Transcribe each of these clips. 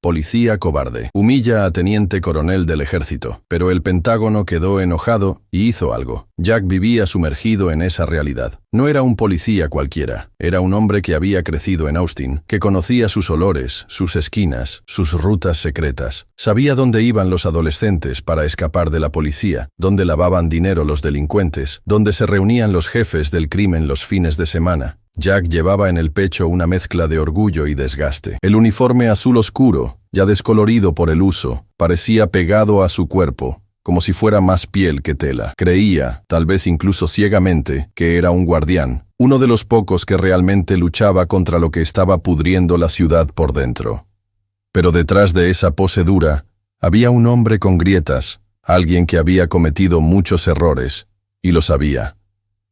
Policía cobarde. Humilla a teniente coronel del ejército. Pero el Pentágono quedó enojado y hizo algo. Jack vivía sumergido en esa realidad. No era un policía cualquiera. Era un hombre que había crecido en Austin, que conocía sus olores, sus esquinas, sus rutas secretas. Sabía dónde iban los adolescentes para escapar de la policía, dónde lavaban dinero los delincuentes, dónde se reunían los jefes del crimen los fines de semana. Jack llevaba en el pecho una mezcla de orgullo y desgaste. El uniforme azul oscuro, ya descolorido por el uso, parecía pegado a su cuerpo, como si fuera más piel que tela. Creía, tal vez incluso ciegamente, que era un guardián, uno de los pocos que realmente luchaba contra lo que estaba pudriendo la ciudad por dentro. Pero detrás de esa pose dura, había un hombre con grietas, alguien que había cometido muchos errores, y lo sabía,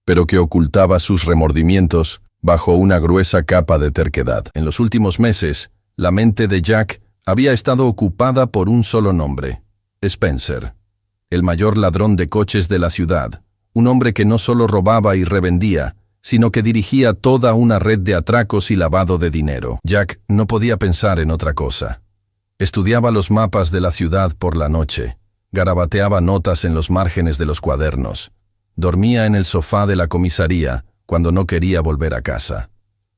pero que ocultaba sus remordimientos bajo una gruesa capa de terquedad. En los últimos meses, la mente de Jack había estado ocupada por un solo nombre: Spencer, el mayor ladrón de coches de la ciudad, un hombre que no solo robaba y revendía, sino que dirigía toda una red de atracos y lavado de dinero. Jack no podía pensar en otra cosa. Estudiaba los mapas de la ciudad por la noche, garabateaba notas en los márgenes de los cuadernos, dormía en el sofá de la comisaría cuando no quería volver a casa.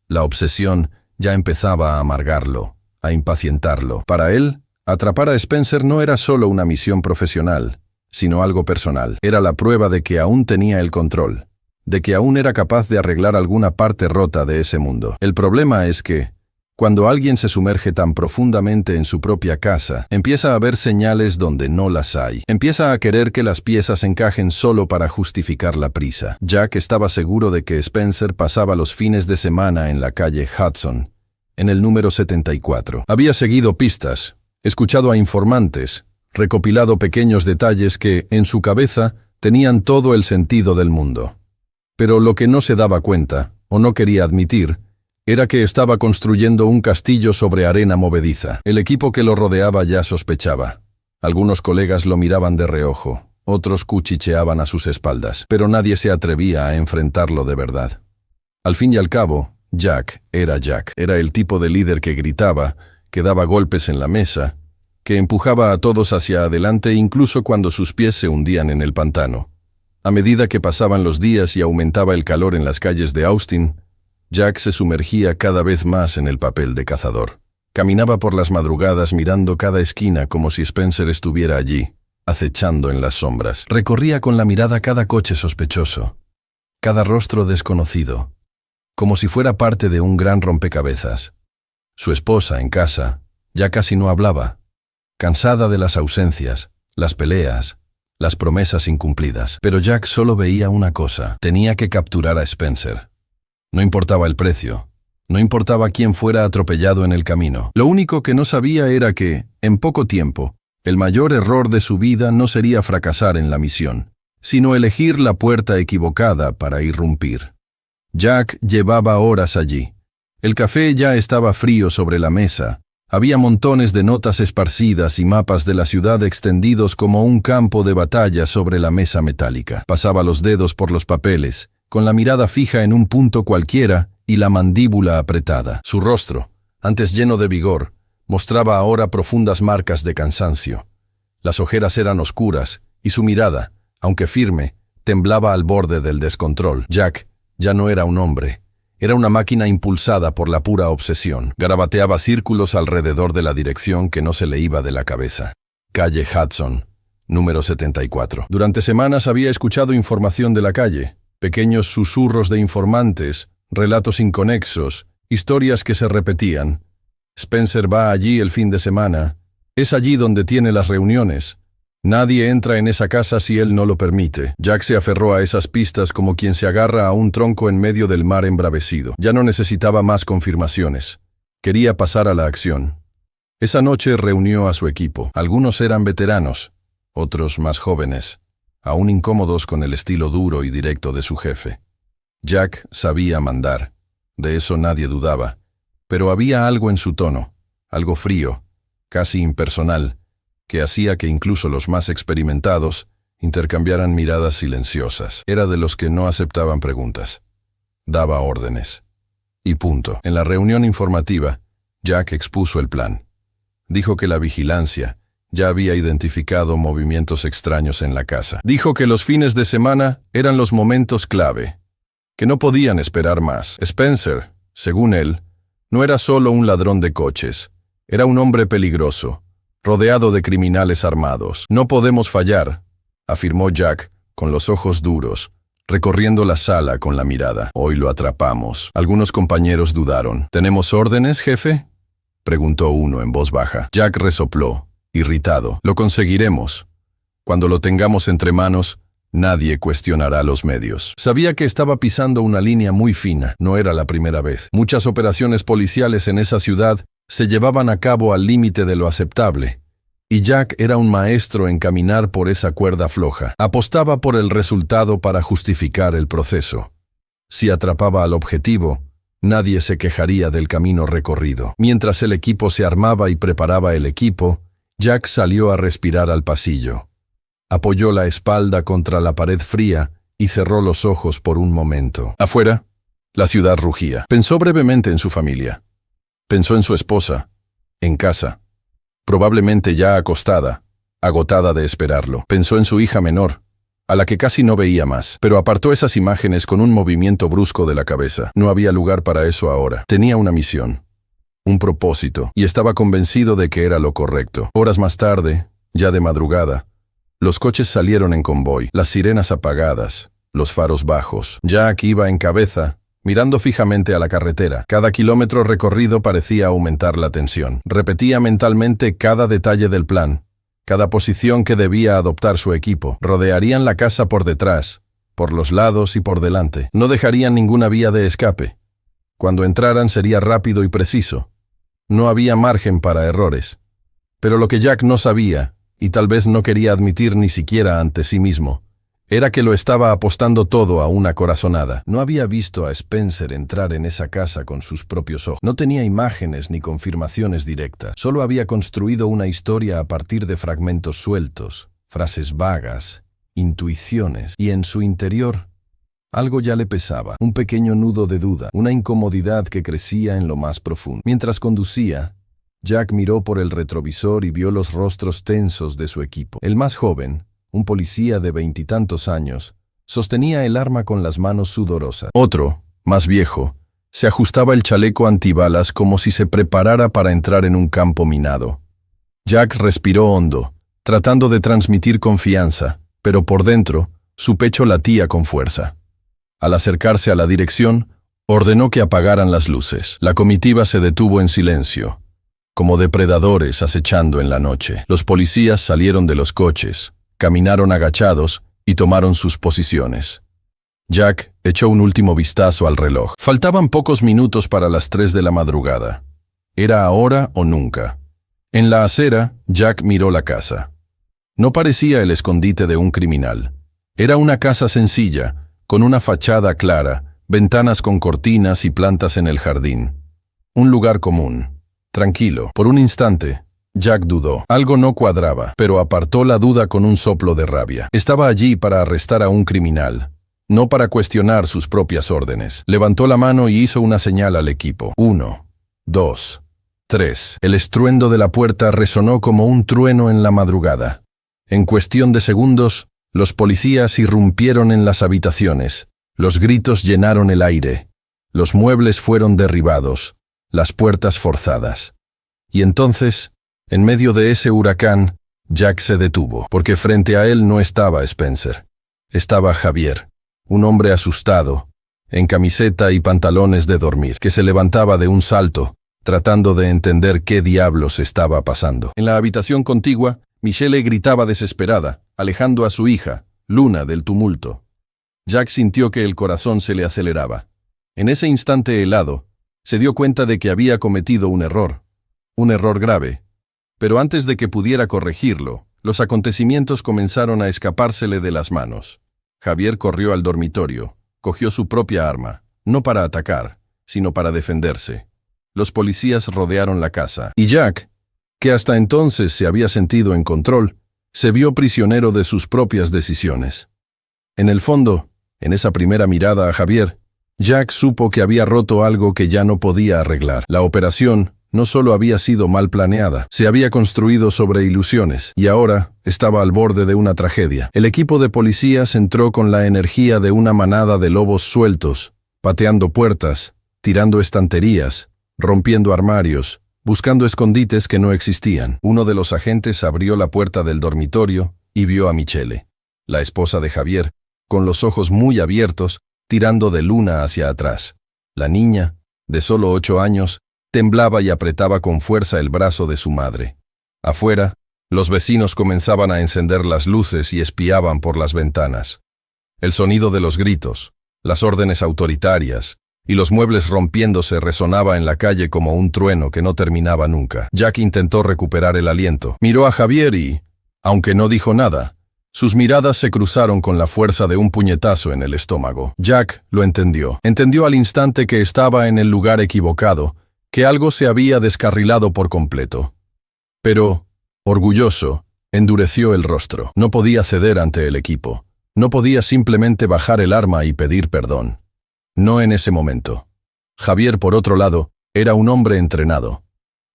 La obsesión ya empezaba a amargarlo, a impacientarlo. Para él, atrapar a Spencer no era solo una misión profesional, sino algo personal. Era la prueba de que aún tenía el control, de que aún era capaz de arreglar alguna parte rota de ese mundo. El problema es que, cuando alguien se sumerge tan profundamente en su propia casa, empieza a ver señales donde no las hay. Empieza a querer que las piezas encajen solo para justificar la prisa. Jack estaba seguro de que Spencer pasaba los fines de semana en la calle Hudson, en el número 74. Había seguido pistas, escuchado a informantes, recopilado pequeños detalles que, en su cabeza, tenían todo el sentido del mundo. Pero lo que no se daba cuenta, o no quería admitir, era que estaba construyendo un castillo sobre arena movediza. El equipo que lo rodeaba ya sospechaba. Algunos colegas lo miraban de reojo, otros cuchicheaban a sus espaldas, pero nadie se atrevía a enfrentarlo de verdad. Al fin y al cabo, Jack. Era el tipo de líder que gritaba, que daba golpes en la mesa, que empujaba a todos hacia adelante incluso cuando sus pies se hundían en el pantano. A medida que pasaban los días y aumentaba el calor en las calles de Austin, Jack se sumergía cada vez más en el papel de cazador. Caminaba por las madrugadas mirando cada esquina como si Spencer estuviera allí, acechando en las sombras. Recorría con la mirada cada coche sospechoso, cada rostro desconocido, como si fuera parte de un gran rompecabezas. Su esposa, en casa, ya casi no hablaba, cansada de las ausencias, las peleas, las promesas incumplidas. Pero Jack solo veía una cosa: tenía que capturar a Spencer. No importaba el precio, no importaba quién fuera atropellado en el camino. Lo único que no sabía era que, en poco tiempo, el mayor error de su vida no sería fracasar en la misión, sino elegir la puerta equivocada para irrumpir. Jack llevaba horas allí. El café ya estaba frío sobre la mesa. Había montones de notas esparcidas y mapas de la ciudad extendidos como un campo de batalla sobre la mesa metálica. Pasaba los dedos por los papeles, con la mirada fija en un punto cualquiera y la mandíbula apretada. Su rostro, antes lleno de vigor, mostraba ahora profundas marcas de cansancio. Las ojeras eran oscuras y su mirada, aunque firme, temblaba al borde del descontrol. Jack ya no era un hombre. Era una máquina impulsada por la pura obsesión. Garabateaba círculos alrededor de la dirección que no se le iba de la cabeza. Calle Hudson, número 74. Durante semanas había escuchado información de la calle. Pequeños susurros de informantes, relatos inconexos, historias que se repetían. Spencer va allí el fin de semana. Es allí donde tiene las reuniones. Nadie entra en esa casa si él no lo permite. Jack se aferró a esas pistas como quien se agarra a un tronco en medio del mar embravecido. Ya no necesitaba más confirmaciones. Quería pasar a la acción. Esa noche reunió a su equipo. Algunos eran veteranos, otros más jóvenes, aún incómodos con el estilo duro y directo de su jefe. Jack sabía mandar, de eso nadie dudaba, pero había algo en su tono, algo frío, casi impersonal, que hacía que incluso los más experimentados intercambiaran miradas silenciosas. Era de los que no aceptaban preguntas. Daba órdenes. Y punto. En la reunión informativa, Jack expuso el plan. Dijo que la vigilancia ya había identificado movimientos extraños en la casa. Dijo que los fines de semana eran los momentos clave, que no podían esperar más. Spencer, según él, no era solo un ladrón de coches, era un hombre peligroso, rodeado de criminales armados. No podemos fallar, afirmó Jack, con los ojos duros, recorriendo la sala con la mirada. Hoy lo atrapamos. Algunos compañeros dudaron. ¿Tenemos órdenes, jefe?, preguntó uno en voz baja. Jack resopló, irritado. Lo conseguiremos. Cuando lo tengamos entre manos, nadie cuestionará los medios. Sabía que estaba pisando una línea muy fina. No era la primera vez. Muchas operaciones policiales en esa ciudad se llevaban a cabo al límite de lo aceptable, y Jack era un maestro en caminar por esa cuerda floja. Apostaba por el resultado para justificar el proceso. Si atrapaba al objetivo, nadie se quejaría del camino recorrido. Mientras el equipo se armaba y preparaba el equipo, Jack salió a respirar al pasillo. Apoyó la espalda contra la pared fría y cerró los ojos por un momento. Afuera, la ciudad rugía. Pensó brevemente en su familia. Pensó en su esposa, en casa, probablemente ya acostada, agotada de esperarlo. Pensó en su hija menor, a la que casi no veía más, pero apartó esas imágenes con un movimiento brusco de la cabeza. No había lugar para eso ahora. Tenía una misión, un propósito, y estaba convencido de que era lo correcto. Horas más tarde, ya de madrugada, los coches salieron en convoy, las sirenas apagadas, los faros bajos. Jack iba en cabeza, mirando fijamente a la carretera. Cada kilómetro recorrido parecía aumentar la tensión. Repetía mentalmente cada detalle del plan, cada posición que debía adoptar su equipo. Rodearían la casa por detrás, por los lados y por delante. No dejarían ninguna vía de escape. Cuando entraran sería rápido y preciso. No había margen para errores. Pero lo que Jack no sabía, y tal vez no quería admitir ni siquiera ante sí mismo, era que lo estaba apostando todo a una corazonada. No había visto a Spencer entrar en esa casa con sus propios ojos. No tenía imágenes ni confirmaciones directas. Solo había construido una historia a partir de fragmentos sueltos, frases vagas, intuiciones, y en su interior algo ya le pesaba, un pequeño nudo de duda, una incomodidad que crecía en lo más profundo. Mientras conducía, Jack miró por el retrovisor y vio los rostros tensos de su equipo. El más joven, un policía de 20 y tantos años, sostenía el arma con las manos sudorosas. Otro, más viejo, se ajustaba el chaleco antibalas como si se preparara para entrar en un campo minado. Jack respiró hondo, tratando de transmitir confianza, pero por dentro, su pecho latía con fuerza. Al acercarse a la dirección, ordenó que apagaran las luces. La comitiva se detuvo en silencio, como depredadores acechando en la noche. Los policías salieron de los coches, caminaron agachados y tomaron sus posiciones. Jack echó un último vistazo al reloj. Faltaban pocos minutos para las 3 de la madrugada. Era ahora o nunca. En la acera, Jack miró la casa. No parecía el escondite de un criminal. Era una casa sencilla, con una fachada clara, ventanas con cortinas y plantas en el jardín. Un lugar común, tranquilo. Por un instante, Jack dudó. Algo no cuadraba, pero apartó la duda con un soplo de rabia. Estaba allí para arrestar a un criminal, no para cuestionar sus propias órdenes. Levantó la mano y hizo una señal al equipo. 1, 2, 3. El estruendo de la puerta resonó como un trueno en la madrugada. En cuestión de segundos, los policías irrumpieron en las habitaciones. Los gritos llenaron el aire. Los muebles fueron derribados, las puertas forzadas. Y entonces, en medio de ese huracán, Jack se detuvo, porque frente a él no estaba Spencer. Estaba Javier, un hombre asustado, en camiseta y pantalones de dormir, que se levantaba de un salto, tratando de entender qué diablos estaba pasando. En la habitación contigua, Michelle gritaba desesperada, alejando a su hija, Luna, del tumulto. Jack sintió que el corazón se le aceleraba. En ese instante helado, se dio cuenta de que había cometido un error grave. Pero antes de que pudiera corregirlo, los acontecimientos comenzaron a escapársele de las manos. Javier corrió al dormitorio, cogió su propia arma, no para atacar, sino para defenderse. Los policías rodearon la casa, y Jack, que hasta entonces se había sentido en control, se vio prisionero de sus propias decisiones. En el fondo, en esa primera mirada a Javier, Jack supo que había roto algo que ya no podía arreglar. La operación no solo había sido mal planeada, se había construido sobre ilusiones y ahora estaba al borde de una tragedia. El equipo de policías entró con la energía de una manada de lobos sueltos, pateando puertas, tirando estanterías, rompiendo armarios, buscando escondites que no existían. Uno de los agentes abrió la puerta del dormitorio y vio a Michele, la esposa de Javier, con los ojos muy abiertos, tirando de Luna hacia atrás. La niña, de solo 8 años, temblaba y apretaba con fuerza el brazo de su madre. Afuera, los vecinos comenzaban a encender las luces y espiaban por las ventanas. El sonido de los gritos, las órdenes autoritarias y los muebles rompiéndose resonaba en la calle como un trueno que no terminaba nunca. Jack intentó recuperar el aliento. Miró a Javier y, aunque no dijo nada, sus miradas se cruzaron con la fuerza de un puñetazo en el estómago. Jack lo entendió. Entendió al instante que estaba en el lugar equivocado, que algo se había descarrilado por completo. Pero, orgulloso, endureció el rostro. No podía ceder ante el equipo. No podía simplemente bajar el arma y pedir perdón. No en ese momento. Javier, por otro lado, era un hombre entrenado.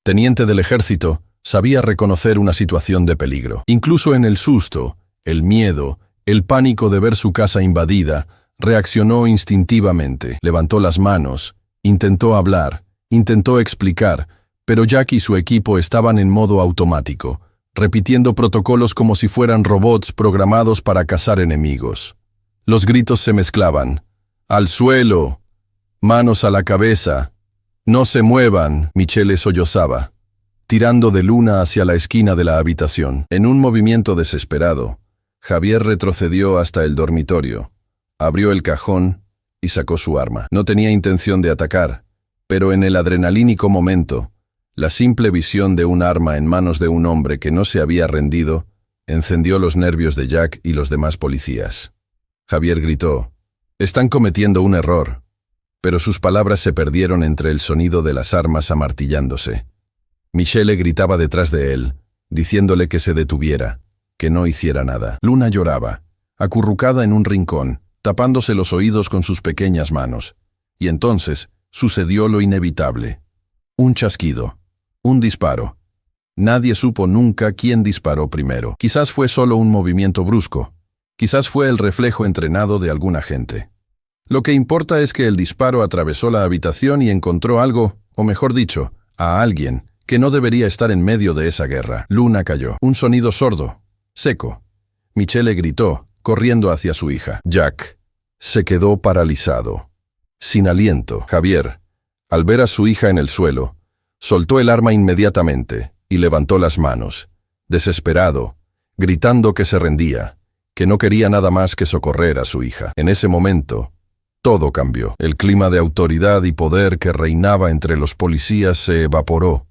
Teniente del ejército, sabía reconocer una situación de peligro. Incluso en el susto, el miedo, el pánico de ver su casa invadida, reaccionó instintivamente. Levantó las manos, intentó hablar, intentó explicar, pero Jack y su equipo estaban en modo automático, repitiendo protocolos como si fueran robots programados para cazar enemigos. Los gritos se mezclaban. ¡Al suelo! ¡Manos a la cabeza! ¡No se muevan!, Michele sollozaba, tirando de Luna hacia la esquina de la habitación. En un movimiento desesperado, Javier retrocedió hasta el dormitorio, abrió el cajón y sacó su arma. No tenía intención de atacar, pero en el adrenalínico momento, la simple visión de un arma en manos de un hombre que no se había rendido encendió los nervios de Jack y los demás policías. Javier gritó: «Están cometiendo un error», pero sus palabras se perdieron entre el sonido de las armas amartillándose. Michele gritaba detrás de él, diciéndole que se detuviera, que no hiciera nada. Luna lloraba, acurrucada en un rincón, tapándose los oídos con sus pequeñas manos. Y entonces sucedió lo inevitable. Un chasquido. Un disparo. Nadie supo nunca quién disparó primero. Quizás fue solo un movimiento brusco. Quizás fue el reflejo entrenado de algún agente. Lo que importa es que el disparo atravesó la habitación y encontró algo, o mejor dicho, a alguien, que no debería estar en medio de esa guerra. Luna cayó. Un sonido sordo, seco. Michele gritó, corriendo hacia su hija. Jack se quedó paralizado, sin aliento. Javier, al ver a su hija en el suelo, soltó el arma inmediatamente y levantó las manos, desesperado, gritando que se rendía, que no quería nada más que socorrer a su hija. En ese momento, todo cambió. El clima de autoridad y poder que reinaba entre los policías se evaporó,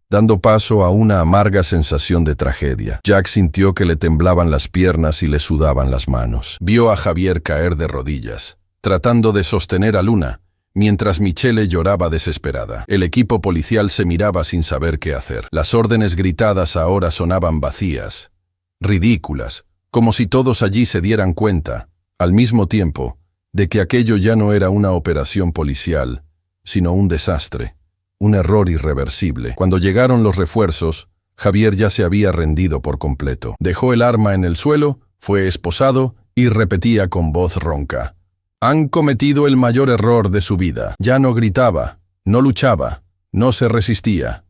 dando paso a una amarga sensación de tragedia. Jack sintió que le temblaban las piernas y le sudaban las manos. Vio a Javier caer de rodillas, tratando de sostener a Luna, mientras Michele lloraba desesperada. El equipo policial se miraba sin saber qué hacer. Las órdenes gritadas ahora sonaban vacías, ridículas, como si todos allí se dieran cuenta, al mismo tiempo, de que aquello ya no era una operación policial, sino un desastre, un error irreversible. Cuando llegaron los refuerzos, Javier ya se había rendido por completo. Dejó el arma en el suelo, fue esposado y repetía con voz ronca: «Han cometido el mayor error de su vida». Ya no gritaba, no luchaba, no se resistía.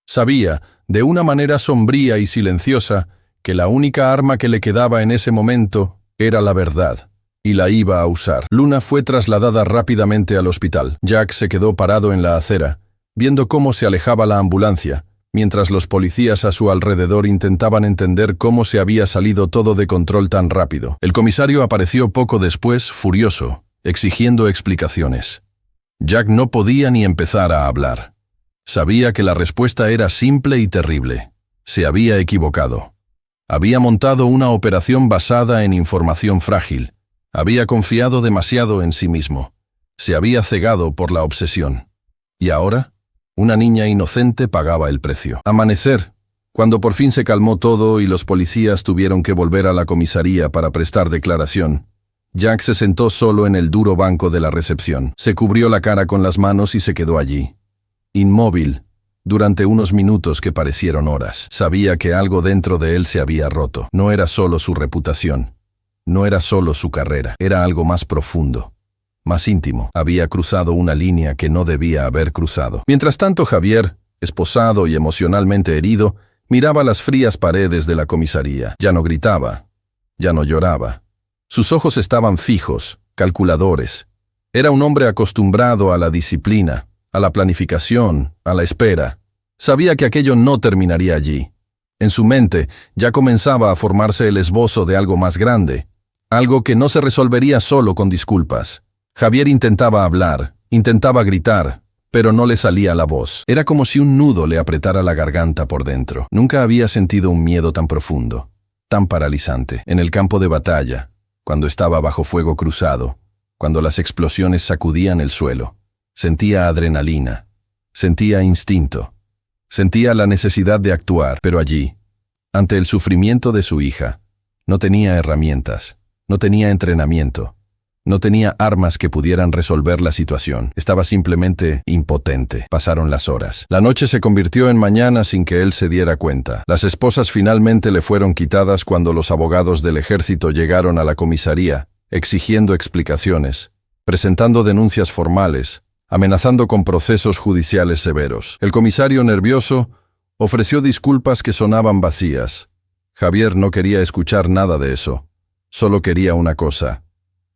Sabía, de una manera sombría y silenciosa, que la única arma que le quedaba en ese momento era la verdad, y la iba a usar. Luna fue trasladada rápidamente al hospital. Jack se quedó parado en la acera, viendo cómo se alejaba la ambulancia, mientras los policías a su alrededor intentaban entender cómo se había salido todo de control tan rápido. El comisario apareció poco después, furioso, exigiendo explicaciones. Jack no podía ni empezar a hablar. Sabía que la respuesta era simple y terrible. Se había equivocado. Había montado una operación basada en información frágil. Había confiado demasiado en sí mismo. Se había cegado por la obsesión. ¿Y ahora? Una niña inocente pagaba el precio. Amanecer, cuando por fin se calmó todo y los policías tuvieron que volver a la comisaría para prestar declaración, Jack se sentó solo en el duro banco de la recepción. Se cubrió la cara con las manos y se quedó allí, inmóvil, Durante unos minutos que parecieron horas, sabía que algo dentro de él se había roto. No era solo su reputación, no era solo su carrera, era algo más profundo, más íntimo. Había cruzado una línea que no debía haber cruzado. Mientras tanto, Javier, esposado y emocionalmente herido, miraba las frías paredes de la comisaría. Ya no gritaba, ya no lloraba. Sus ojos estaban fijos, calculadores. Era un hombre acostumbrado a la disciplina, a la planificación, a la espera. Sabía que aquello no terminaría allí. En su mente ya comenzaba a formarse el esbozo de algo más grande, algo que no se resolvería solo con disculpas. Javier intentaba hablar, intentaba gritar, pero no le salía la voz. Era como si un nudo le apretara la garganta por dentro. Nunca había sentido un miedo tan profundo, tan paralizante. En el campo de batalla, cuando estaba bajo fuego cruzado, cuando las explosiones sacudían el suelo, sentía adrenalina, sentía instinto, sentía la necesidad de actuar, pero allí, ante el sufrimiento de su hija, no tenía herramientas, no tenía entrenamiento, no tenía armas que pudieran resolver la situación. Estaba simplemente impotente. Pasaron las horas. La noche se convirtió en mañana sin que él se diera cuenta. Las esposas finalmente le fueron quitadas cuando los abogados del ejército llegaron a la comisaría, exigiendo explicaciones, presentando denuncias formales, amenazando con procesos judiciales severos. El comisario, nervioso, ofreció disculpas que sonaban vacías. Javier no quería escuchar nada de eso. Solo quería una cosa: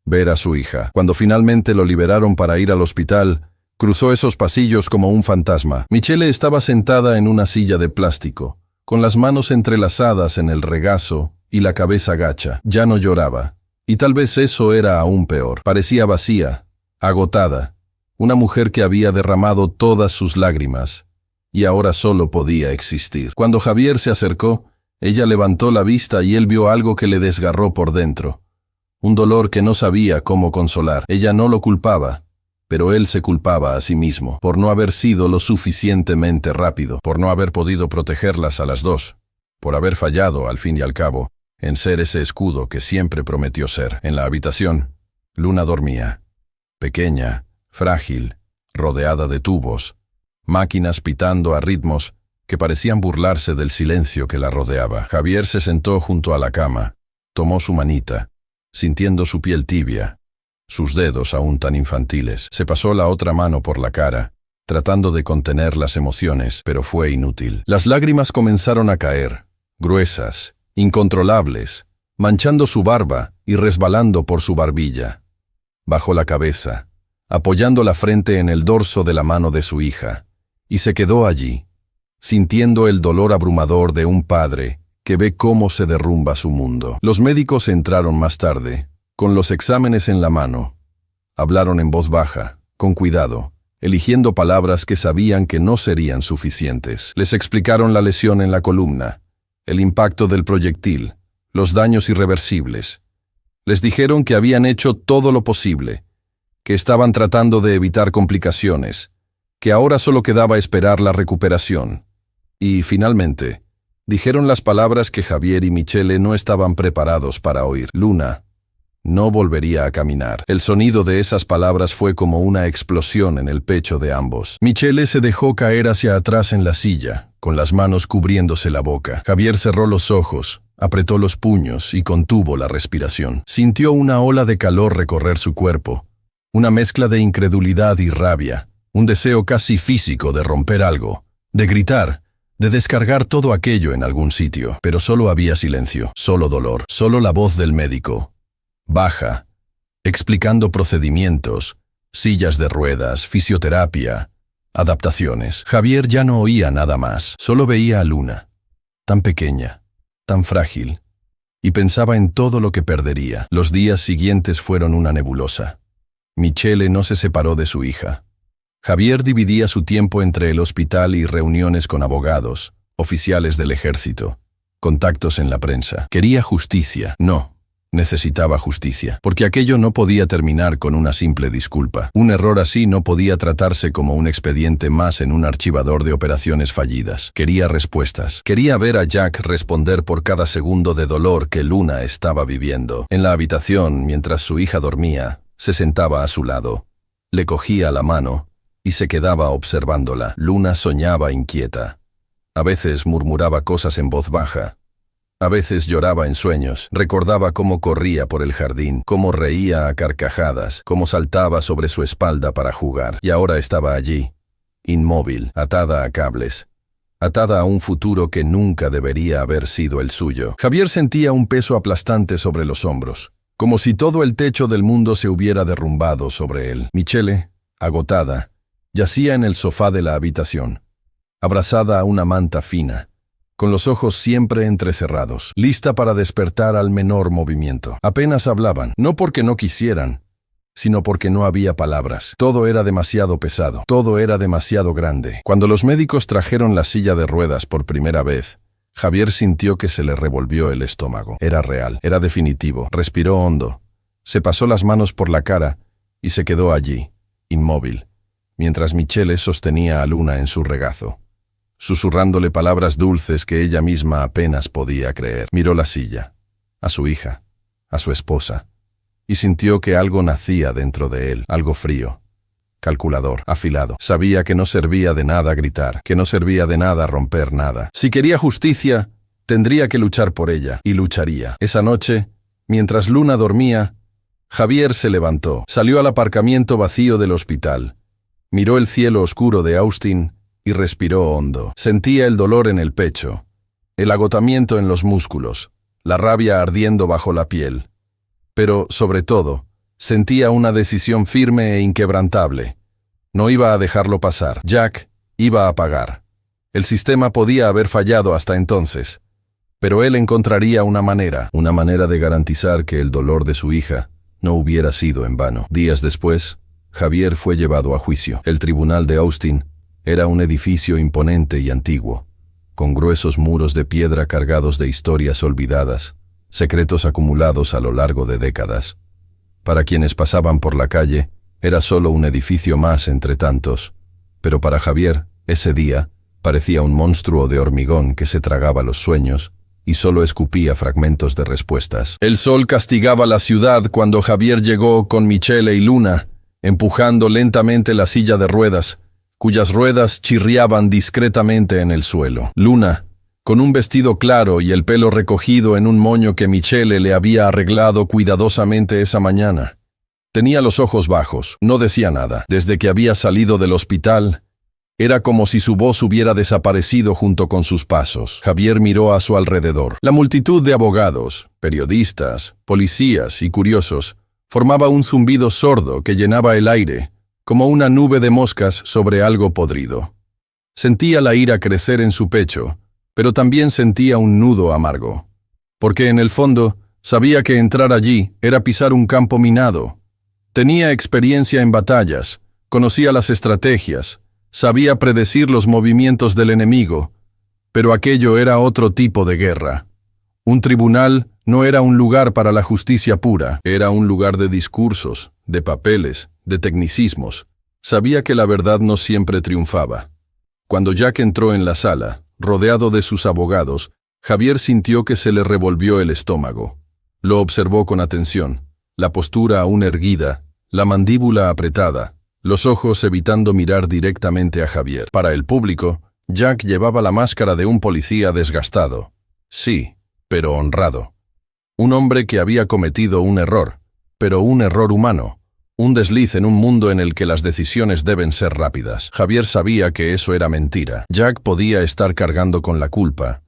ver a su hija. Cuando finalmente lo liberaron para ir al hospital, cruzó esos pasillos como un fantasma. Michelle estaba sentada en una silla de plástico, con las manos entrelazadas en el regazo y la cabeza gacha. Ya no lloraba. Y tal vez eso era aún peor. Parecía vacía, agotada. Una mujer que había derramado todas sus lágrimas y ahora solo podía existir. Cuando Javier se acercó, ella levantó la vista y él vio algo que le desgarró por dentro. Un dolor que no sabía cómo consolar. Ella no lo culpaba, pero él se culpaba a sí mismo por no haber sido lo suficientemente rápido, por no haber podido protegerlas a las dos, por haber fallado, al fin y al cabo, en ser ese escudo que siempre prometió ser. En la habitación, Luna dormía, pequeña, frágil, rodeada de tubos, máquinas pitando a ritmos que parecían burlarse del silencio que la rodeaba. Javier se sentó junto a la cama, tomó su manita, sintiendo su piel tibia, sus dedos aún tan infantiles. Se pasó la otra mano por la cara, tratando de contener las emociones, pero fue inútil. Las lágrimas comenzaron a caer, gruesas, incontrolables, manchando su barba y resbalando por su barbilla. Bajó la cabeza, apoyando la frente en el dorso de la mano de su hija, y se quedó allí, sintiendo el dolor abrumador de un padre que ve cómo se derrumba su mundo. Los médicos entraron más tarde, con los exámenes en la mano. Hablaron en voz baja, con cuidado, eligiendo palabras que sabían que no serían suficientes. Les explicaron la lesión en la columna, el impacto del proyectil, los daños irreversibles. Les dijeron que habían hecho todo lo posible, que estaban tratando de evitar complicaciones, que ahora solo quedaba esperar la recuperación. Y, finalmente, dijeron las palabras que Javier y Michelle no estaban preparados para oír. Luna no volvería a caminar. El sonido de esas palabras fue como una explosión en el pecho de ambos. Michelle se dejó caer hacia atrás en la silla, con las manos cubriéndose la boca. Javier cerró los ojos, apretó los puños y contuvo la respiración. Sintió una ola de calor recorrer su cuerpo, una mezcla de incredulidad y rabia, un deseo casi físico de romper algo, de gritar, de descargar todo aquello en algún sitio. Pero solo había silencio, solo dolor, solo la voz del médico, baja, explicando procedimientos, sillas de ruedas, fisioterapia, adaptaciones. Javier ya no oía nada más, solo veía a Luna, tan pequeña, tan frágil, y pensaba en todo lo que perdería. Los días siguientes fueron una nebulosa. Michelle no se separó de su hija. Javier dividía su tiempo entre el hospital y reuniones con abogados, oficiales del ejército, contactos en la prensa. Quería justicia. No, necesitaba justicia, porque aquello no podía terminar con una simple disculpa. Un error así no podía tratarse como un expediente más en un archivador de operaciones fallidas. Quería respuestas. Quería ver a Jack responder por cada segundo de dolor que Luna estaba viviendo. En la habitación, mientras su hija dormía, se sentaba a su lado, le cogía la mano y se quedaba observándola. Luna soñaba inquieta. A veces murmuraba cosas en voz baja. A veces lloraba en sueños. Recordaba cómo corría por el jardín, cómo reía a carcajadas, cómo saltaba sobre su espalda para jugar. Y ahora estaba allí, inmóvil, atada a cables, atada a un futuro que nunca debería haber sido el suyo. Javier sentía un peso aplastante sobre los hombros, como si todo el techo del mundo se hubiera derrumbado sobre él. Michele, agotada, yacía en el sofá de la habitación, abrazada a una manta fina, con los ojos siempre entrecerrados, lista para despertar al menor movimiento. Apenas hablaban, no porque no quisieran, sino porque no había palabras. Todo era demasiado pesado, todo era demasiado grande. Cuando los médicos trajeron la silla de ruedas por primera vez, Javier sintió que se le revolvió el estómago. Era real, era definitivo. Respiró hondo, se pasó las manos por la cara y se quedó allí, inmóvil, mientras Michele sostenía a Luna en su regazo, susurrándole palabras dulces que ella misma apenas podía creer. Miró la silla, a su hija, a su esposa, y sintió que algo nacía dentro de él, algo frío, calculador, afilado. Sabía que no servía de nada gritar, que no servía de nada romper nada. Si quería justicia, tendría que luchar por ella, y lucharía. Esa noche, mientras Luna dormía, Javier se levantó, salió al aparcamiento vacío del hospital, miró el cielo oscuro de Austin y respiró hondo. Sentía el dolor en el pecho, el agotamiento en los músculos, la rabia ardiendo bajo la piel. Pero, sobre todo, sentía una decisión firme e inquebrantable. No iba a dejarlo pasar. Jack iba a pagar. El sistema podía haber fallado hasta entonces, pero él encontraría una manera de garantizar que el dolor de su hija no hubiera sido en vano. Días después, Javier fue llevado a juicio. El tribunal de Austin era un edificio imponente y antiguo, con gruesos muros de piedra cargados de historias olvidadas, secretos acumulados a lo largo de décadas. Para quienes pasaban por la calle, era solo un edificio más entre tantos, pero para Javier, ese día, parecía un monstruo de hormigón que se tragaba los sueños y solo escupía fragmentos de respuestas. El sol castigaba la ciudad cuando Javier llegó con Michele y Luna, empujando lentamente la silla de ruedas, cuyas ruedas chirriaban discretamente en el suelo. Luna, con un vestido claro y el pelo recogido en un moño que Michele le había arreglado cuidadosamente esa mañana. Tenía los ojos bajos, no decía nada. Desde que había salido del hospital, era como si su voz hubiera desaparecido junto con sus pasos. Javier miró a su alrededor. La multitud de abogados, periodistas, policías y curiosos formaba un zumbido sordo que llenaba el aire, como una nube de moscas sobre algo podrido. Sentía la ira crecer en su pecho, pero también sentía un nudo amargo, porque en el fondo sabía que entrar allí era pisar un campo minado. Tenía experiencia en batallas, conocía las estrategias, sabía predecir los movimientos del enemigo, pero aquello era otro tipo de guerra. Un tribunal no era un lugar para la justicia pura, era un lugar de discursos, de papeles, de tecnicismos. Sabía que la verdad no siempre triunfaba. Cuando Jack entró en la sala, rodeado de sus abogados, Javier sintió que se le revolvió el estómago. Lo observó con atención, la postura aún erguida, la mandíbula apretada, los ojos evitando mirar directamente a Javier. Para el público, Jack llevaba la máscara de un policía desgastado. Sí, pero honrado. Un hombre que había cometido un error, pero un error humano. Un desliz en un mundo en el que las decisiones deben ser rápidas. Javier sabía que eso era mentira. Jack podía estar cargando con la culpa,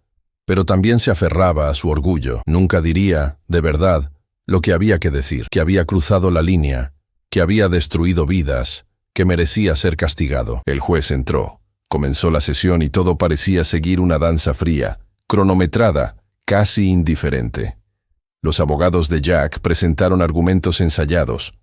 pero también se aferraba a su orgullo. Nunca diría, de verdad, lo que había que decir, que había cruzado la línea, que había destruido vidas, que merecía ser castigado. El juez entró. Comenzó la sesión y todo parecía seguir una danza fría, cronometrada, casi indiferente. Los abogados de Jack presentaron argumentos ensayados.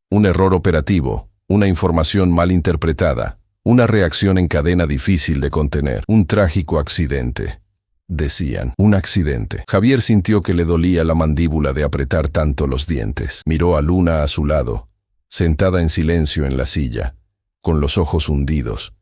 Un error operativo, una información mal interpretada, una reacción en cadena difícil de contener, un trágico accidente. Decían, un accidente. Javier sintió que le dolía la mandíbula de apretar tanto los dientes. Miró a Luna a su lado, sentada en silencio en la silla, con los ojos hundidos,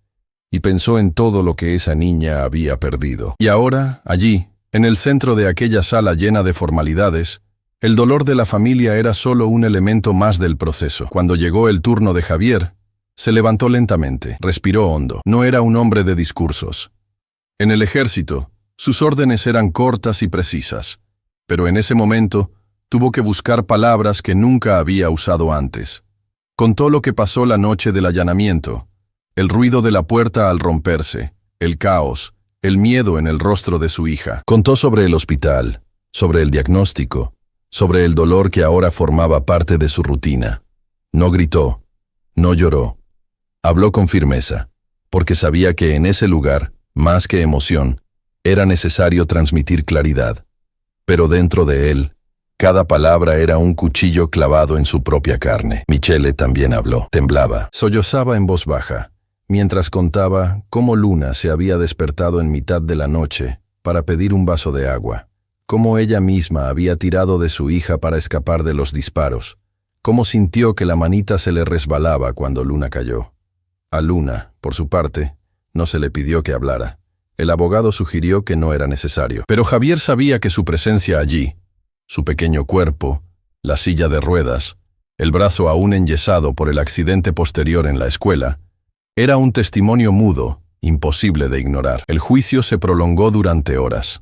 y pensó en todo lo que esa niña había perdido. Y ahora, allí, en el centro de aquella sala llena de formalidades, el dolor de la familia era solo un elemento más del proceso. Cuando llegó el turno de Javier, Se levantó lentamente, respiró hondo. No era un hombre de discursos. En el ejército, sus órdenes eran cortas y precisas, pero en ese momento tuvo que buscar palabras que nunca había usado antes. Contó lo que pasó la noche del allanamiento, el ruido de la puerta al romperse, el caos, el miedo en el rostro de su hija. Contó sobre el hospital, sobre el diagnóstico, sobre el dolor que ahora formaba parte de su rutina. No gritó, no lloró. Habló con firmeza, porque sabía que en ese lugar, más que emoción, era necesario transmitir claridad. Pero dentro de él, cada palabra era un cuchillo clavado en su propia carne. Michele también habló, temblaba, sollozaba en voz baja, mientras contaba cómo Luna se había despertado en mitad de la noche para pedir un vaso de agua, cómo ella misma había tirado de su hija para escapar de los disparos, cómo sintió que la manita se le resbalaba cuando Luna cayó. A Luna, por su parte, no se le pidió que hablara. El abogado sugirió que no era necesario. Pero Javier sabía que su presencia allí, su pequeño cuerpo, la silla de ruedas, el brazo aún enyesado por el accidente posterior en la escuela, era un testimonio mudo, imposible de ignorar. El juicio se prolongó durante horas.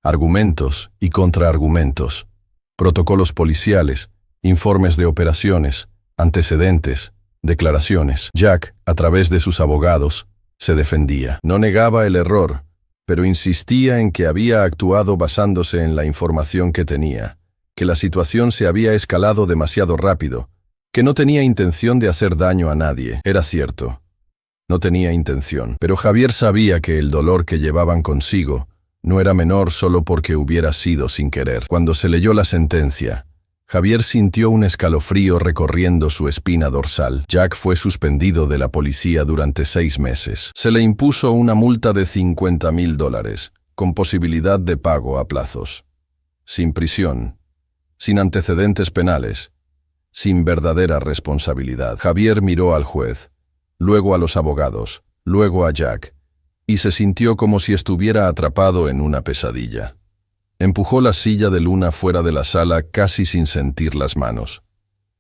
Argumentos y contraargumentos, protocolos policiales, informes de operaciones, antecedentes, declaraciones. Jack, a través de sus abogados, se defendía. No negaba el error, pero insistía en que había actuado basándose en la información que tenía, que la situación se había escalado demasiado rápido, que no tenía intención de hacer daño a nadie. Era cierto, no tenía intención, pero Javier sabía que el dolor que llevaban consigo no era menor solo porque hubiera sido sin querer. Cuando se leyó la sentencia, Javier sintió un escalofrío recorriendo su espina dorsal. Jack fue suspendido de la policía durante 6 meses. Se le impuso una multa de $50,000, con posibilidad de pago a plazos. Sin prisión, sin antecedentes penales, sin verdadera responsabilidad. Javier miró al juez, luego a los abogados, luego a Jack, y se sintió como si estuviera atrapado en una pesadilla. Empujó la silla de Luna fuera de la sala casi sin sentir las manos.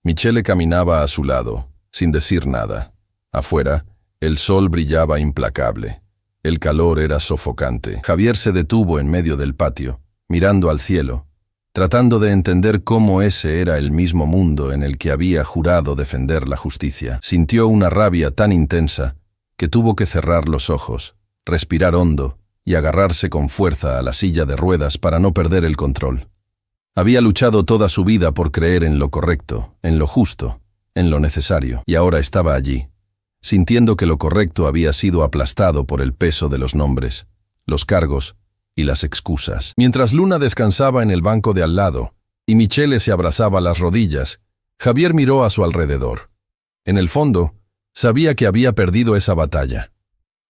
Michele caminaba a su lado, sin decir nada. Afuera, el sol brillaba implacable. El calor era sofocante. Javier se detuvo en medio del patio, mirando al cielo, tratando de entender cómo ese era el mismo mundo en el que había jurado defender la justicia. Sintió una rabia tan intensa que tuvo que cerrar los ojos, respirar hondo y agarrarse con fuerza a la silla de ruedas para no perder el control. Había luchado toda su vida por creer en lo correcto, en lo justo, en lo necesario, y ahora estaba allí, sintiendo que lo correcto había sido aplastado por el peso de los nombres, los cargos y las excusas. Mientras Luna descansaba en el banco de al lado y Michele se abrazaba las rodillas, Javier miró a su alrededor. En el fondo, sabía que había perdido esa batalla.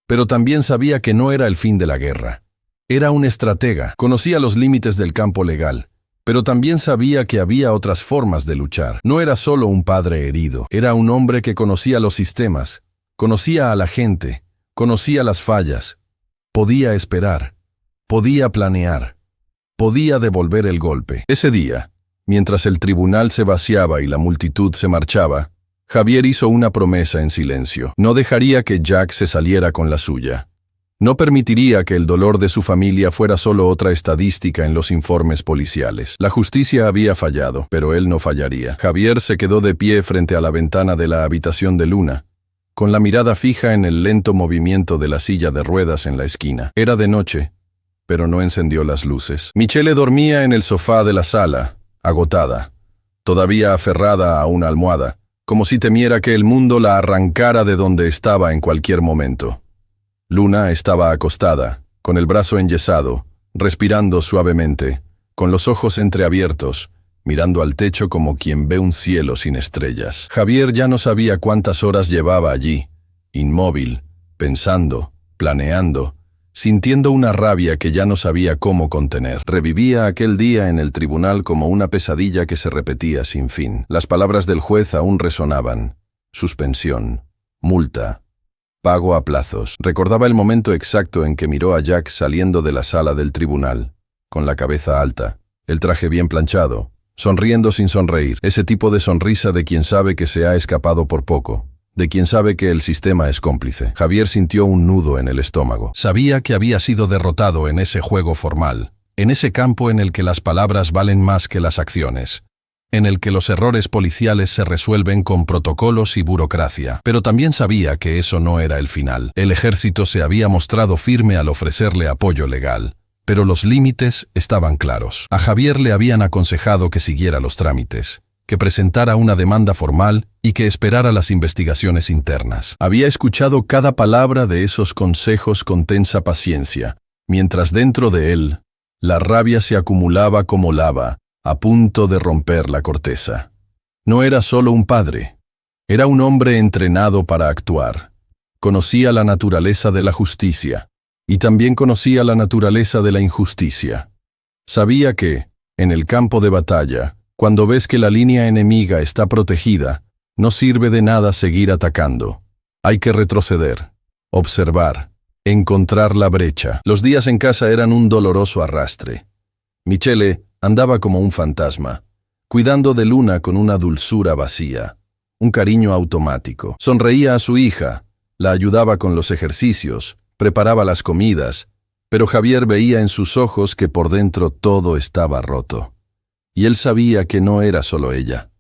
Pero también sabía que no era el fin de la guerra. Era un estratega, conocía los límites del campo legal, pero también sabía que había otras formas de luchar. No era solo un padre herido, era un hombre que conocía los sistemas, conocía a la gente, conocía las fallas, podía esperar, podía planear, podía devolver el golpe. Ese día, mientras el tribunal se vaciaba y la multitud se marchaba, Javier hizo una promesa en silencio. No dejaría que Jack se saliera con la suya. No permitiría que el dolor de su familia fuera solo otra estadística en los informes policiales. La justicia había fallado, pero él no fallaría. Javier se quedó de pie frente a la ventana de la habitación de Luna, con la mirada fija en el lento movimiento de la silla de ruedas en la esquina. Era de noche, pero no encendió las luces. Michele dormía en el sofá de la sala, agotada, todavía aferrada a una almohada, como si temiera que el mundo la arrancara de donde estaba en cualquier momento. Luna estaba acostada, con el brazo enyesado, respirando suavemente, con los ojos entreabiertos, mirando al techo como quien ve un cielo sin estrellas. Javier ya no sabía cuántas horas llevaba allí, inmóvil, pensando, planeando, sintiendo una rabia que ya no sabía cómo contener. Revivía aquel día en el tribunal como una pesadilla que se repetía sin fin. Las palabras del juez aún resonaban. Suspensión, multa, pago a plazos. Recordaba el momento exacto en que miró a Jack saliendo de la sala del tribunal, con la cabeza alta, el traje bien planchado, sonriendo sin sonreír, ese tipo de sonrisa de quien sabe que se ha escapado por poco, de quien sabe que el sistema es cómplice. Javier sintió un nudo en el estómago. Sabía que había sido derrotado en ese juego formal, en ese campo en el que las palabras valen más que las acciones, en el que los errores policiales se resuelven con protocolos y burocracia. Pero también sabía que eso no era el final. El ejército se había mostrado firme al ofrecerle apoyo legal, pero los límites estaban claros. A Javier le habían aconsejado que siguiera los trámites, que presentara una demanda formal y que esperara las investigaciones internas. Había escuchado cada palabra de esos consejos con tensa paciencia, mientras dentro de él, la rabia se acumulaba como lava, a punto de romper la corteza. No era solo un padre, era un hombre entrenado para actuar. Conocía la naturaleza de la justicia, y también conocía la naturaleza de la injusticia. Sabía que, en el campo de batalla, cuando ves que la línea enemiga está protegida, no sirve de nada seguir atacando. Hay que retroceder, observar, encontrar la brecha. Los días en casa eran un doloroso arrastre. Michele andaba como un fantasma, cuidando de Luna con una dulzura vacía, un cariño automático. Sonreía a su hija, la ayudaba con los ejercicios, preparaba las comidas, pero Javier veía en sus ojos que por dentro todo estaba roto. Y él sabía que no era solo ella.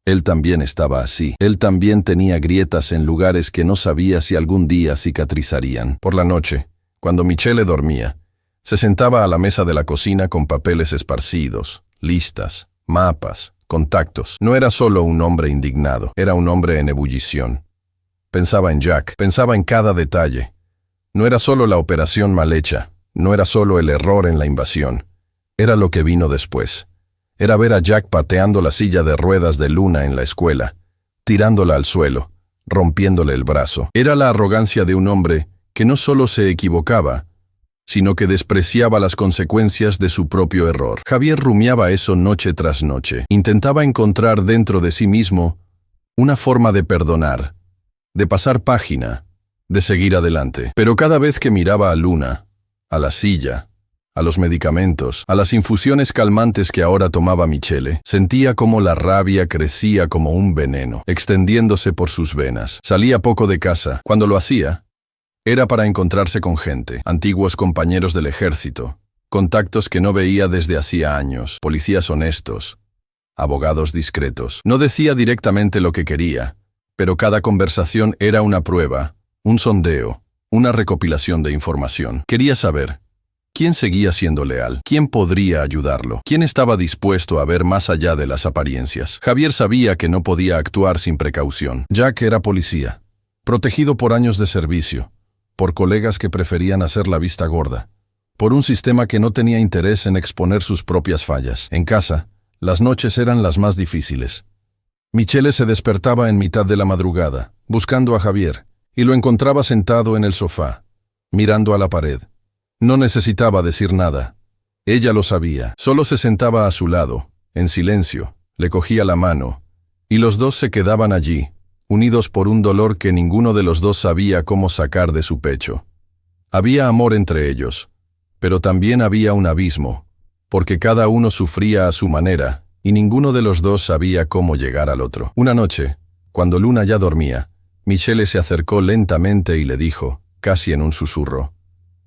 Él también estaba así. Él también tenía grietas en lugares que no sabía si algún día cicatrizarían. Por la noche, cuando Michele dormía, se sentaba a la mesa de la cocina con papeles esparcidos, listas, mapas, contactos. No era solo un hombre indignado, era un hombre en ebullición. Pensaba en Jack, pensaba en cada detalle. No era solo la operación mal hecha, no era solo el error en la invasión. Era lo que vino después. Era ver a Jack pateando la silla de ruedas de Luna en la escuela, tirándola al suelo, rompiéndole el brazo. Era la arrogancia de un hombre que no solo se equivocaba, sino que despreciaba las consecuencias de su propio error. Javier rumiaba eso noche tras noche. Intentaba encontrar dentro de sí mismo una forma de perdonar, de pasar página, de seguir adelante. Pero cada vez que miraba a Luna, a la silla, a los medicamentos, a las infusiones calmantes que ahora tomaba Michele, sentía como la rabia crecía como un veneno, extendiéndose por sus venas. Salía poco de casa. Cuando lo hacía, era para encontrarse con gente, antiguos compañeros del ejército, contactos que no veía desde hacía años, policías honestos, abogados discretos. No decía directamente lo que quería, pero cada conversación era una prueba, un sondeo, una recopilación de información. Quería saber ¿quién seguía siendo leal? ¿Quién podría ayudarlo? ¿Quién estaba dispuesto a ver más allá de las apariencias? Javier sabía que no podía actuar sin precaución. Jack era policía, protegido por años de servicio, por colegas que preferían hacer la vista gorda, por un sistema que no tenía interés en exponer sus propias fallas. En casa, las noches eran las más difíciles. Michele se despertaba en mitad de la madrugada, buscando a Javier, y lo encontraba sentado en el sofá, mirando a la pared. No necesitaba decir nada. Ella lo sabía. Solo se sentaba a su lado, en silencio, le cogía la mano, y los dos se quedaban allí, unidos por un dolor que ninguno de los dos sabía cómo sacar de su pecho. Había amor entre ellos, pero también había un abismo, porque cada uno sufría a su manera, y ninguno de los dos sabía cómo llegar al otro. Una noche, cuando Luna ya dormía, Michele se acercó lentamente y le dijo, casi en un susurro,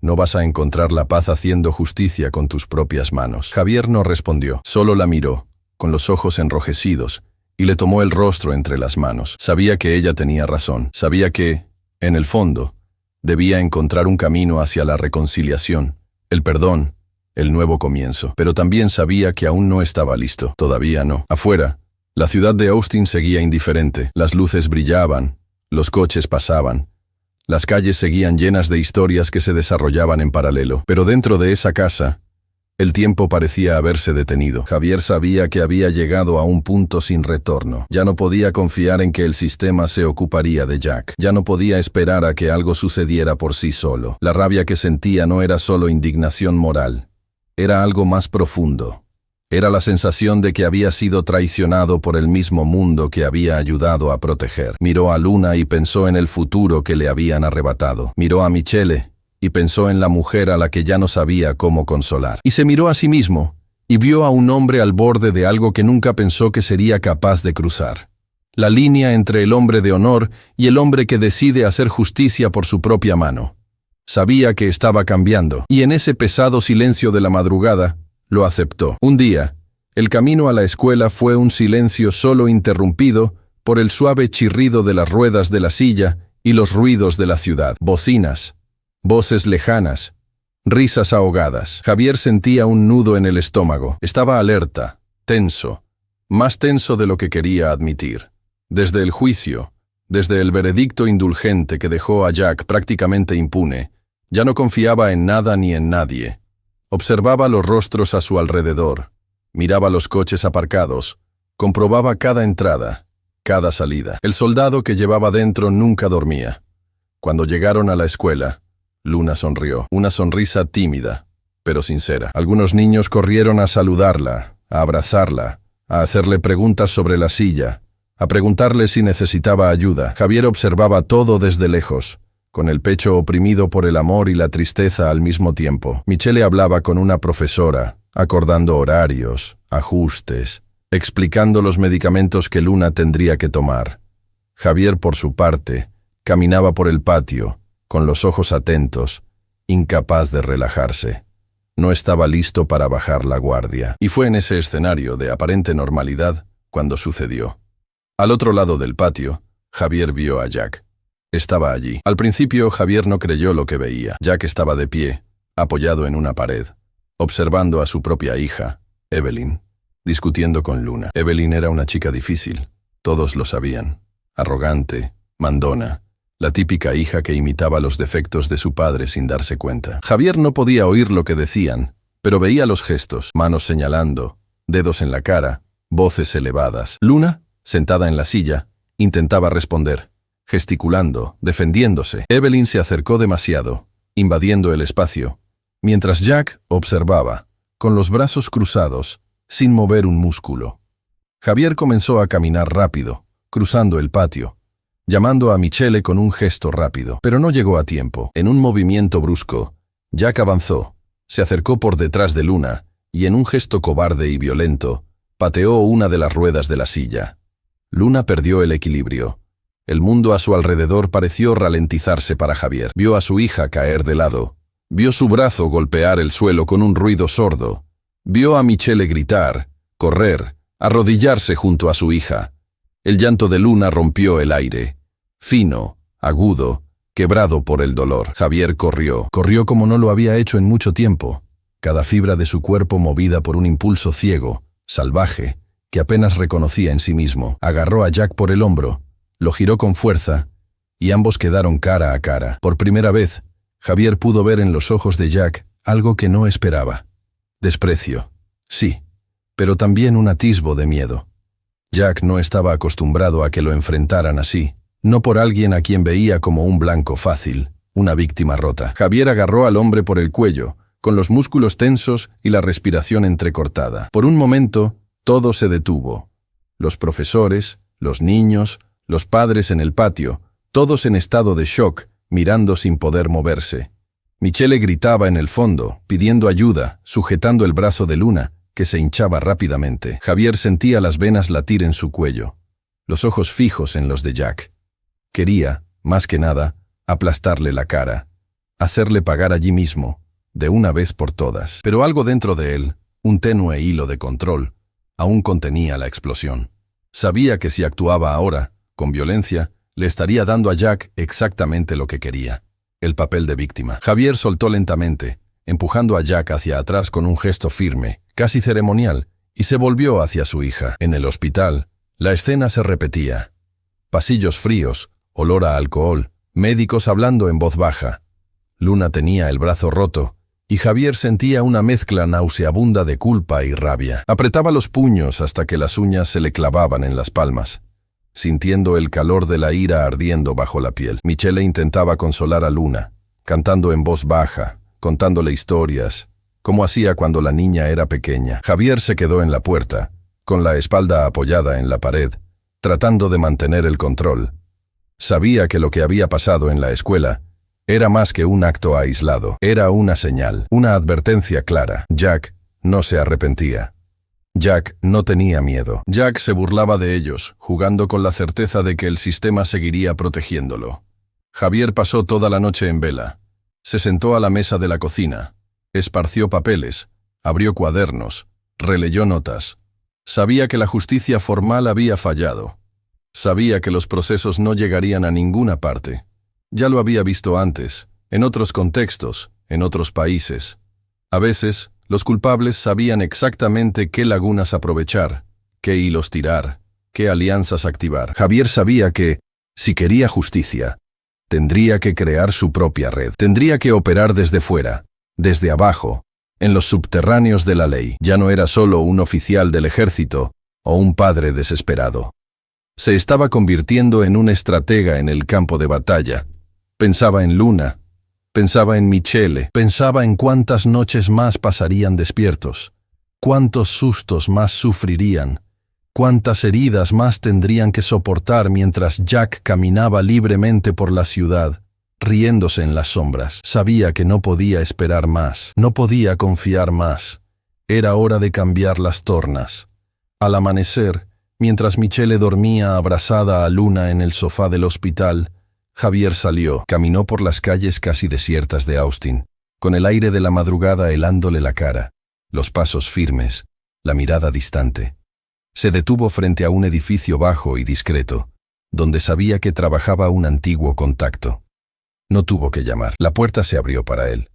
«No vas a encontrar la paz haciendo justicia con tus propias manos». Javier no respondió, solo la miró, con los ojos enrojecidos, y le tomó el rostro entre las manos. Sabía que ella tenía razón, sabía que, en el fondo, debía encontrar un camino hacia la reconciliación, el perdón, el nuevo comienzo. Pero también sabía que aún no estaba listo, todavía no. Afuera, la ciudad de Austin seguía indiferente, las luces brillaban, los coches pasaban, las calles seguían llenas de historias que se desarrollaban en paralelo. Pero dentro de esa casa, el tiempo parecía haberse detenido. Javier sabía que había llegado a un punto sin retorno. Ya no podía confiar en que el sistema se ocuparía de Jack. Ya no podía esperar a que algo sucediera por sí solo. La rabia que sentía no era solo indignación moral. Era algo más profundo. Era la sensación de que había sido traicionado por el mismo mundo que había ayudado a proteger. Miró a Luna y pensó en el futuro que le habían arrebatado. Miró a Michele y pensó en la mujer a la que ya no sabía cómo consolar. Y se miró a sí mismo y vio a un hombre al borde de algo que nunca pensó que sería capaz de cruzar. la línea entre el hombre de honor y el hombre que decide hacer justicia por su propia mano. Sabía que estaba cambiando, y en ese pesado silencio de la madrugada, lo aceptó. Un día, el camino a la escuela fue un silencio solo interrumpido por el suave chirrido de las ruedas de la silla y los ruidos de la ciudad. Bocinas, voces lejanas, risas ahogadas. Javier sentía un nudo en el estómago. Estaba alerta, tenso, más tenso de lo que quería admitir. Desde el juicio, desde el veredicto indulgente que dejó a Jack prácticamente impune, ya no confiaba en nada ni en nadie. Observaba los rostros a su alrededor, miraba los coches aparcados, comprobaba cada entrada, cada salida. El soldado que llevaba dentro nunca dormía. Cuando llegaron a la escuela, Luna sonrió, una sonrisa tímida, pero sincera. Algunos niños corrieron a saludarla, a abrazarla, a hacerle preguntas sobre la silla, a preguntarle si necesitaba ayuda. Javier observaba todo desde lejos, con el pecho oprimido por el amor y la tristeza al mismo tiempo. Michele hablaba con una profesora, acordando horarios, ajustes, explicando los medicamentos que Luna tendría que tomar. Javier, por su parte, caminaba por el patio, con los ojos atentos, incapaz de relajarse. No estaba listo para bajar la guardia. Y fue en ese escenario de aparente normalidad cuando sucedió. Al otro lado del patio, Javier vio a Jack. Estaba allí. Al principio, Javier no creyó lo que veía. Jack estaba de pie, apoyado en una pared, observando a su propia hija, Evelyn, discutiendo con Luna. Evelyn era una chica difícil, todos lo sabían. Arrogante, mandona, la típica hija que imitaba los defectos de su padre sin darse cuenta. Javier no podía oír lo que decían, pero veía los gestos, manos señalando, dedos en la cara, voces elevadas. Luna, sentada en la silla, intentaba responder, gesticulando, defendiéndose. Evelyn se acercó demasiado, invadiendo el espacio, mientras Jack observaba, con los brazos cruzados, sin mover un músculo. Javier comenzó a caminar rápido, cruzando el patio, llamando a Michele con un gesto rápido, pero no llegó a tiempo. En un movimiento brusco, Jack avanzó, se acercó por detrás de Luna y en un gesto cobarde y violento, pateó una de las ruedas de la silla. Luna perdió el equilibrio. El mundo a su alrededor pareció ralentizarse para Javier. Vio a su hija caer de lado. Vio su brazo golpear el suelo con un ruido sordo. Vio a Michele gritar, correr, arrodillarse junto a su hija. El llanto de Luna rompió el aire. Fino, agudo, quebrado por el dolor. Javier corrió como no lo había hecho en mucho tiempo. Cada fibra de su cuerpo movida por un impulso ciego, salvaje, que apenas reconocía en sí mismo. Agarró a Jack por el hombro, lo giró con fuerza, y ambos quedaron cara a cara. Por primera vez, Javier pudo ver en los ojos de Jack algo que no esperaba. Desprecio, sí, pero también un atisbo de miedo. Jack no estaba acostumbrado a que lo enfrentaran así, no por alguien a quien veía como un blanco fácil, una víctima rota. Javier agarró al hombre por el cuello, con los músculos tensos y la respiración entrecortada. Por un momento, todo se detuvo. Los profesores, los niños, los padres en el patio, todos en estado de shock, mirando sin poder moverse. Michele gritaba en el fondo, pidiendo ayuda, sujetando el brazo de Luna, que se hinchaba rápidamente. Javier sentía las venas latir en su cuello, los ojos fijos en los de Jack. Quería, más que nada, aplastarle la cara, hacerle pagar allí mismo, de una vez por todas. Pero algo dentro de él, un tenue hilo de control, aún contenía la explosión. Sabía que si actuaba ahora, con violencia, le estaría dando a Jack exactamente lo que quería, el papel de víctima. Javier soltó lentamente, empujando a Jack hacia atrás con un gesto firme, casi ceremonial, y se volvió hacia su hija. En el hospital, la escena se repetía. Pasillos fríos, olor a alcohol, médicos hablando en voz baja. Luna tenía el brazo roto, y Javier sentía una mezcla nauseabunda de culpa y rabia. Apretaba los puños hasta que las uñas se le clavaban en las palmas, sintiendo el calor de la ira ardiendo bajo la piel. Michele intentaba consolar a Luna, cantando en voz baja, contándole historias, como hacía cuando la niña era pequeña. Javier se quedó en la puerta, con la espalda apoyada en la pared, tratando de mantener el control. Sabía que lo que había pasado en la escuela era más que un acto aislado, era una señal, una advertencia clara. Jack no se arrepentía. Jack no tenía miedo. Jack se burlaba de ellos, jugando con la certeza de que el sistema seguiría protegiéndolo. Javier pasó toda la noche en vela. Se sentó a la mesa de la cocina, esparció papeles, abrió cuadernos, releyó notas. Sabía que la justicia formal había fallado. Sabía que los procesos no llegarían a ninguna parte. Ya lo había visto antes, en otros contextos, en otros países. A veces, los culpables sabían exactamente qué lagunas aprovechar, qué hilos tirar, qué alianzas activar. Javier sabía que, si quería justicia, tendría que crear su propia red. Tendría que operar desde fuera, desde abajo, en los subterráneos de la ley. Ya no era solo un oficial del ejército o un padre desesperado. Se estaba convirtiendo en un estratega en el campo de batalla. Pensaba en Luna, pensaba en Michele, pensaba en cuántas noches más pasarían despiertos, cuántos sustos más sufrirían, cuántas heridas más tendrían que soportar mientras Jack caminaba libremente por la ciudad, riéndose en las sombras. Sabía que no podía esperar más, no podía confiar más. Era hora de cambiar las tornas. Al amanecer, mientras Michele dormía abrazada a Luna en el sofá del hospital, Javier salió, caminó por las calles casi desiertas de Austin, con el aire de la madrugada helándole la cara, los pasos firmes, la mirada distante. Se detuvo frente a un edificio bajo y discreto, donde sabía que trabajaba un antiguo contacto. No tuvo que llamar. La puerta se abrió para él.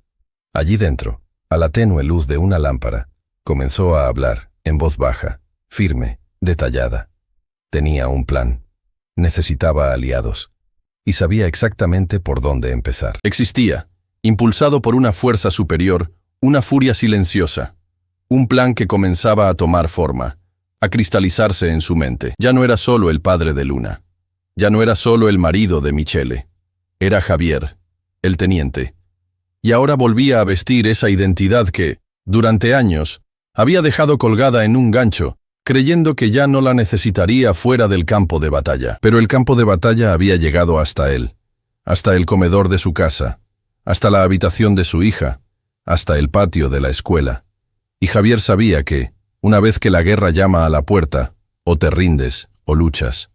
Allí dentro, a la tenue luz de una lámpara, comenzó a hablar, en voz baja, firme, detallada. Tenía un plan. Necesitaba aliados. Y sabía exactamente por dónde empezar. Existía, impulsado por una fuerza superior, una furia silenciosa. Un plan que comenzaba a tomar forma, a cristalizarse en su mente. Ya no era solo el padre de Luna. Ya no era solo el marido de Michele. Era Javier, el teniente. Y ahora volvía a vestir esa identidad que, durante años, había dejado colgada en un gancho, creyendo que ya no la necesitaría fuera del campo de batalla. Pero el campo de batalla había llegado hasta él, hasta el comedor de su casa, hasta la habitación de su hija, hasta el patio de la escuela. Y Javier sabía que, una vez que la guerra llama a la puerta, o te rindes, o luchas.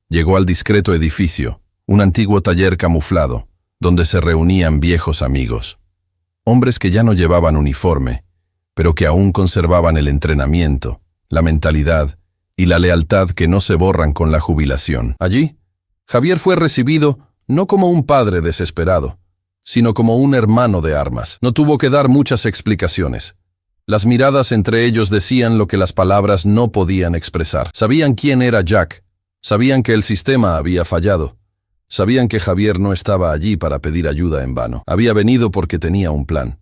Llegó al discreto edificio, un antiguo taller camuflado, donde se reunían viejos amigos. Hombres que ya no llevaban uniforme, pero que aún conservaban el entrenamiento, la mentalidad y la lealtad que no se borran con la jubilación. Allí, Javier fue recibido no como un padre desesperado, sino como un hermano de armas. No tuvo que dar muchas explicaciones. Las miradas entre ellos decían lo que las palabras no podían expresar. Sabían quién era Jack, sabían que el sistema había fallado, sabían que Javier no estaba allí para pedir ayuda en vano. Había venido porque tenía un plan.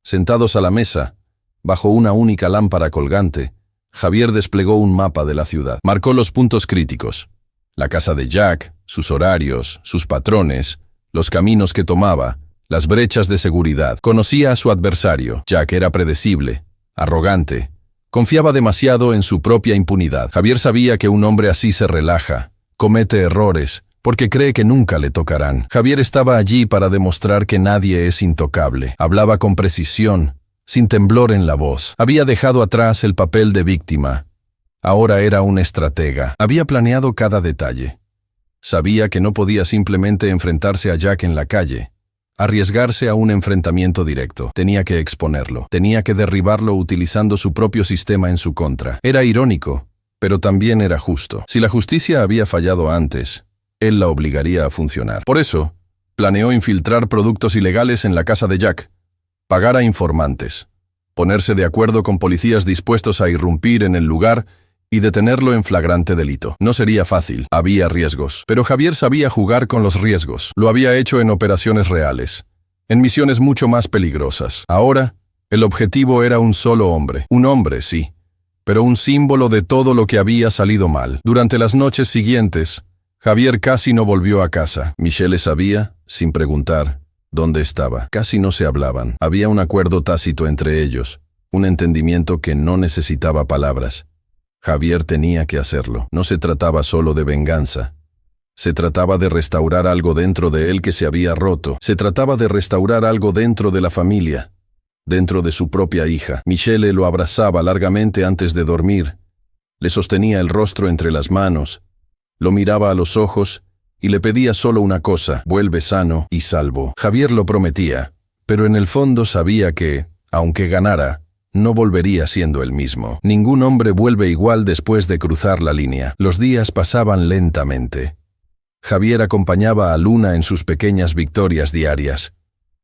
Sentados a la mesa, bajo una única lámpara colgante, Javier desplegó un mapa de la ciudad. Marcó los puntos críticos. La casa de Jack, sus horarios, sus patrones, los caminos que tomaba, las brechas de seguridad. Conocía a su adversario. Jack era predecible, arrogante, confiaba demasiado en su propia impunidad. Javier sabía que un hombre así se relaja, comete errores, porque cree que nunca le tocarán. Javier estaba allí para demostrar que nadie es intocable. Hablaba con precisión, sin temblor en la voz. Había dejado atrás el papel de víctima. Ahora era un estratega. Había planeado cada detalle. Sabía que no podía simplemente enfrentarse a Jack en la calle, arriesgarse a un enfrentamiento directo. Tenía que exponerlo. Tenía que derribarlo utilizando su propio sistema en su contra. Era irónico, pero también era justo. Si la justicia había fallado antes, él la obligaría a funcionar. Por eso, planeó infiltrar productos ilegales en la casa de Jack, pagar a informantes, ponerse de acuerdo con policías dispuestos a irrumpir en el lugar y detenerlo en flagrante delito. No sería fácil, había riesgos, pero Javier sabía jugar con los riesgos. Lo había hecho en operaciones reales, en misiones mucho más peligrosas. Ahora, el objetivo era un solo hombre. Un hombre, sí, pero un símbolo de todo lo que había salido mal. Durante las noches siguientes, Javier casi no volvió a casa. Michele sabía, sin preguntar, dónde estaba. Casi no se hablaban. Había un acuerdo tácito entre ellos, un entendimiento que no necesitaba palabras. Javier tenía que hacerlo. No se trataba solo de venganza. Se trataba de restaurar algo dentro de él que se había roto. Se trataba de restaurar algo dentro de la familia. dentro de su propia hija. Michelle lo abrazaba largamente antes de dormir, le sostenía el rostro entre las manos, lo miraba a los ojos y le pedía solo una cosa: vuelve sano y salvo. Javier lo prometía, pero en el fondo sabía que, aunque ganara, no volvería siendo el mismo. Ningún hombre vuelve igual después de cruzar la línea. Los días pasaban lentamente. Javier acompañaba a Luna en sus pequeñas victorias diarias.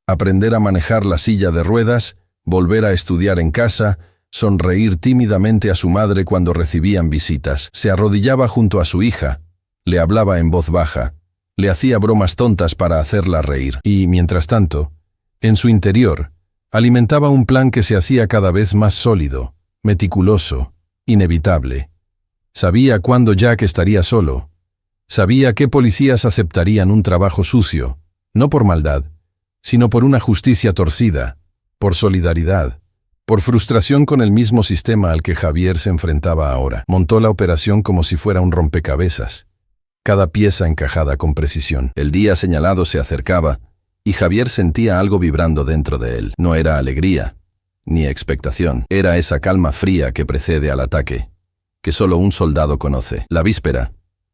Aprender a manejar la silla de ruedas, volver a estudiar en casa, sonreír tímidamente a su madre cuando recibían visitas. Se arrodillaba junto a su hija, le hablaba en voz baja, le hacía bromas tontas para hacerla reír. Y, mientras tanto, en su interior, alimentaba un plan que se hacía cada vez más sólido, meticuloso, inevitable. Sabía cuándo Jack estaría solo. Sabía qué policías aceptarían un trabajo sucio, no por maldad, sino por una justicia torcida, por solidaridad, por frustración con el mismo sistema al que Javier se enfrentaba ahora. Montó la operación como si fuera un rompecabezas, cada pieza encajada con precisión. El día señalado se acercaba, y Javier sentía algo vibrando dentro de él. No era alegría, ni expectación. Era esa calma fría que precede al ataque, que solo un soldado conoce. La víspera,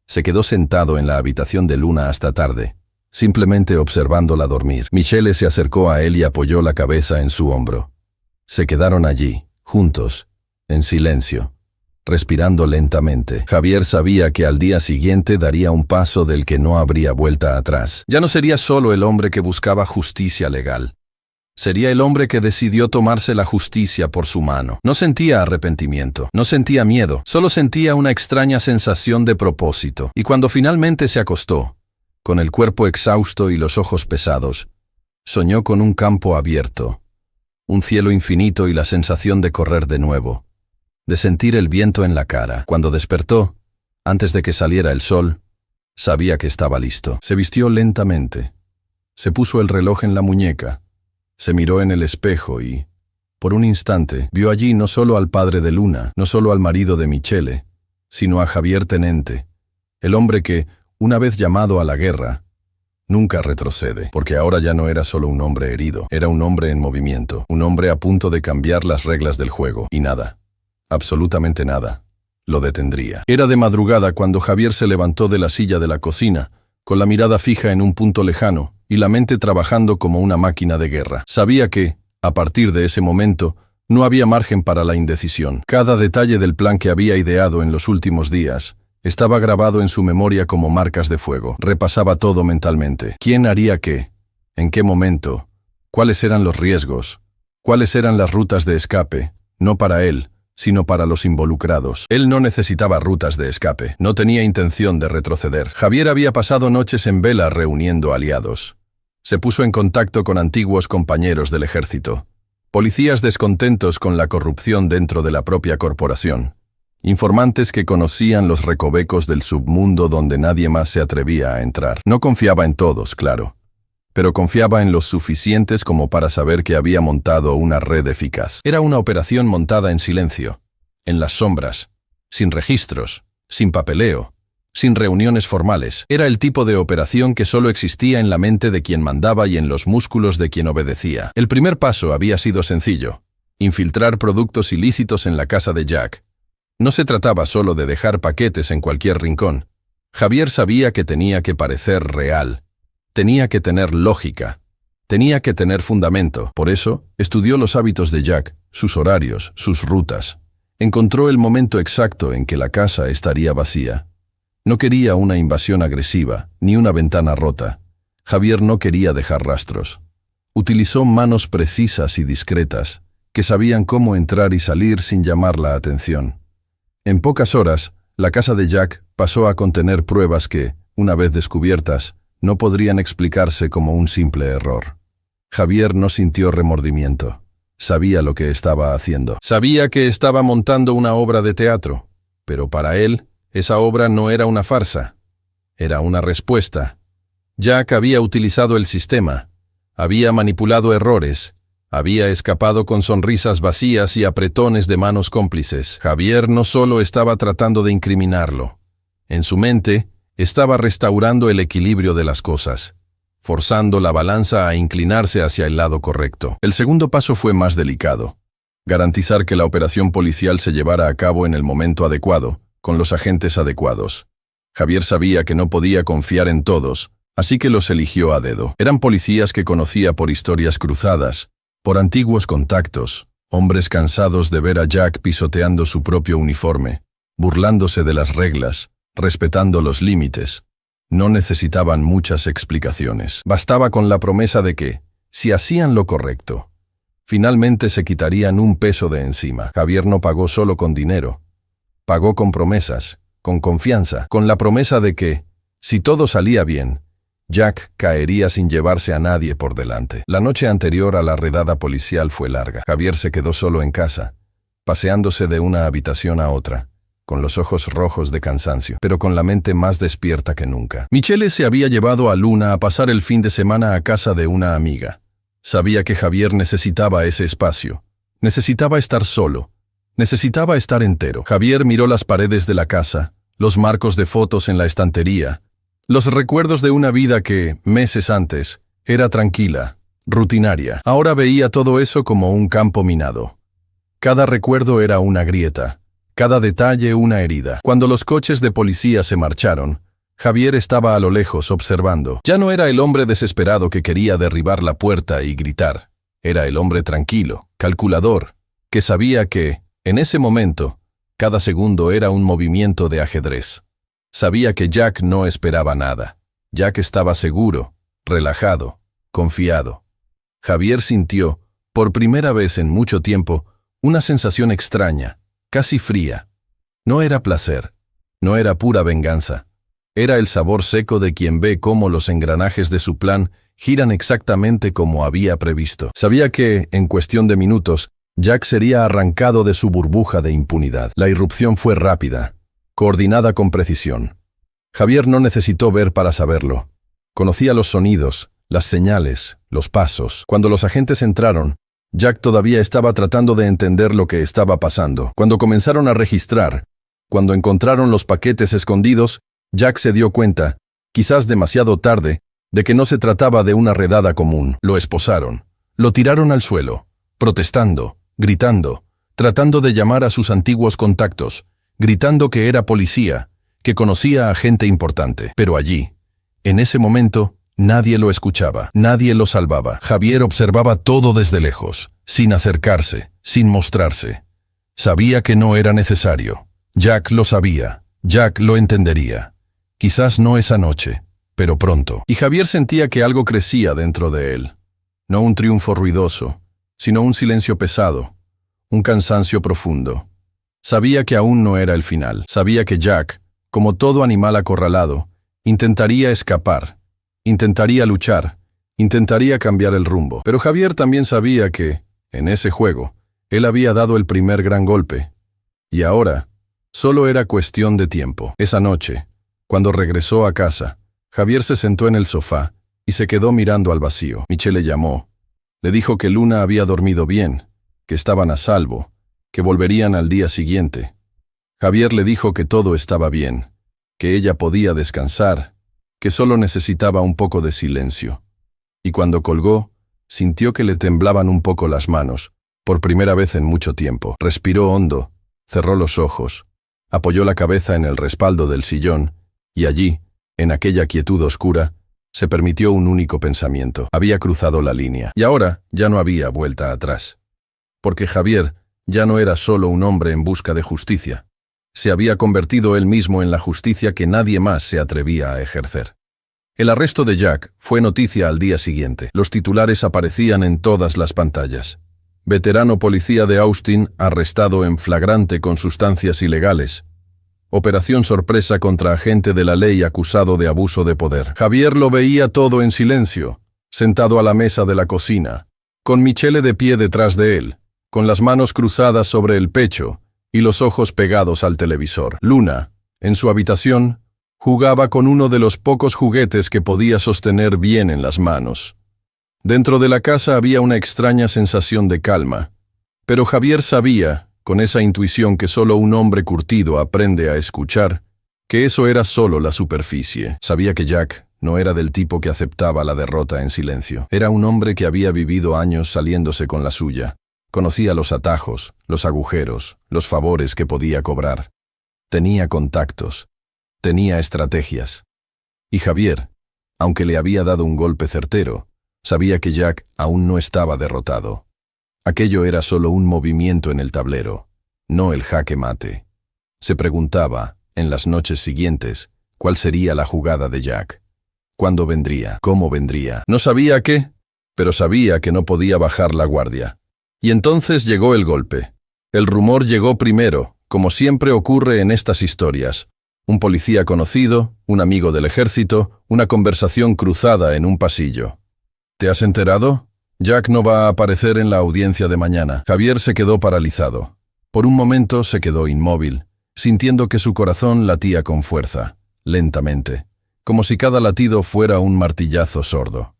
se quedó sentado en la habitación de Luna hasta tarde, simplemente observándola dormir. Michelle se acercó a él y apoyó la cabeza en su hombro. Se quedaron allí, juntos, en silencio, respirando lentamente. Javier sabía que al día siguiente daría un paso del que no habría vuelta atrás. Ya no sería solo el hombre que buscaba justicia legal. Sería el hombre que decidió tomarse la justicia por su mano. No sentía arrepentimiento, no sentía miedo, solo sentía una extraña sensación de propósito. Y cuando finalmente se acostó, con el cuerpo exhausto y los ojos pesados, soñó con un campo abierto, un cielo infinito y la sensación de correr de nuevo, de sentir el viento en la cara. Cuando despertó, antes de que saliera el sol, sabía que estaba listo. Se vistió lentamente, se puso el reloj en la muñeca, se miró en el espejo y, por un instante, vio allí no solo al padre de Luna, no solo al marido de Michelle, sino a Javier Tenente, el hombre que, una vez llamado a la guerra, nunca retrocede, porque ahora ya no era solo un hombre herido, era un hombre en movimiento, un hombre a punto de cambiar las reglas del juego, y nada, absolutamente nada, lo detendría. Era de madrugada cuando Javier se levantó de la silla de la cocina, con la mirada fija en un punto lejano, y la mente trabajando como una máquina de guerra. Sabía que, a partir de ese momento, no había margen para la indecisión. Cada detalle del plan que había ideado en los últimos días estaba grabado en su memoria como marcas de fuego. Repasaba todo mentalmente. ¿Quién haría qué? ¿En qué momento? ¿Cuáles eran los riesgos? ¿Cuáles eran las rutas de escape? No para él, sino para los involucrados. Él no necesitaba rutas de escape, no tenía intención de retroceder. Javier había pasado noches en vela reuniendo aliados. Se puso en contacto con antiguos compañeros del ejército, policías descontentos con la corrupción dentro de la propia corporación, informantes que conocían los recovecos del submundo donde nadie más se atrevía a entrar. No confiaba en todos, claro, pero confiaba en los suficientes como para saber que había montado una red eficaz. Era una operación montada en silencio, en las sombras, sin registros, sin papeleo, sin reuniones formales. Era el tipo de operación que solo existía en la mente de quien mandaba y en los músculos de quien obedecía. El primer paso había sido sencillo: infiltrar productos ilícitos en la casa de Jack. No se trataba solo de dejar paquetes en cualquier rincón. Javier sabía que tenía que parecer real. Tenía que tener lógica, tenía que tener fundamento. Por eso, estudió los hábitos de Jack, sus horarios, sus rutas. Encontró el momento exacto en que la casa estaría vacía. No quería una invasión agresiva, ni una ventana rota. Javier no quería dejar rastros. Utilizó manos precisas y discretas, que sabían cómo entrar y salir sin llamar la atención. En pocas horas, la casa de Jack pasó a contener pruebas que, una vez descubiertas, no podrían explicarse como un simple error. Javier no sintió remordimiento. Sabía lo que estaba haciendo. Sabía que estaba montando una obra de teatro, pero para él, esa obra no era una farsa. Era una respuesta. Jack había utilizado el sistema, había manipulado errores, había escapado con sonrisas vacías y apretones de manos cómplices. Javier no solo estaba tratando de incriminarlo. En su mente, estaba restaurando el equilibrio de las cosas, forzando la balanza a inclinarse hacia el lado correcto. El segundo paso fue más delicado. Garantizar que la operación policial se llevara a cabo en el momento adecuado, con los agentes adecuados. Javier sabía que no podía confiar en todos, así que los eligió a dedo. Eran policías que conocía por historias cruzadas, por antiguos contactos, hombres cansados de ver a Jack pisoteando su propio uniforme, burlándose de las reglas, respetando los límites. No necesitaban muchas explicaciones. Bastaba con la promesa de que, si hacían lo correcto, finalmente se quitarían un peso de encima. Javier no pagó solo con dinero. Pagó con promesas, con confianza, con la promesa de que, si todo salía bien, Jack caería sin llevarse a nadie por delante. La noche anterior a la redada policial fue larga. Javier se quedó solo en casa, paseándose de una habitación a otra, con los ojos rojos de cansancio, pero con la mente más despierta que nunca. Michele se había llevado a Luna a pasar el fin de semana a casa de una amiga. Sabía que Javier necesitaba ese espacio. Necesitaba estar solo. Necesitaba estar entero. Javier miró las paredes de la casa, los marcos de fotos en la estantería, los recuerdos de una vida que, meses antes, era tranquila, rutinaria. Ahora veía todo eso como un campo minado. Cada recuerdo era una grieta, cada detalle una herida. Cuando los coches de policía se marcharon, Javier estaba a lo lejos observando. Ya no era el hombre desesperado que quería derribar la puerta y gritar. Era el hombre tranquilo, calculador, que sabía que, en ese momento, cada segundo era un movimiento de ajedrez. Sabía que Jack no esperaba nada. Jack estaba seguro, relajado, confiado. Javier sintió, por primera vez en mucho tiempo, una sensación extraña, casi fría. No era placer, no era pura venganza. Era el sabor seco de quien ve cómo los engranajes de su plan giran exactamente como había previsto. Sabía que, en cuestión de minutos, Jack sería arrancado de su burbuja de impunidad. La irrupción fue rápida, coordinada con precisión. Javier no necesitó ver para saberlo. Conocía los sonidos, las señales, los pasos. Cuando los agentes entraron, Jack todavía estaba tratando de entender lo que estaba pasando. Cuando comenzaron a registrar, cuando encontraron los paquetes escondidos, Jack se dio cuenta, quizás demasiado tarde, de que no se trataba de una redada común. Lo esposaron. Lo tiraron al suelo, protestando, gritando, tratando de llamar a sus antiguos contactos, gritando que era policía, que conocía a gente importante. Pero allí, en ese momento, nadie lo escuchaba, nadie lo salvaba. Javier observaba todo desde lejos, sin acercarse, sin mostrarse. Sabía que no era necesario. Jack lo sabía, Jack lo entendería. Quizás no esa noche, pero pronto. Y Javier sentía que algo crecía dentro de él. No un triunfo ruidoso, sino un silencio pesado, un cansancio profundo. Sabía que aún no era el final. Sabía que Jack, como todo animal acorralado, intentaría escapar, intentaría luchar, intentaría cambiar el rumbo. Pero Javier también sabía que, en ese juego, él había dado el primer gran golpe. Y ahora, solo era cuestión de tiempo. Esa noche, cuando regresó a casa, Javier se sentó en el sofá y se quedó mirando al vacío. Michele llamó. Le dijo que Luna había dormido bien, que estaban a salvo, que volverían al día siguiente. Javier le dijo que todo estaba bien, que ella podía descansar, que solo necesitaba un poco de silencio. Y cuando colgó, sintió que le temblaban un poco las manos, por primera vez en mucho tiempo. Respiró hondo, cerró los ojos, apoyó la cabeza en el respaldo del sillón, y allí, en aquella quietud oscura, se permitió un único pensamiento. Había cruzado la línea, y ahora ya no había vuelta atrás. Porque Javier ya no era solo un hombre en busca de justicia. Se había convertido él mismo en la justicia que nadie más se atrevía a ejercer. El arresto de Jack fue noticia al día siguiente. Los titulares aparecían en todas las pantallas. Veterano policía de Austin arrestado en flagrante con sustancias ilegales. Operación sorpresa contra agente de la ley acusado de abuso de poder. Javier lo veía todo en silencio, sentado a la mesa de la cocina, con Michele de pie detrás de él, con las manos cruzadas sobre el pecho y los ojos pegados al televisor. Luna, en su habitación, jugaba con uno de los pocos juguetes que podía sostener bien en las manos. Dentro de la casa había una extraña sensación de calma, pero Javier sabía, con esa intuición que solo un hombre curtido aprende a escuchar, que eso era solo la superficie. Sabía que Jack No era del tipo que aceptaba la derrota en silencio. Era un hombre que había vivido años saliéndose con la suya. Conocía los atajos, los agujeros, los favores que podía cobrar. Tenía contactos. Tenía estrategias. Y Javier, aunque le había dado un golpe certero, sabía que Jack aún no estaba derrotado. Aquello era solo un movimiento en el tablero, no el jaque mate. Se preguntaba, en las noches siguientes, cuál sería la jugada de Jack. ¿Cuándo vendría? ¿Cómo vendría? No sabía qué, pero sabía que no podía bajar la guardia. Y entonces llegó el golpe. El rumor llegó primero, como siempre ocurre en estas historias. Un policía conocido, un amigo del ejército, una conversación cruzada en un pasillo. ¿Te has enterado? Jack no va a aparecer en la audiencia de mañana. Javier se quedó paralizado. Por un momento se quedó inmóvil, sintiendo que su corazón latía con fuerza, lentamente, como si cada latido fuera un martillazo sordo.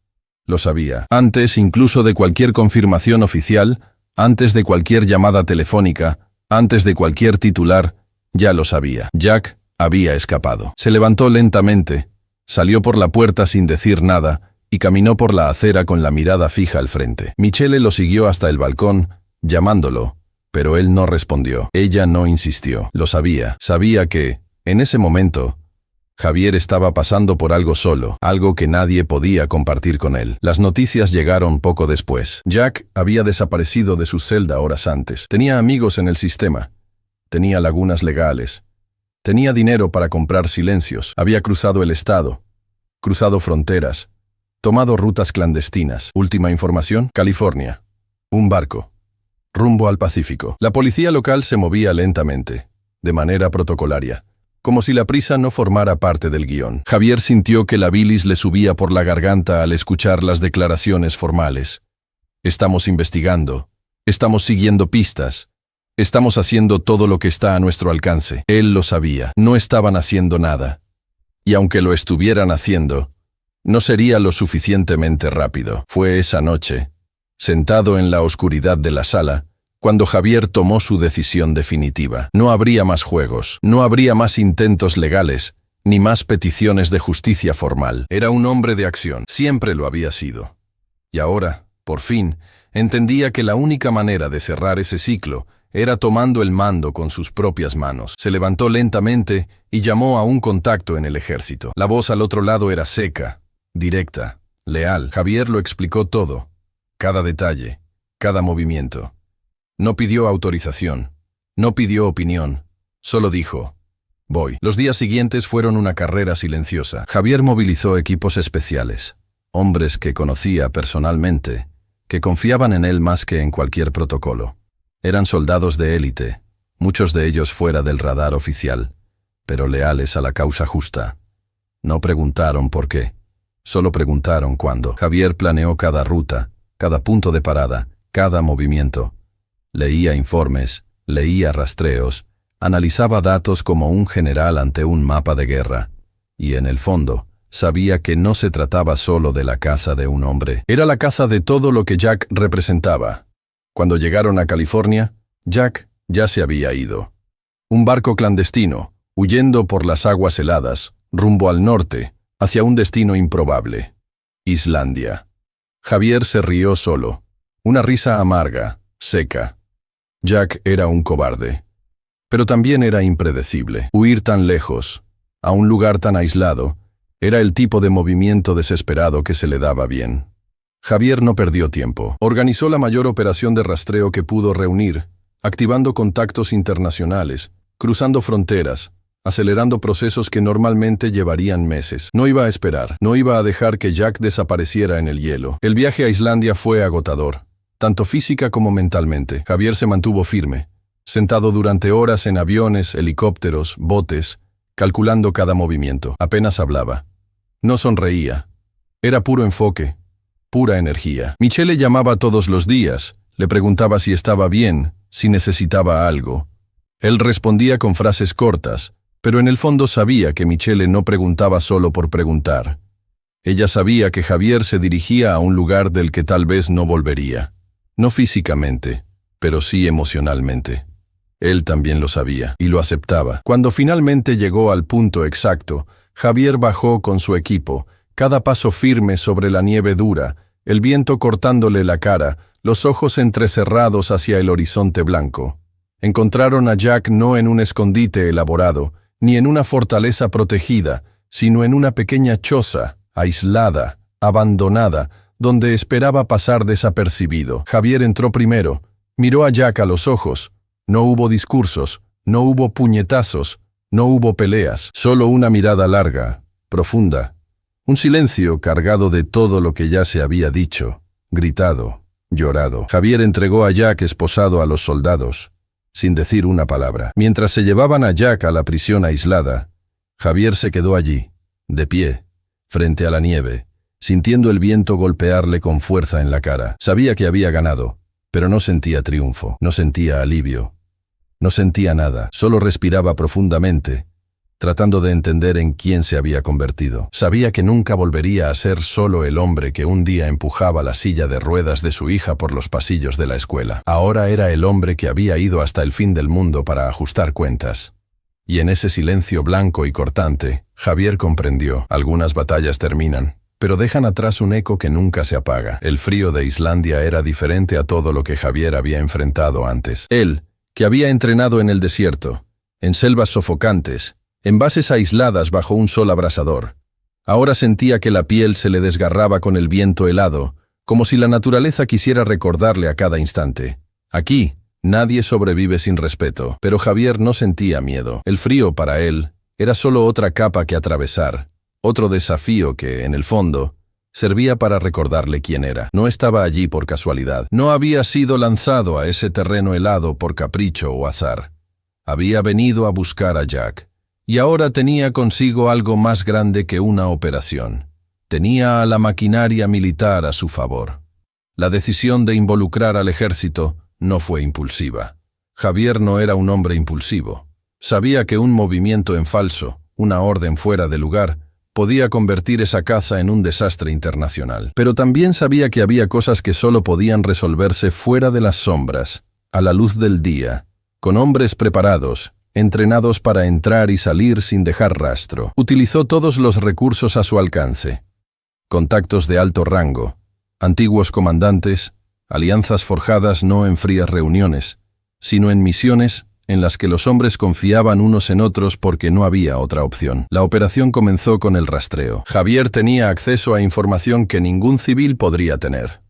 Lo sabía. Antes incluso de cualquier confirmación oficial, antes de cualquier llamada telefónica, antes de cualquier titular, ya lo sabía. Jack había escapado. Se levantó lentamente, salió por la puerta sin decir nada y caminó por la acera con la mirada fija al frente. Michelle lo siguió hasta el balcón, llamándolo, pero él no respondió. Ella no insistió. Lo sabía. Sabía que, en ese momento, Javier estaba pasando por algo solo, algo que nadie podía compartir con él. Las noticias llegaron poco después. Jack había desaparecido de su celda horas antes. Tenía amigos en el sistema. Tenía lagunas legales. Tenía dinero para comprar silencios. Había cruzado el estado. Cruzado fronteras. Tomado rutas clandestinas. Última información: California. Un barco. Rumbo al Pacífico. La policía local se movía lentamente, de manera protocolaria, como si la prisa no formara parte del guión. Javier sintió que la bilis le subía por la garganta al escuchar las declaraciones formales. Estamos investigando. Estamos siguiendo pistas. Estamos haciendo todo lo que está a nuestro alcance. Él lo sabía. No estaban haciendo nada. Y aunque lo estuvieran haciendo, no sería lo suficientemente rápido. Fue esa noche, sentado en la oscuridad de la sala, cuando Javier tomó su decisión definitiva. No habría más juegos, no habría más intentos legales, ni más peticiones de justicia formal. Era un hombre de acción, siempre lo había sido. Y ahora, por fin, entendía que la única manera de cerrar ese ciclo era tomando el mando con sus propias manos. Se levantó lentamente y llamó a un contacto en el ejército. La voz al otro lado era seca, directa, leal. Javier lo explicó todo, cada detalle, cada movimiento. No pidió autorización, no pidió opinión, solo dijo: voy. Los días siguientes fueron una carrera silenciosa. Javier movilizó equipos especiales, hombres que conocía personalmente, que confiaban en él más que en cualquier protocolo. Eran soldados de élite, muchos de ellos fuera del radar oficial, pero leales a la causa justa. No preguntaron por qué, solo preguntaron cuándo. Javier planeó cada ruta, cada punto de parada, cada movimiento. Leía informes, leía rastreos, analizaba datos como un general ante un mapa de guerra, y en el fondo, sabía que no se trataba solo de la caza de un hombre. Era la caza de todo lo que Jack representaba. Cuando llegaron a California, Jack ya se había ido. Un barco clandestino, huyendo por las aguas heladas, rumbo al norte, hacia un destino improbable: Islandia. Javier se rió solo, una risa amarga, seca. Jack era un cobarde, pero también era impredecible. Huir tan lejos, a un lugar tan aislado, era el tipo de movimiento desesperado que se le daba bien. Javier no perdió tiempo. Organizó la mayor operación de rastreo que pudo reunir, activando contactos internacionales, cruzando fronteras, acelerando procesos que normalmente llevarían meses. No iba a esperar, no iba a dejar que Jack desapareciera en el hielo. El viaje a Islandia fue agotador, tanto física como mentalmente. Javier se mantuvo firme, sentado durante horas en aviones, helicópteros, botes, calculando cada movimiento. Apenas hablaba. No sonreía. Era puro enfoque, pura energía. Michelle llamaba todos los días, le preguntaba si estaba bien, si necesitaba algo. Él respondía con frases cortas, pero en el fondo sabía que Michelle no preguntaba solo por preguntar. Ella sabía que Javier se dirigía a un lugar del que tal vez no volvería. No físicamente, pero sí emocionalmente. Él también lo sabía, y lo aceptaba. Cuando finalmente llegó al punto exacto, Javier bajó con su equipo, cada paso firme sobre la nieve dura, el viento cortándole la cara, los ojos entrecerrados hacia el horizonte blanco. Encontraron a Jack no en un escondite elaborado, ni en una fortaleza protegida, sino en una pequeña choza, aislada, abandonada, donde esperaba pasar desapercibido. Javier entró primero, miró a Jack a los ojos. No hubo discursos, no hubo puñetazos, no hubo peleas, solo una mirada larga, profunda. Un silencio cargado de todo lo que ya se había dicho, gritado, llorado. Javier entregó a Jack esposado a los soldados, sin decir una palabra. Mientras se llevaban a Jack a la prisión aislada, Javier se quedó allí, de pie, frente a la nieve, sintiendo el viento golpearle con fuerza en la cara. Sabía que había ganado, pero no sentía triunfo, no sentía alivio, no sentía nada, solo respiraba profundamente, tratando de entender en quién se había convertido. Sabía que nunca volvería a ser solo el hombre que un día empujaba la silla de ruedas de su hija por los pasillos de la escuela. Ahora era el hombre que había ido hasta el fin del mundo para ajustar cuentas. Y en ese silencio blanco y cortante, Javier comprendió: algunas batallas terminan, pero dejan atrás un eco que nunca se apaga. El frío de Islandia era diferente a todo lo que Javier había enfrentado antes. Él, que había entrenado en el desierto, en selvas sofocantes, en bases aisladas bajo un sol abrasador, ahora sentía que la piel se le desgarraba con el viento helado, como si la naturaleza quisiera recordarle a cada instante: aquí, nadie sobrevive sin respeto. Pero Javier no sentía miedo. El frío para él era solo otra capa que atravesar, otro desafío que, en el fondo, servía para recordarle quién era. No estaba allí por casualidad. No había sido lanzado a ese terreno helado por capricho o azar. Había venido a buscar a Jack. Y ahora tenía consigo algo más grande que una operación. Tenía a la maquinaria militar a su favor. La decisión de involucrar al ejército no fue impulsiva. Javier no era un hombre impulsivo. Sabía que un movimiento en falso, una orden fuera de lugar, podía convertir esa caza en un desastre internacional. Pero también sabía que había cosas que solo podían resolverse fuera de las sombras, a la luz del día, con hombres preparados, entrenados para entrar y salir sin dejar rastro. Utilizó todos los recursos a su alcance: contactos de alto rango, antiguos comandantes, alianzas forjadas no en frías reuniones, sino en misiones en las que los hombres confiaban unos en otros porque no había otra opción. La operación comenzó con el rastreo. Javier tenía acceso a información que ningún civil podría tener: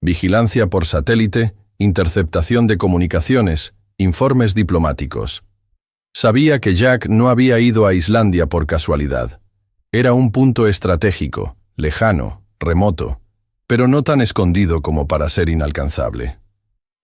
vigilancia por satélite, interceptación de comunicaciones, informes diplomáticos. Sabía que Jack no había ido a Islandia por casualidad. Era un punto estratégico, lejano, remoto, pero no tan escondido como para ser inalcanzable.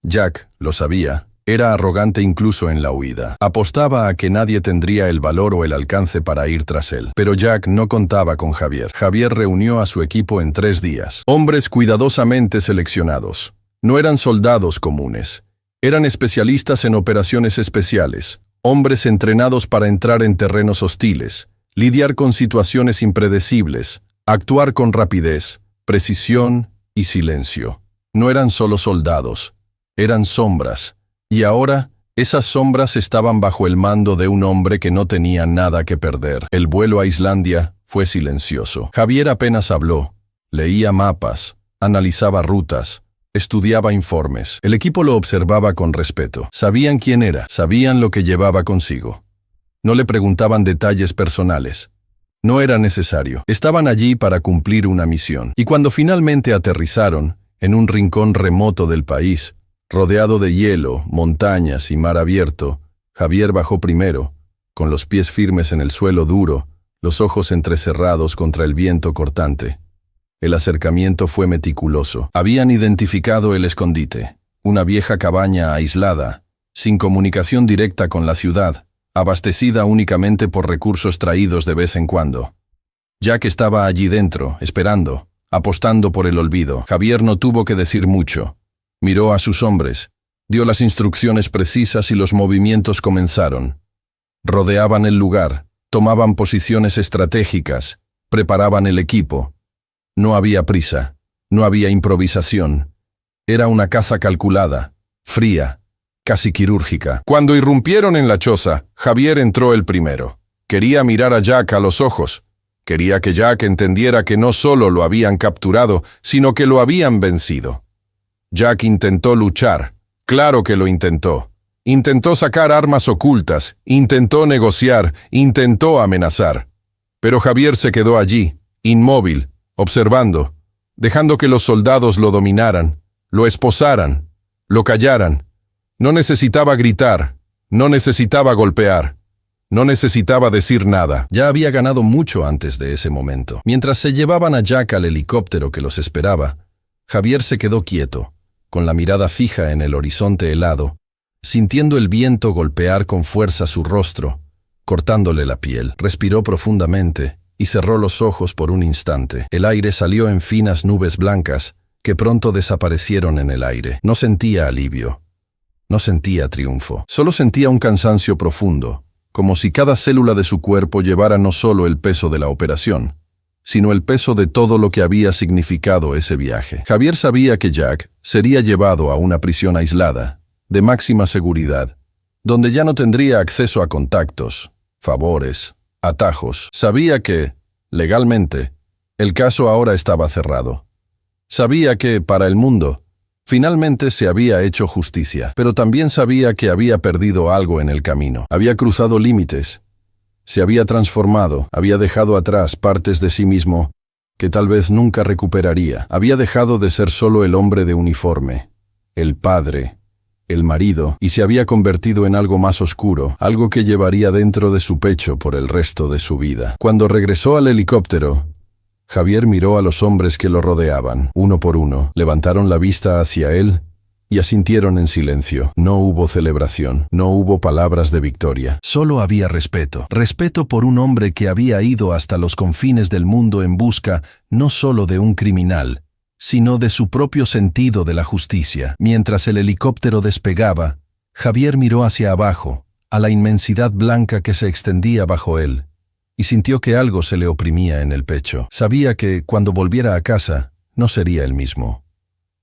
Jack, lo sabía, era arrogante incluso en la huida. Apostaba a que nadie tendría el valor o el alcance para ir tras él. Pero Jack no contaba con Javier. Javier reunió a su equipo en 3 días. Hombres cuidadosamente seleccionados. No eran soldados comunes. Eran especialistas en operaciones especiales. Hombres entrenados para entrar en terrenos hostiles, lidiar con situaciones impredecibles, actuar con rapidez, precisión y silencio. No eran solo soldados, eran sombras. Y ahora, esas sombras estaban bajo el mando de un hombre que no tenía nada que perder. El vuelo a Islandia fue silencioso. Javier apenas habló, leía mapas, analizaba rutas, estudiaba informes. El equipo lo observaba con respeto. Sabían quién era, sabían lo que llevaba consigo. No le preguntaban detalles personales. No era necesario. Estaban allí para cumplir una misión. Y cuando finalmente aterrizaron, en un rincón remoto del país, rodeado de hielo, montañas y mar abierto, Javier bajó primero, con los pies firmes en el suelo duro, los ojos entrecerrados contra el viento cortante. El acercamiento fue meticuloso. Habían identificado el escondite, una vieja cabaña aislada, sin comunicación directa con la ciudad, abastecida únicamente por recursos traídos de vez en cuando. Jack estaba allí dentro, esperando, apostando por el olvido. Javier no tuvo que decir mucho. Miró a sus hombres, dio las instrucciones precisas y los movimientos comenzaron. Rodeaban el lugar, tomaban posiciones estratégicas, preparaban el equipo. No había prisa, no había improvisación. Era una caza calculada, fría, casi quirúrgica. Cuando irrumpieron en la choza, Javier entró el primero. Quería mirar a Jack a los ojos. Quería que Jack entendiera que no solo lo habían capturado, sino que lo habían vencido. Jack intentó luchar. Claro que lo intentó. Intentó sacar armas ocultas, intentó negociar, intentó amenazar. Pero Javier se quedó allí, inmóvil, observando, dejando que los soldados lo dominaran, lo esposaran, lo callaran. No necesitaba gritar, no necesitaba golpear, no necesitaba decir nada. Ya había ganado mucho antes de ese momento. Mientras se llevaban a Jack al helicóptero que los esperaba, Javier se quedó quieto, con la mirada fija en el horizonte helado, sintiendo el viento golpear con fuerza su rostro, cortándole la piel. Respiró profundamente y cerró los ojos por un instante. El aire salió en finas nubes blancas que pronto desaparecieron en el aire. No sentía alivio. No sentía triunfo. Solo sentía un cansancio profundo, como si cada célula de su cuerpo llevara no solo el peso de la operación, sino el peso de todo lo que había significado ese viaje. Javier sabía que Jack sería llevado a una prisión aislada, de máxima seguridad, donde ya no tendría acceso a contactos, favores, atajos. Sabía que, legalmente, el caso ahora estaba cerrado. Sabía que, para el mundo, finalmente se había hecho justicia, pero también sabía que había perdido algo en el camino. Había cruzado límites, se había transformado, había dejado atrás partes de sí mismo que tal vez nunca recuperaría. Había dejado de ser solo el hombre de uniforme, el padre, el marido, y se había convertido en algo más oscuro, algo que llevaría dentro de su pecho por el resto de su vida. Cuando regresó al helicóptero, Javier miró a los hombres que lo rodeaban. Uno por uno, levantaron la vista hacia él y asintieron en silencio. No hubo celebración, no hubo palabras de victoria. Solo había respeto. Respeto por un hombre que había ido hasta los confines del mundo en busca no solo de un criminal, sino de su propio sentido de la justicia. Mientras el helicóptero despegaba, Javier miró hacia abajo, a la inmensidad blanca que se extendía bajo él, y sintió que algo se le oprimía en el pecho. Sabía que, cuando volviera a casa, no sería el mismo.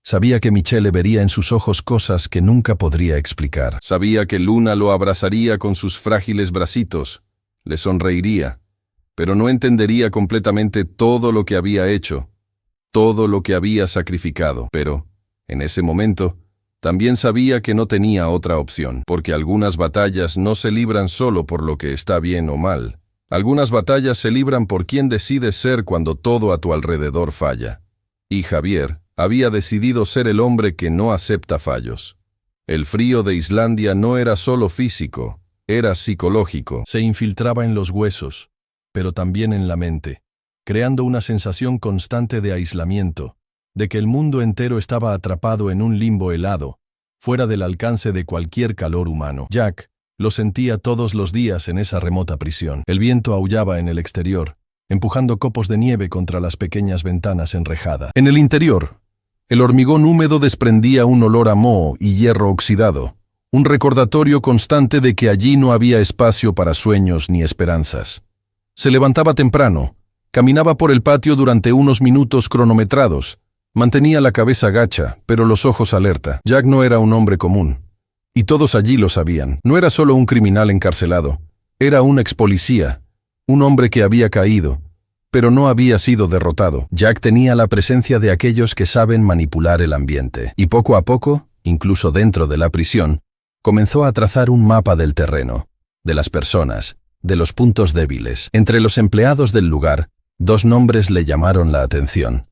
Sabía que Michelle vería en sus ojos cosas que nunca podría explicar. Sabía que Luna lo abrazaría con sus frágiles bracitos, le sonreiría, pero no entendería completamente todo lo que había hecho, todo lo que había sacrificado. Pero, en ese momento, también sabía que no tenía otra opción, porque algunas batallas no se libran solo por lo que está bien o mal. Algunas batallas se libran por quien decides ser cuando todo a tu alrededor falla. Y Javier había decidido ser el hombre que no acepta fallos. El frío de Islandia no era solo físico, era psicológico. Se infiltraba en los huesos, pero también en la mente, creando una sensación constante de aislamiento, de que el mundo entero estaba atrapado en un limbo helado, fuera del alcance de cualquier calor humano. Jack lo sentía todos los días en esa remota prisión. El viento aullaba en el exterior, empujando copos de nieve contra las pequeñas ventanas enrejadas. En el interior, el hormigón húmedo desprendía un olor a moho y hierro oxidado, un recordatorio constante de que allí no había espacio para sueños ni esperanzas. Se levantaba temprano, caminaba por el patio durante unos minutos cronometrados, mantenía la cabeza gacha, pero los ojos alerta. Jack no era un hombre común. Y todos allí lo sabían. No era solo un criminal encarcelado. Era un expolicía, un hombre que había caído, pero no había sido derrotado. Jack tenía la presencia de aquellos que saben manipular el ambiente. Y poco a poco, incluso dentro de la prisión, comenzó a trazar un mapa del terreno, de las personas, de los puntos débiles. Entre los empleados del lugar, dos nombres le llamaron la atención: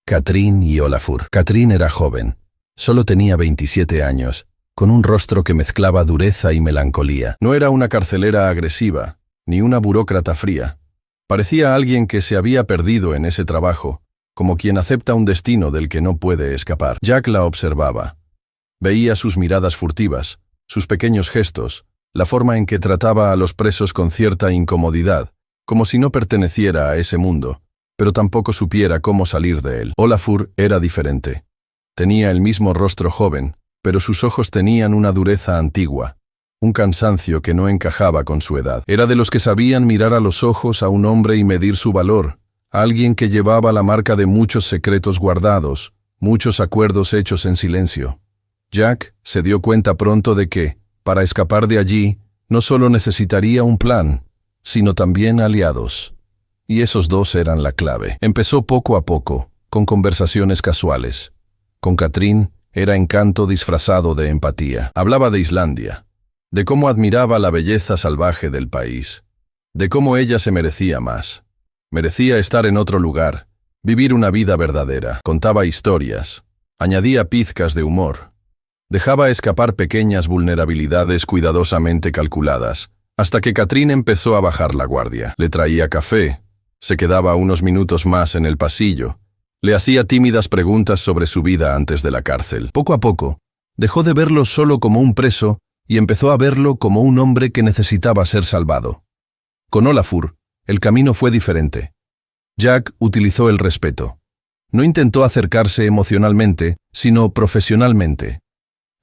Katrín y Olafur. Katrín era joven, solo tenía 27 años, con un rostro que mezclaba dureza y melancolía. No era una carcelera agresiva, ni una burócrata fría. Parecía alguien que se había perdido en ese trabajo, como quien acepta un destino del que no puede escapar. Jack la observaba. Veía sus miradas furtivas, sus pequeños gestos, la forma en que trataba a los presos con cierta incomodidad, como si no perteneciera a ese mundo, pero tampoco supiera cómo salir de él. Olafur era diferente. Tenía el mismo rostro joven, pero sus ojos tenían una dureza antigua, un cansancio que no encajaba con su edad. Era de los que sabían mirar a los ojos a un hombre y medir su valor, alguien que llevaba la marca de muchos secretos guardados, muchos acuerdos hechos en silencio. Jack se dio cuenta pronto de que, para escapar de allí, no solo necesitaría un plan, sino también aliados. y esos dos eran la clave. Empezó poco a poco, con conversaciones casuales. Con Katrín era encanto disfrazado de empatía. Hablaba de Islandia, de cómo admiraba la belleza salvaje del país, de cómo ella se merecía más. Merecía estar en otro lugar, vivir una vida verdadera. Contaba historias, añadía pizcas de humor. Dejaba escapar pequeñas vulnerabilidades cuidadosamente calculadas, hasta que Katrín empezó a bajar la guardia. Le traía café, se quedaba unos minutos más en el pasillo, le hacía tímidas preguntas sobre su vida antes de la cárcel. Poco a poco, dejó de verlo solo como un preso y empezó a verlo como un hombre que necesitaba ser salvado. Con Olafur, el camino fue diferente. Jack utilizó el respeto. No intentó acercarse emocionalmente, sino profesionalmente.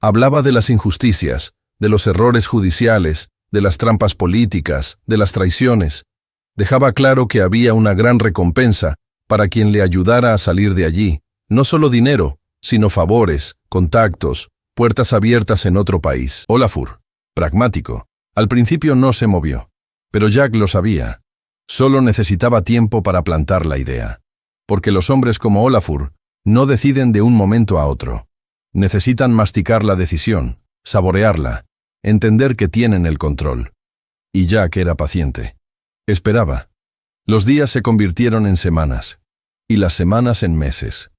Hablaba de las injusticias, de los errores judiciales, de las trampas políticas, de las traiciones. Dejaba claro que había una gran recompensa para quien le ayudara a salir de allí, no solo dinero, sino favores, contactos, puertas abiertas en otro país. Olafur, pragmático, al principio no se movió, pero Jack lo sabía. Solo necesitaba tiempo para plantar la idea, porque los hombres como Olafur no deciden de un momento a otro. Necesitan masticar la decisión, saborearla, entender que tienen el control. Y Jack era paciente. Esperaba. Los días se convirtieron en semanas, y las semanas en meses.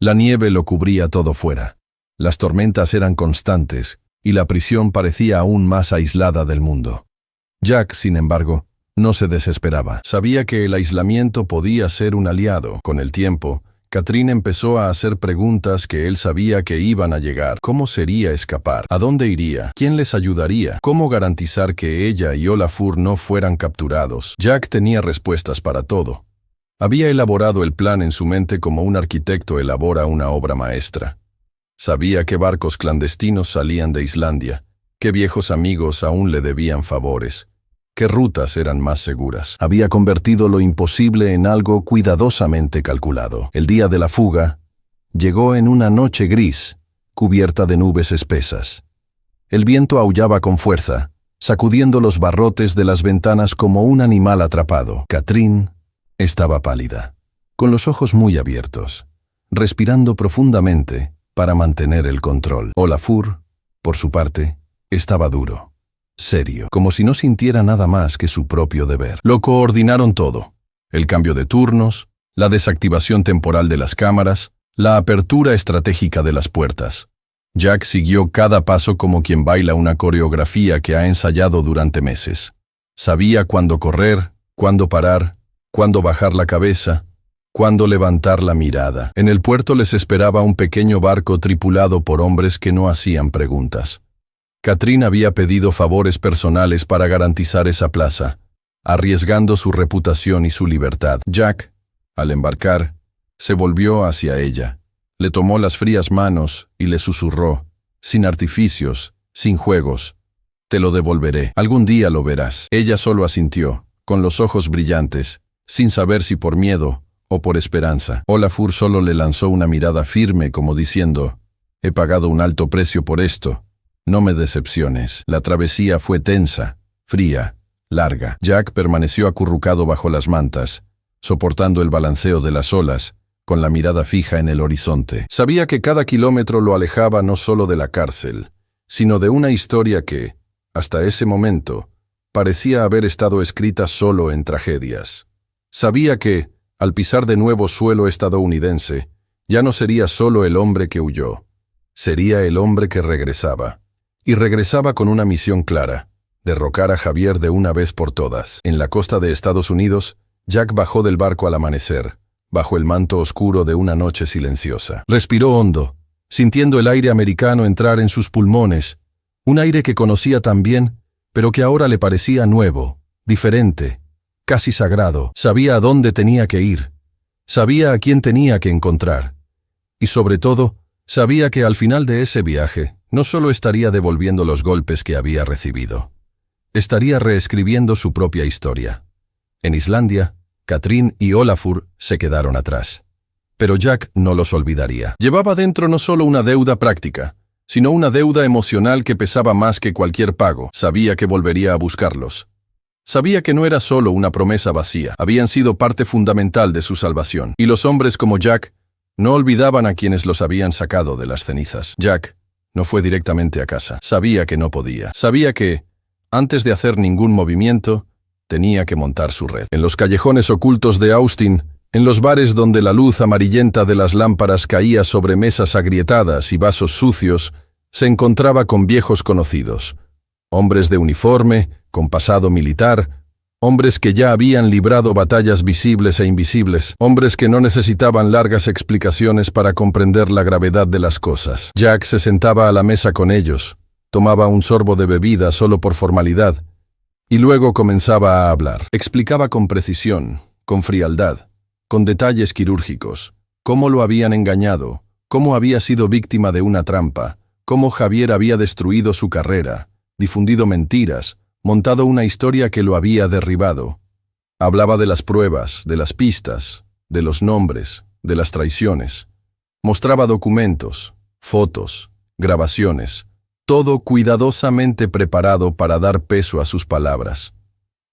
La nieve lo cubría todo fuera. Las tormentas eran constantes, y la prisión parecía aún más aislada del mundo. Jack, sin embargo, no se desesperaba. Sabía que el aislamiento podía ser un aliado. Con el tiempo, Katrín empezó a hacer preguntas que él sabía que iban a llegar. ¿Cómo sería escapar? ¿A dónde iría? ¿Quién les ayudaría? ¿Cómo garantizar que ella y Olafur no fueran capturados? Jack tenía respuestas para todo. Había elaborado el plan en su mente como un arquitecto elabora una obra maestra. Sabía qué barcos clandestinos salían de Islandia, qué viejos amigos aún le debían favores, qué rutas eran más seguras. Había convertido lo imposible en algo cuidadosamente calculado. El día de la fuga llegó en una noche gris, cubierta de nubes espesas. El viento aullaba con fuerza, sacudiendo los barrotes de las ventanas como un animal atrapado. Katrín estaba pálida, con los ojos muy abiertos, respirando profundamente para mantener el control. Olafur, por su parte, estaba duro, serio, como si no sintiera nada más que su propio deber. Lo coordinaron todo: el cambio de turnos, la desactivación temporal de las cámaras, la apertura estratégica de las puertas. Jack siguió cada paso como quien baila una coreografía que ha ensayado durante meses. Sabía cuándo correr, cuándo parar, cuándo bajar la cabeza, cuándo levantar la mirada. En el puerto les esperaba un pequeño barco tripulado por hombres que no hacían preguntas. Katrín había pedido favores personales para garantizar esa plaza, arriesgando su reputación y su libertad. Jack, al embarcar, se volvió hacia ella, le tomó las frías manos y le susurró, sin artificios, sin juegos: «Te lo devolveré. Algún día lo verás». Ella solo asintió, con los ojos brillantes, sin saber si por miedo o por esperanza. Olafur solo le lanzó una mirada firme como diciendo: «He pagado un alto precio por esto. No me decepciones». La travesía fue tensa, fría, larga. Jack permaneció acurrucado bajo las mantas, soportando el balanceo de las olas, con la mirada fija en el horizonte. Sabía que cada kilómetro lo alejaba no solo de la cárcel, sino de una historia que, hasta ese momento, parecía haber estado escrita solo en tragedias. Sabía que, al pisar de nuevo suelo estadounidense, ya no sería solo el hombre que huyó, sería el hombre que regresaba. Y regresaba con una misión clara: derrocar a Javier de una vez por todas. En la costa de Estados Unidos, Jack bajó del barco al amanecer, bajo el manto oscuro de una noche silenciosa. Respiró hondo, sintiendo el aire americano entrar en sus pulmones, un aire que conocía tan bien, pero que ahora le parecía nuevo, diferente, casi sagrado. Sabía a dónde tenía que ir, sabía a quién tenía que encontrar, y sobre todo, sabía que al final de ese viaje no solo estaría devolviendo los golpes que había recibido, estaría reescribiendo su propia historia. En Islandia, Katrín y Olafur se quedaron atrás, pero Jack no los olvidaría. Llevaba dentro no solo una deuda práctica, sino una deuda emocional que pesaba más que cualquier pago. Sabía que volvería a buscarlos. Sabía que no era solo una promesa vacía, habían sido parte fundamental de su salvación. Y los hombres como Jack no olvidaban a quienes los habían sacado de las cenizas. Jack no fue directamente a casa. Sabía que no podía. Sabía que, antes de hacer ningún movimiento, tenía que montar su red. En los callejones ocultos de Austin, en los bares donde la luz amarillenta de las lámparas caía sobre mesas agrietadas y vasos sucios, se encontraba con viejos conocidos. Hombres de uniforme, con pasado militar, hombres que ya habían librado batallas visibles e invisibles, hombres que no necesitaban largas explicaciones para comprender la gravedad de las cosas. Jack se sentaba a la mesa con ellos, tomaba un sorbo de bebida solo por formalidad, y luego comenzaba a hablar. Explicaba con precisión, con frialdad, con detalles quirúrgicos, cómo lo habían engañado, cómo había sido víctima de una trampa, cómo Javier había destruido su carrera, difundido mentiras, montado una historia que lo había derribado. Hablaba de las pruebas, de las pistas, de los nombres, de las traiciones. Mostraba documentos, fotos, grabaciones, todo cuidadosamente preparado para dar peso a sus palabras.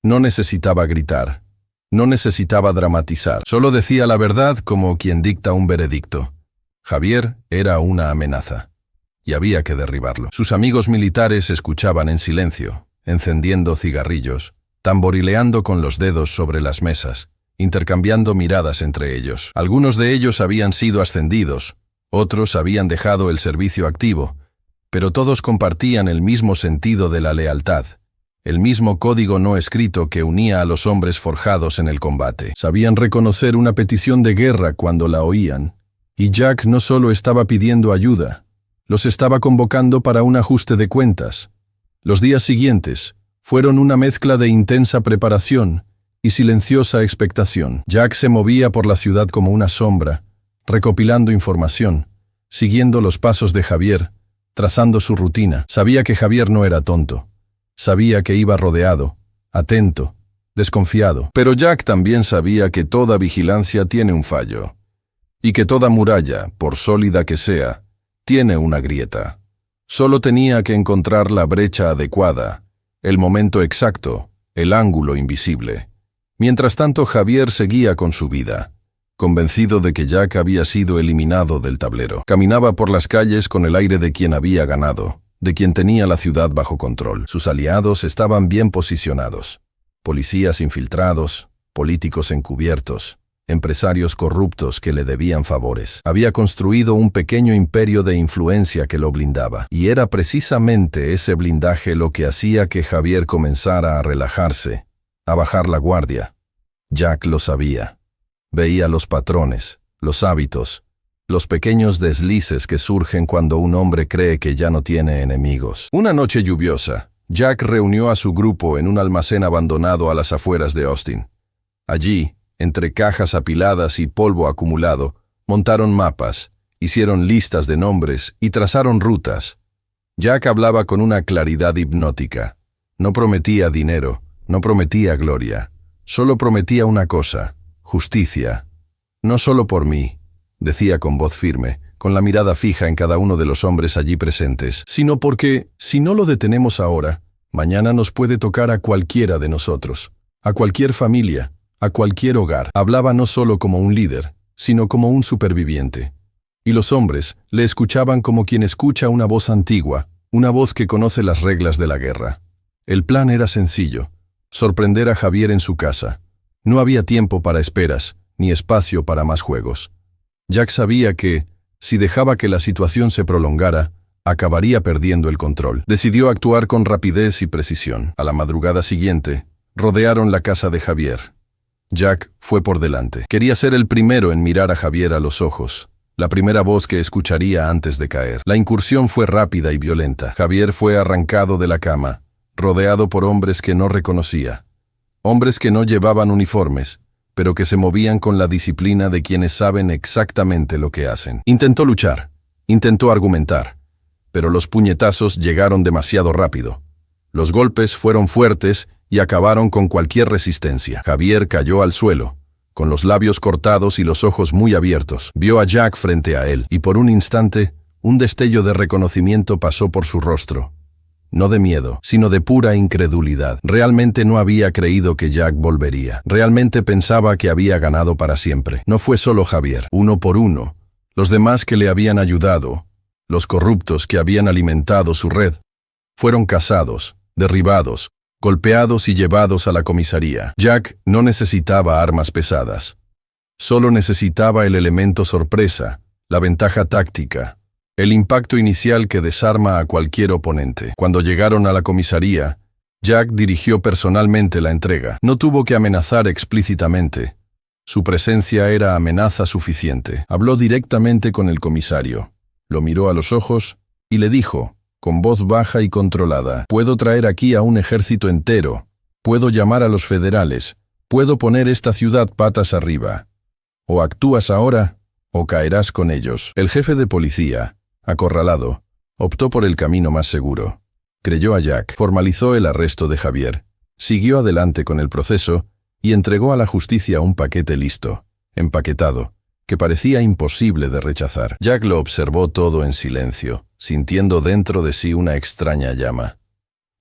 No necesitaba gritar, no necesitaba dramatizar, solo decía la verdad como quien dicta un veredicto. Javier era una amenaza, y había que derribarlo. Sus amigos militares escuchaban en silencio, encendiendo cigarrillos, tamborileando con los dedos sobre las mesas, intercambiando miradas entre ellos. Algunos de ellos habían sido ascendidos, otros habían dejado el servicio activo, pero todos compartían el mismo sentido de la lealtad, el mismo código no escrito que unía a los hombres forjados en el combate. Sabían reconocer una petición de guerra cuando la oían, y Jack no solo estaba pidiendo ayuda, los estaba convocando para un ajuste de cuentas. Los días siguientes fueron una mezcla de intensa preparación y silenciosa expectación. Jack se movía por la ciudad como una sombra, recopilando información, siguiendo los pasos de Javier, trazando su rutina. Sabía que Javier no era tonto. Sabía que iba rodeado, atento, desconfiado. Pero Jack también sabía que toda vigilancia tiene un fallo, y que toda muralla, por sólida que sea, tiene una grieta. Solo tenía que encontrar la brecha adecuada, el momento exacto, el ángulo invisible. Mientras tanto, Javier seguía con su vida, convencido de que Jack había sido eliminado del tablero. Caminaba por las calles con el aire de quien había ganado, de quien tenía la ciudad bajo control. Sus aliados estaban bien posicionados. Policías infiltrados, políticos encubiertos, empresarios corruptos que le debían favores. Había construido un pequeño imperio de influencia que lo blindaba, y era precisamente ese blindaje lo que hacía que Javier comenzara a relajarse, a bajar la guardia. Jack lo sabía. Veía los patrones, los hábitos, los pequeños deslices que surgen cuando un hombre cree que ya no tiene enemigos. Una noche lluviosa, Jack reunió a su grupo en un almacén abandonado a las afueras de Austin. Allí, entre cajas apiladas y polvo acumulado, montaron mapas, hicieron listas de nombres y trazaron rutas. Jack hablaba con una claridad hipnótica. No prometía dinero, no prometía gloria, solo prometía una cosa: justicia. No solo por mí, decía con voz firme, con la mirada fija en cada uno de los hombres allí presentes, sino porque, si no lo detenemos ahora, mañana nos puede tocar a cualquiera de nosotros, a cualquier familia, a cualquier hogar. Hablaba no solo como un líder, sino como un superviviente. Y los hombres le escuchaban como quien escucha una voz antigua, una voz que conoce las reglas de la guerra. El plan era sencillo: sorprender a Javier en su casa. No había tiempo para esperas, ni espacio para más juegos. Jack sabía que, si dejaba que la situación se prolongara, acabaría perdiendo el control. Decidió actuar con rapidez y precisión. A la madrugada siguiente, rodearon la casa de Javier. Jack fue por delante. Quería ser el primero en mirar a Javier a los ojos, la primera voz que escucharía antes de caer. La incursión fue rápida y violenta. Javier fue arrancado de la cama, rodeado por hombres que no reconocía. Hombres que no llevaban uniformes, pero que se movían con la disciplina de quienes saben exactamente lo que hacen. Intentó luchar, intentó argumentar, pero los puñetazos llegaron demasiado rápido. Los golpes fueron fuertes y acabaron con cualquier resistencia. Javier cayó al suelo, con los labios cortados y los ojos muy abiertos. Vio a Jack frente a él, y por un instante, un destello de reconocimiento pasó por su rostro. No de miedo, sino de pura incredulidad. Realmente no había creído que Jack volvería. Realmente pensaba que había ganado para siempre. No fue solo Javier, uno por uno. Los demás que le habían ayudado, los corruptos que habían alimentado su red, fueron cazados, derribados, golpeados y llevados a la comisaría. Jack no necesitaba armas pesadas. Solo necesitaba el elemento sorpresa, la ventaja táctica, el impacto inicial que desarma a cualquier oponente. Cuando llegaron a la comisaría, Jack dirigió personalmente la entrega. No tuvo que amenazar explícitamente. Su presencia era amenaza suficiente. Habló directamente con el comisario. Lo miró a los ojos y le dijo, con voz baja y controlada, «Puedo traer aquí a un ejército entero. Puedo llamar a los federales. Puedo poner esta ciudad patas arriba. O actúas ahora, o caerás con ellos». El jefe de policía, acorralado, optó por el camino más seguro. Creyó a Jack, formalizó el arresto de Javier, siguió adelante con el proceso y entregó a la justicia un paquete listo, empaquetado, que parecía imposible de rechazar. Jack lo observó todo en silencio, sintiendo dentro de sí una extraña llama.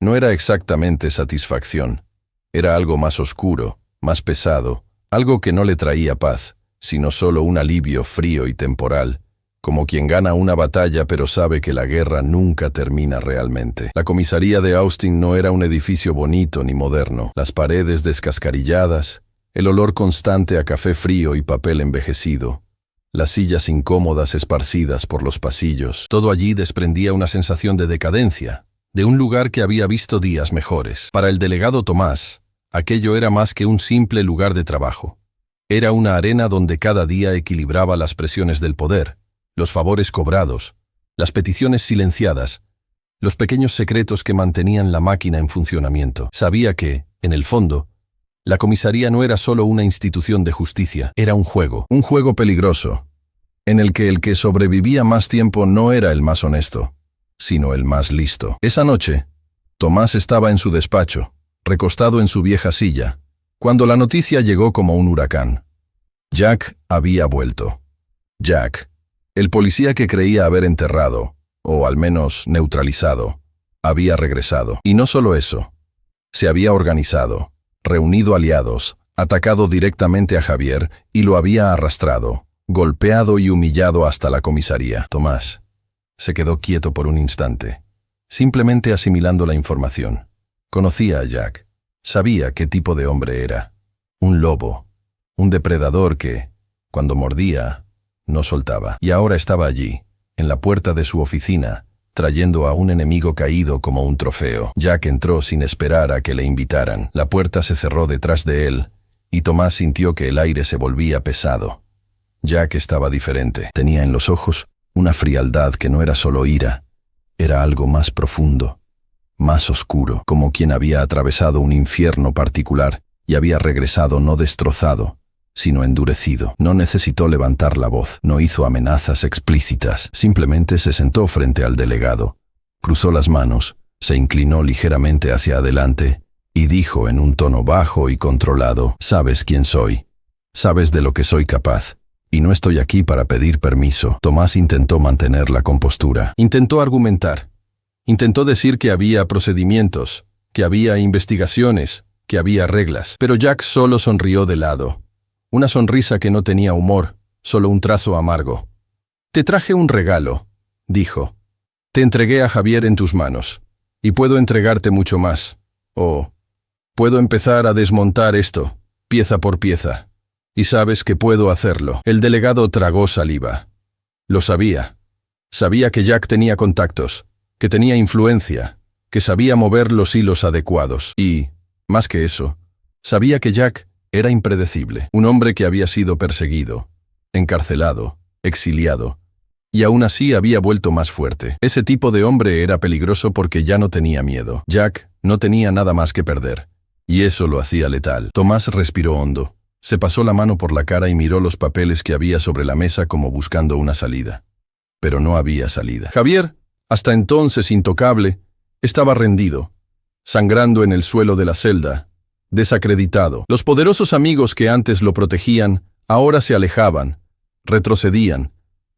No era exactamente satisfacción, era algo más oscuro, más pesado, algo que no le traía paz, sino solo un alivio frío y temporal, como quien gana una batalla pero sabe que la guerra nunca termina realmente. La comisaría de Austin no era un edificio bonito ni moderno. Las paredes descascarilladas, el olor constante a café frío y papel envejecido, las sillas incómodas esparcidas por los pasillos. Todo allí desprendía una sensación de decadencia, de un lugar que había visto días mejores. Para el delegado Tomás, aquello era más que un simple lugar de trabajo. Era una arena donde cada día equilibraba las presiones del poder, los favores cobrados, las peticiones silenciadas, los pequeños secretos que mantenían la máquina en funcionamiento. Sabía que, en el fondo, la comisaría no era solo una institución de justicia, era un juego peligroso, en el que sobrevivía más tiempo no era el más honesto, sino el más listo. Esa noche, Tomás estaba en su despacho, recostado en su vieja silla, cuando la noticia llegó como un huracán. Jack había vuelto. Jack, el policía que creía haber enterrado, o al menos neutralizado, había regresado. Y no solo eso, se había organizado, reunido aliados, atacado directamente a Javier y lo había arrastrado, golpeado y humillado hasta la comisaría. Tomás se quedó quieto por un instante, simplemente asimilando la información. Conocía a Jack, sabía qué tipo de hombre era. Un lobo, un depredador que, cuando mordía, no soltaba. Y ahora estaba allí, en la puerta de su oficina, trayendo a un enemigo caído como un trofeo. Jack entró sin esperar a que le invitaran. La puerta se cerró detrás de él, y Tomás sintió que el aire se volvía pesado. Jack estaba diferente. Tenía en los ojos una frialdad que no era solo ira, era algo más profundo, más oscuro, como quien había atravesado un infierno particular y había regresado no destrozado, sino endurecido. No necesitó levantar la voz, no hizo amenazas explícitas, simplemente se sentó frente al delegado, cruzó las manos, se inclinó ligeramente hacia adelante y dijo en un tono bajo y controlado, «Sabes quién soy, sabes de lo que soy capaz, y no estoy aquí para pedir permiso». Tomás intentó mantener la compostura, intentó argumentar, intentó decir que había procedimientos, que había investigaciones, que había reglas, pero Jack solo sonrió de lado. Una sonrisa que no tenía humor, solo un trazo amargo. «Te traje un regalo», dijo. «Te entregué a Javier en tus manos, y puedo entregarte mucho más. O puedo empezar a desmontar esto, pieza por pieza. Y sabes que puedo hacerlo». El delegado tragó saliva. Lo sabía. Sabía que Jack tenía contactos, que tenía influencia, que sabía mover los hilos adecuados. Y, más que eso, sabía que Jack era impredecible, un hombre que había sido perseguido, encarcelado, exiliado, y aún así había vuelto más fuerte. Ese tipo de hombre era peligroso porque ya no tenía miedo. Jack no tenía nada más que perder, y eso lo hacía letal. Tomás respiró hondo, se pasó la mano por la cara y miró los papeles que había sobre la mesa como buscando una salida. Pero no había salida. Javier, hasta entonces intocable, estaba rendido, sangrando en el suelo de la celda, desacreditado. Los poderosos amigos que antes lo protegían, ahora se alejaban, retrocedían,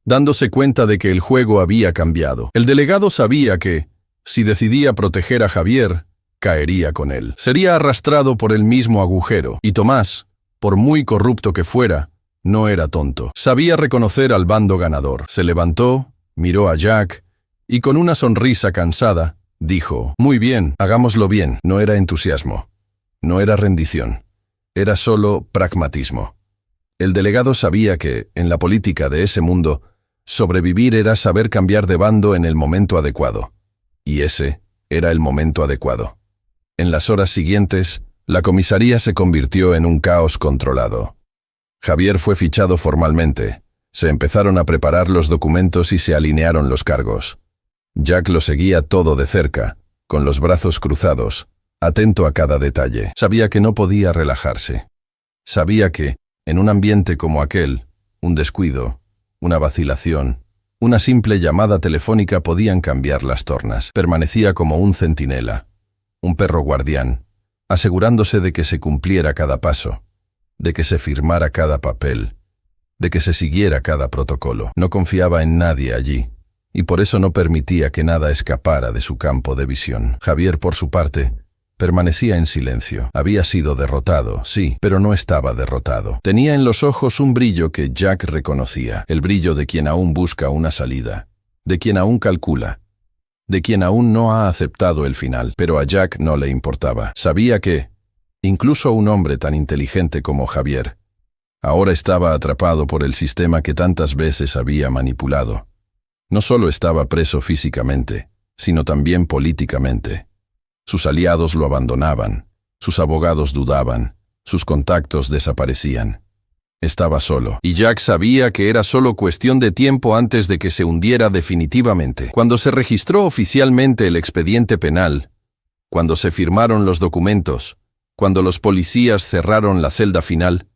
dándose cuenta de que el juego había cambiado. El delegado sabía que, Si decidía proteger a Javier, caería con él. Sería arrastrado por el mismo agujero. Y Tomás, por muy corrupto que fuera, no era tonto. Sabía reconocer al bando ganador. Se levantó, miró a Jack y con una sonrisa cansada, dijo: «Muy bien, hagámoslo bien». No era entusiasmo. No era rendición. Era solo pragmatismo. El delegado sabía que, en la política de ese mundo, sobrevivir era saber cambiar de bando en el momento adecuado. Y ese era el momento adecuado. En las horas siguientes, la comisaría se convirtió en un caos controlado. Javier fue fichado formalmente. Se empezaron a preparar los documentos y se alinearon los cargos. Jack lo seguía todo de cerca, con los brazos cruzados, atento a cada detalle. Sabía que no podía relajarse. Sabía que, en un ambiente como aquel, un descuido, una vacilación, una simple llamada telefónica podían cambiar las tornas. Permanecía como un centinela, un perro guardián, asegurándose de que se cumpliera cada paso, de que se firmara cada papel, de que se siguiera cada protocolo. No confiaba en nadie allí, y por eso no permitía que nada escapara de su campo de visión. Javier, por su parte, permanecía en silencio. Había sido derrotado, sí, pero no estaba derrotado. Tenía en los ojos un brillo que Jack reconocía, el brillo de quien aún busca una salida, de quien aún calcula, de quien aún no ha aceptado el final. Pero a Jack no le importaba. Sabía que, incluso un hombre tan inteligente como Javier, ahora estaba atrapado por el sistema que tantas veces había manipulado. No solo estaba preso físicamente, sino también políticamente. Sus aliados lo abandonaban, sus abogados dudaban, sus contactos desaparecían. Estaba solo, y Jack sabía que era solo cuestión de tiempo antes de que se hundiera definitivamente. Cuando se registró oficialmente el expediente penal, cuando se firmaron los documentos, cuando los policías cerraron la celda final,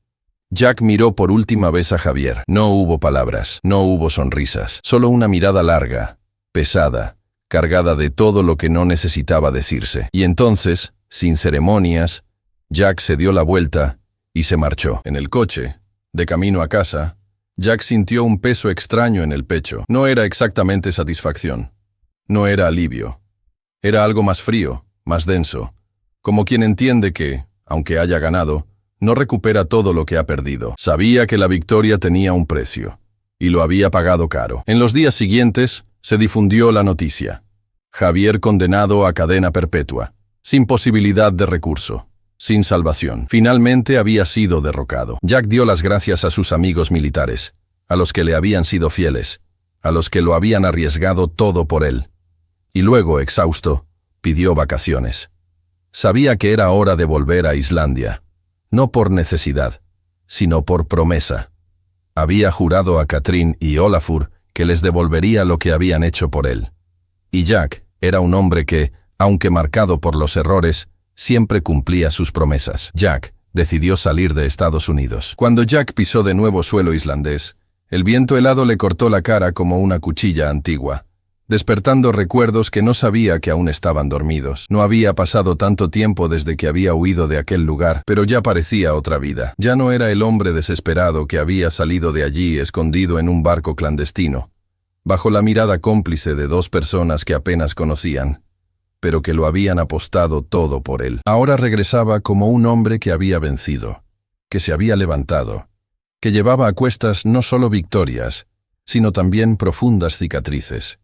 Jack miró por última vez a Javier. No hubo palabras, no hubo sonrisas, solo una mirada larga, pesada, cargada de todo lo que no necesitaba decirse. Y entonces, sin ceremonias, Jack se dio la vuelta y se marchó. En el coche, de camino a casa, Jack sintió un peso extraño en el pecho. No era exactamente satisfacción. No era alivio. Era algo más frío, más denso, como quien entiende que, aunque haya ganado, no recupera todo lo que ha perdido. Sabía que la victoria tenía un precio, y lo había pagado caro. En los días siguientes, se difundió la noticia. Javier condenado a cadena perpetua, sin posibilidad de recurso, sin salvación. Finalmente había sido derrocado. Jack dio las gracias a sus amigos militares, a los que le habían sido fieles, a los que lo habían arriesgado todo por él. Y luego, exhausto, pidió vacaciones. Sabía que era hora de volver a Islandia, no por necesidad, sino por promesa. Había jurado a Katrín y Olafur que les devolvería lo que habían hecho por él. Y Jack era un hombre que, aunque marcado por los errores, siempre cumplía sus promesas. Jack decidió salir de Estados Unidos. Cuando Jack pisó de nuevo suelo islandés, el viento helado le cortó la cara como una cuchilla antigua, despertando recuerdos que no sabía que aún estaban dormidos. No había pasado tanto tiempo desde que había huido de aquel lugar, pero ya parecía otra vida. Ya no era el hombre desesperado que había salido de allí escondido en un barco clandestino, bajo la mirada cómplice de dos personas que apenas conocían, pero que lo habían apostado todo por él. Ahora regresaba como un hombre que había vencido, que se había levantado, que llevaba a cuestas no solo victorias, sino también profundas cicatrices.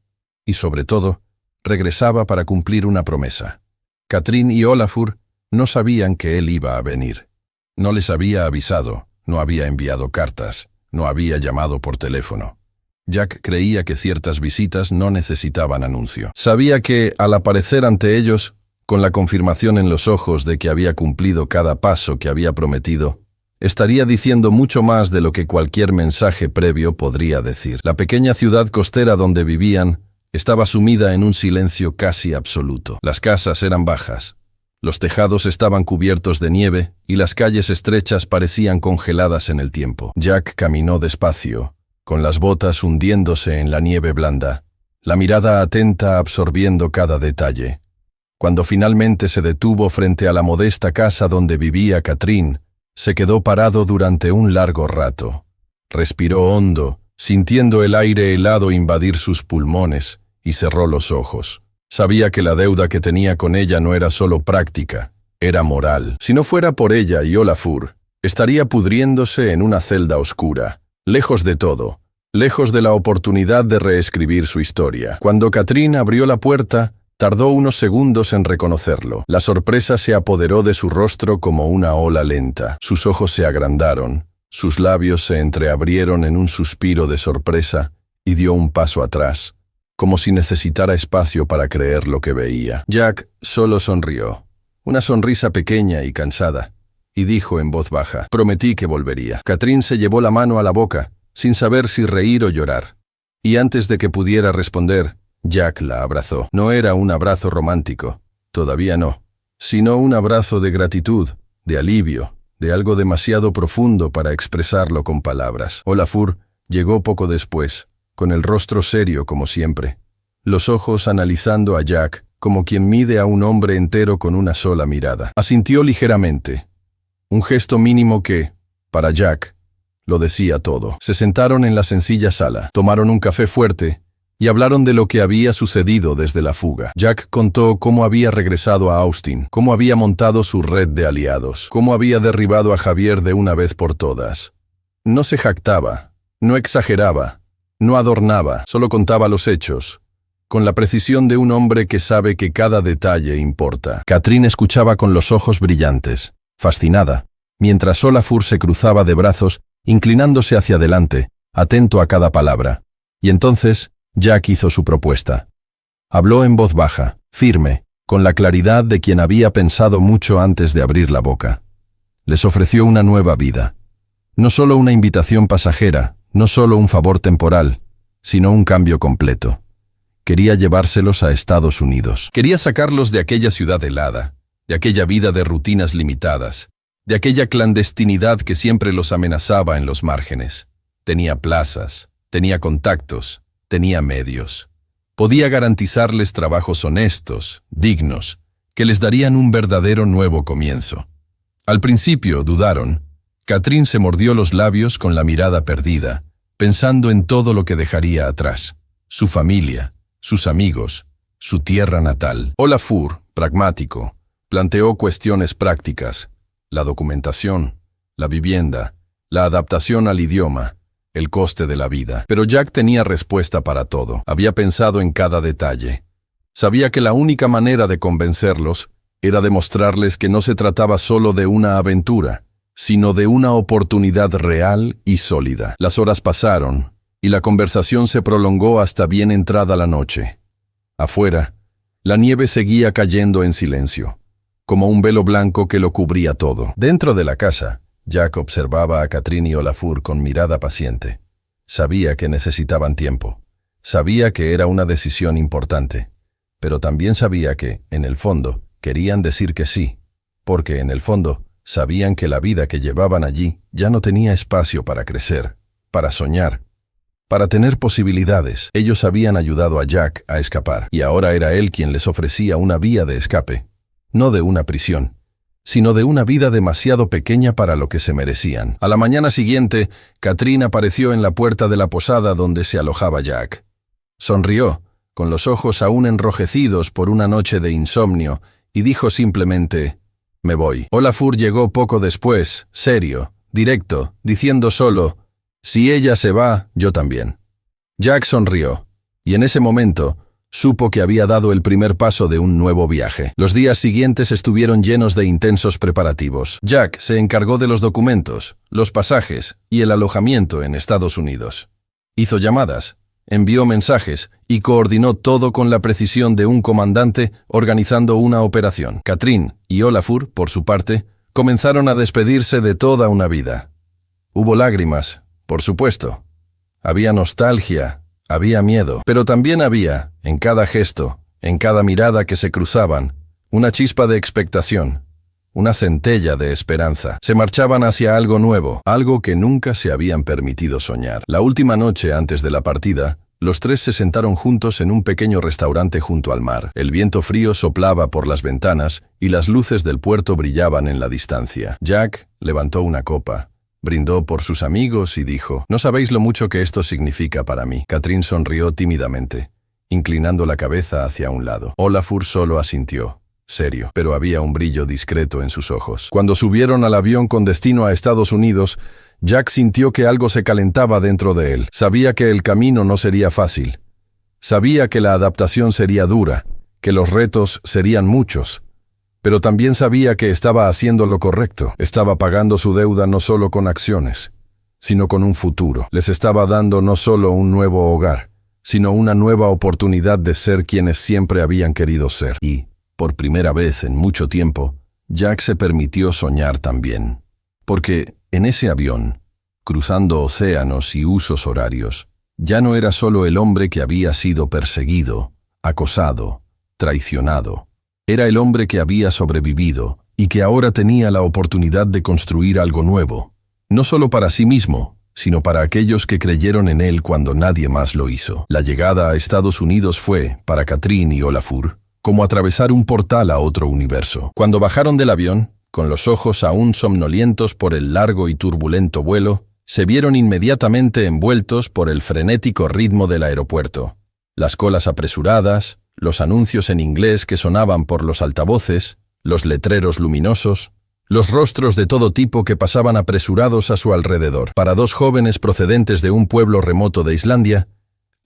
Y sobre todo, regresaba para cumplir una promesa. Katrín y Olafur no sabían que él iba a venir. No les había avisado, no había enviado cartas, no había llamado por teléfono. Jack creía que ciertas visitas no necesitaban anuncio. Sabía que, al aparecer ante ellos, con la confirmación en los ojos de que había cumplido cada paso que había prometido, estaría diciendo mucho más de lo que cualquier mensaje previo podría decir. La pequeña ciudad costera donde vivían estaba sumida en un silencio casi absoluto. Las casas eran bajas, los tejados estaban cubiertos de nieve y las calles estrechas parecían congeladas en el tiempo. Jack caminó despacio, con las botas hundiéndose en la nieve blanda, la mirada atenta absorbiendo cada detalle. Cuando finalmente se detuvo frente a la modesta casa donde vivía Katrín, se quedó parado durante un largo rato. Respiró hondo, sintiendo el aire helado invadir sus pulmones, y cerró los ojos. Sabía que la deuda que tenía con ella no era solo práctica, era moral. Si no fuera por ella y Olafur, estaría pudriéndose en una celda oscura, lejos de todo, lejos de la oportunidad de reescribir su historia. Cuando Katrín abrió la puerta, tardó unos segundos en reconocerlo. La sorpresa se apoderó de su rostro como una ola lenta. Sus ojos se agrandaron, sus labios se entreabrieron en un suspiro de sorpresa y dio un paso atrás, como si necesitara espacio para creer lo que veía. Jack solo sonrió, una sonrisa pequeña y cansada, y dijo en voz baja: «Prometí que volvería». Katrín se llevó la mano a la boca, sin saber si reír o llorar. Y antes de que pudiera responder, Jack la abrazó. No era un abrazo romántico, todavía no, sino un abrazo de gratitud, de alivio, de algo demasiado profundo para expresarlo con palabras. Olafur llegó poco después, con el rostro serio como siempre, los ojos analizando a Jack como quien mide a un hombre entero con una sola mirada. Asintió ligeramente, un gesto mínimo que, para Jack, lo decía todo. Se sentaron en la sencilla sala, tomaron un café fuerte y hablaron de lo que había sucedido desde la fuga. Jack contó cómo había regresado a Austin, cómo había montado su red de aliados, cómo había derribado a Javier de una vez por todas. No se jactaba, no exageraba, no adornaba, solo contaba los hechos, con la precisión de un hombre que sabe que cada detalle importa. Katrín escuchaba con los ojos brillantes, fascinada, mientras Olafur se cruzaba de brazos, inclinándose hacia adelante, atento a cada palabra. Y entonces Jack hizo su propuesta. Habló en voz baja, firme, con la claridad de quien había pensado mucho antes de abrir la boca. Les ofreció una nueva vida. No solo una invitación pasajera, no solo un favor temporal, sino un cambio completo. Quería llevárselos a Estados Unidos. Quería sacarlos de aquella ciudad helada, de aquella vida de rutinas limitadas, de aquella clandestinidad que siempre los amenazaba en los márgenes. Tenía plazas, tenía contactos, tenía medios. Podía garantizarles trabajos honestos, dignos, que les darían un verdadero nuevo comienzo. Al principio dudaron. Katrín se mordió los labios con la mirada perdida, pensando en todo lo que dejaría atrás: su familia, sus amigos, su tierra natal. Olafur, pragmático, planteó cuestiones prácticas: la documentación, la vivienda, la adaptación al idioma, el coste de la vida. Pero Jack tenía respuesta para todo. Había pensado en cada detalle. Sabía que la única manera de convencerlos era demostrarles que no se trataba solo de una aventura, sino de una oportunidad real y sólida. Las horas pasaron, y la conversación se prolongó hasta bien entrada la noche. Afuera, la nieve seguía cayendo en silencio, como un velo blanco que lo cubría todo. Dentro de la casa, Jack observaba a Katrín y Olafur con mirada paciente. Sabía que necesitaban tiempo. Sabía que era una decisión importante. Pero también sabía que, en el fondo, querían decir que sí, porque en el fondo sabían que la vida que llevaban allí ya no tenía espacio para crecer, para soñar, para tener posibilidades. Ellos habían ayudado a Jack a escapar, y ahora era él quien les ofrecía una vía de escape, no de una prisión, sino de una vida demasiado pequeña para lo que se merecían. A la mañana siguiente, Katrín apareció en la puerta de la posada donde se alojaba Jack. Sonrió, con los ojos aún enrojecidos por una noche de insomnio, y dijo simplemente: «Me voy». Olafur llegó poco después, serio, directo, diciendo solo: «Si ella se va, yo también». Jack sonrió, y en ese momento supo que había dado el primer paso de un nuevo viaje. Los días siguientes estuvieron llenos de intensos preparativos. Jack se encargó de los documentos, los pasajes y el alojamiento en Estados Unidos. Hizo llamadas, envió mensajes y coordinó todo con la precisión de un comandante organizando una operación. Katrín y Olafur, por su parte, comenzaron a despedirse de toda una vida. Hubo lágrimas, por supuesto. Había nostalgia, había miedo, pero también había, en cada gesto, en cada mirada que se cruzaban, una chispa de expectación, una centella de esperanza. Se marchaban hacia algo nuevo, algo que nunca se habían permitido soñar. La última noche antes de la partida, los tres se sentaron juntos en un pequeño restaurante junto al mar. El viento frío soplaba por las ventanas y las luces del puerto brillaban en la distancia. Jack levantó una copa, brindó por sus amigos y dijo: «No sabéis lo mucho que esto significa para mí». Katrín sonrió tímidamente, inclinando la cabeza hacia un lado. Olafur solo asintió, serio, pero había un brillo discreto en sus ojos. Cuando subieron al avión con destino a Estados Unidos, Jack sintió que algo se calentaba dentro de él. Sabía que el camino no sería fácil. Sabía que la adaptación sería dura, que los retos serían muchos. Pero también sabía que estaba haciendo lo correcto. Estaba pagando su deuda no solo con acciones, sino con un futuro. Les estaba dando no solo un nuevo hogar, sino una nueva oportunidad de ser quienes siempre habían querido ser. Y, por primera vez en mucho tiempo, Jack se permitió soñar también. Porque, en ese avión, cruzando océanos y usos horarios, ya no era solo el hombre que había sido perseguido, acosado, traicionado. Era el hombre que había sobrevivido y que ahora tenía la oportunidad de construir algo nuevo, no solo para sí mismo, sino para aquellos que creyeron en él cuando nadie más lo hizo. La llegada a Estados Unidos fue, para Katrín y Olafur, como atravesar un portal a otro universo. Cuando bajaron del avión, con los ojos aún somnolientos por el largo y turbulento vuelo, se vieron inmediatamente envueltos por el frenético ritmo del aeropuerto. Las colas apresuradas, los anuncios en inglés que sonaban por los altavoces, los letreros luminosos, los rostros de todo tipo que pasaban apresurados a su alrededor. Para dos jóvenes procedentes de un pueblo remoto de Islandia,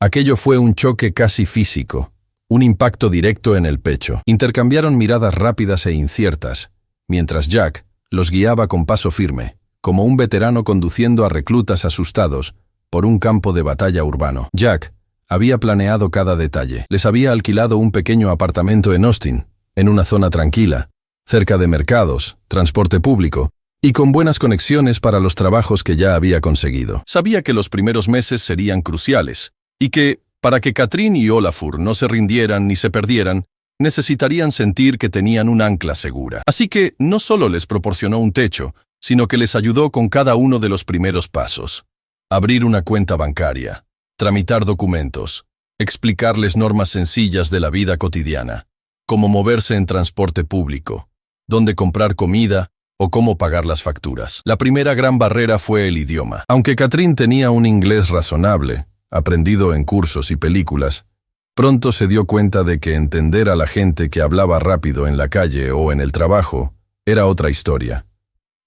aquello fue un choque casi físico, un impacto directo en el pecho. Intercambiaron miradas rápidas e inciertas, mientras Jack los guiaba con paso firme, como un veterano conduciendo a reclutas asustados por un campo de batalla urbano. Jack había planeado cada detalle. Les había alquilado un pequeño apartamento en Austin, en una zona tranquila, cerca de mercados, transporte público, y con buenas conexiones para los trabajos que ya había conseguido. Sabía que los primeros meses serían cruciales, y que, para que Katrín y Olafur no se rindieran ni se perdieran, necesitarían sentir que tenían un ancla segura. Así que no solo les proporcionó un techo, sino que les ayudó con cada uno de los primeros pasos. Abrir una cuenta bancaria, tramitar documentos, explicarles normas sencillas de la vida cotidiana, cómo moverse en transporte público, dónde comprar comida o cómo pagar las facturas. La primera gran barrera fue el idioma. Aunque Katrín tenía un inglés razonable, aprendido en cursos y películas, pronto se dio cuenta de que entender a la gente que hablaba rápido en la calle o en el trabajo era otra historia.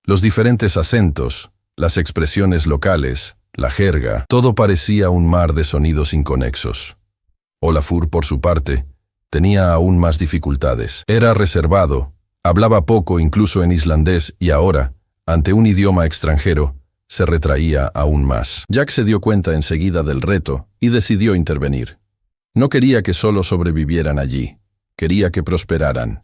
Los diferentes acentos, las expresiones locales, la jerga, todo parecía un mar de sonidos inconexos. Olafur, por su parte, tenía aún más dificultades. Era reservado, hablaba poco incluso en islandés y ahora, ante un idioma extranjero, se retraía aún más. Jack se dio cuenta enseguida del reto y decidió intervenir. No quería que solo sobrevivieran allí, quería que prosperaran.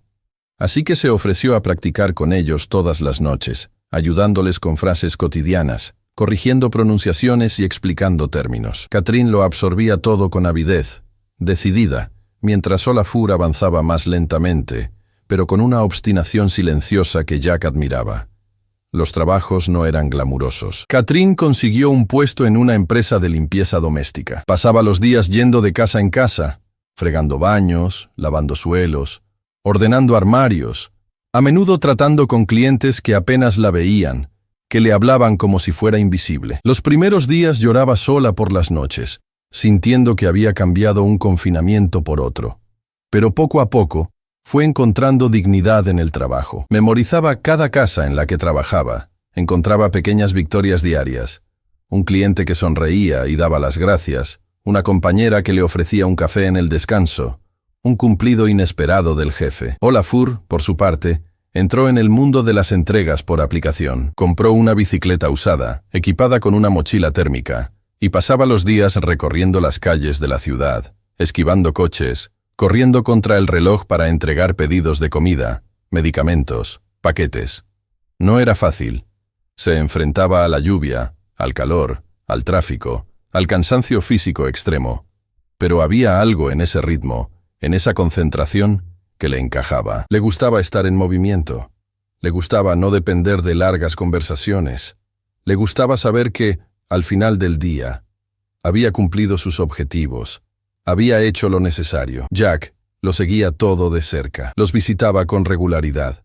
Así que se ofreció a practicar con ellos todas las noches, ayudándoles con frases cotidianas, corrigiendo pronunciaciones y explicando términos. Katrín lo absorbía todo con avidez, decidida, mientras Olafur avanzaba más lentamente, pero con una obstinación silenciosa que Jack admiraba. Los trabajos no eran glamurosos. Katrín consiguió un puesto en una empresa de limpieza doméstica. Pasaba los días yendo de casa en casa, fregando baños, lavando suelos, ordenando armarios, a menudo tratando con clientes que apenas la veían, que le hablaban como si fuera invisible. Los primeros días lloraba sola por las noches, sintiendo que había cambiado un confinamiento por otro. Pero poco a poco, fue encontrando dignidad en el trabajo. Memorizaba cada casa en la que trabajaba, encontraba pequeñas victorias diarias. Un cliente que sonreía y daba las gracias, una compañera que le ofrecía un café en el descanso, un cumplido inesperado del jefe. Olafur, por su parte, entró en el mundo de las entregas por aplicación. Compró una bicicleta usada, equipada con una mochila térmica, y pasaba los días recorriendo las calles de la ciudad, esquivando coches, corriendo contra el reloj para entregar pedidos de comida, medicamentos, paquetes. No era fácil. Se enfrentaba a la lluvia, al calor, al tráfico, al cansancio físico extremo. Pero había algo en ese ritmo, en esa concentración, que le encajaba. Le gustaba estar en movimiento. Le gustaba no depender de largas conversaciones. Le gustaba saber que, al final del día, había cumplido sus objetivos. Había hecho lo necesario. Jack lo seguía todo de cerca. Los visitaba con regularidad.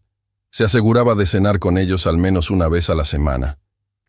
Se aseguraba de cenar con ellos al menos una vez a la semana.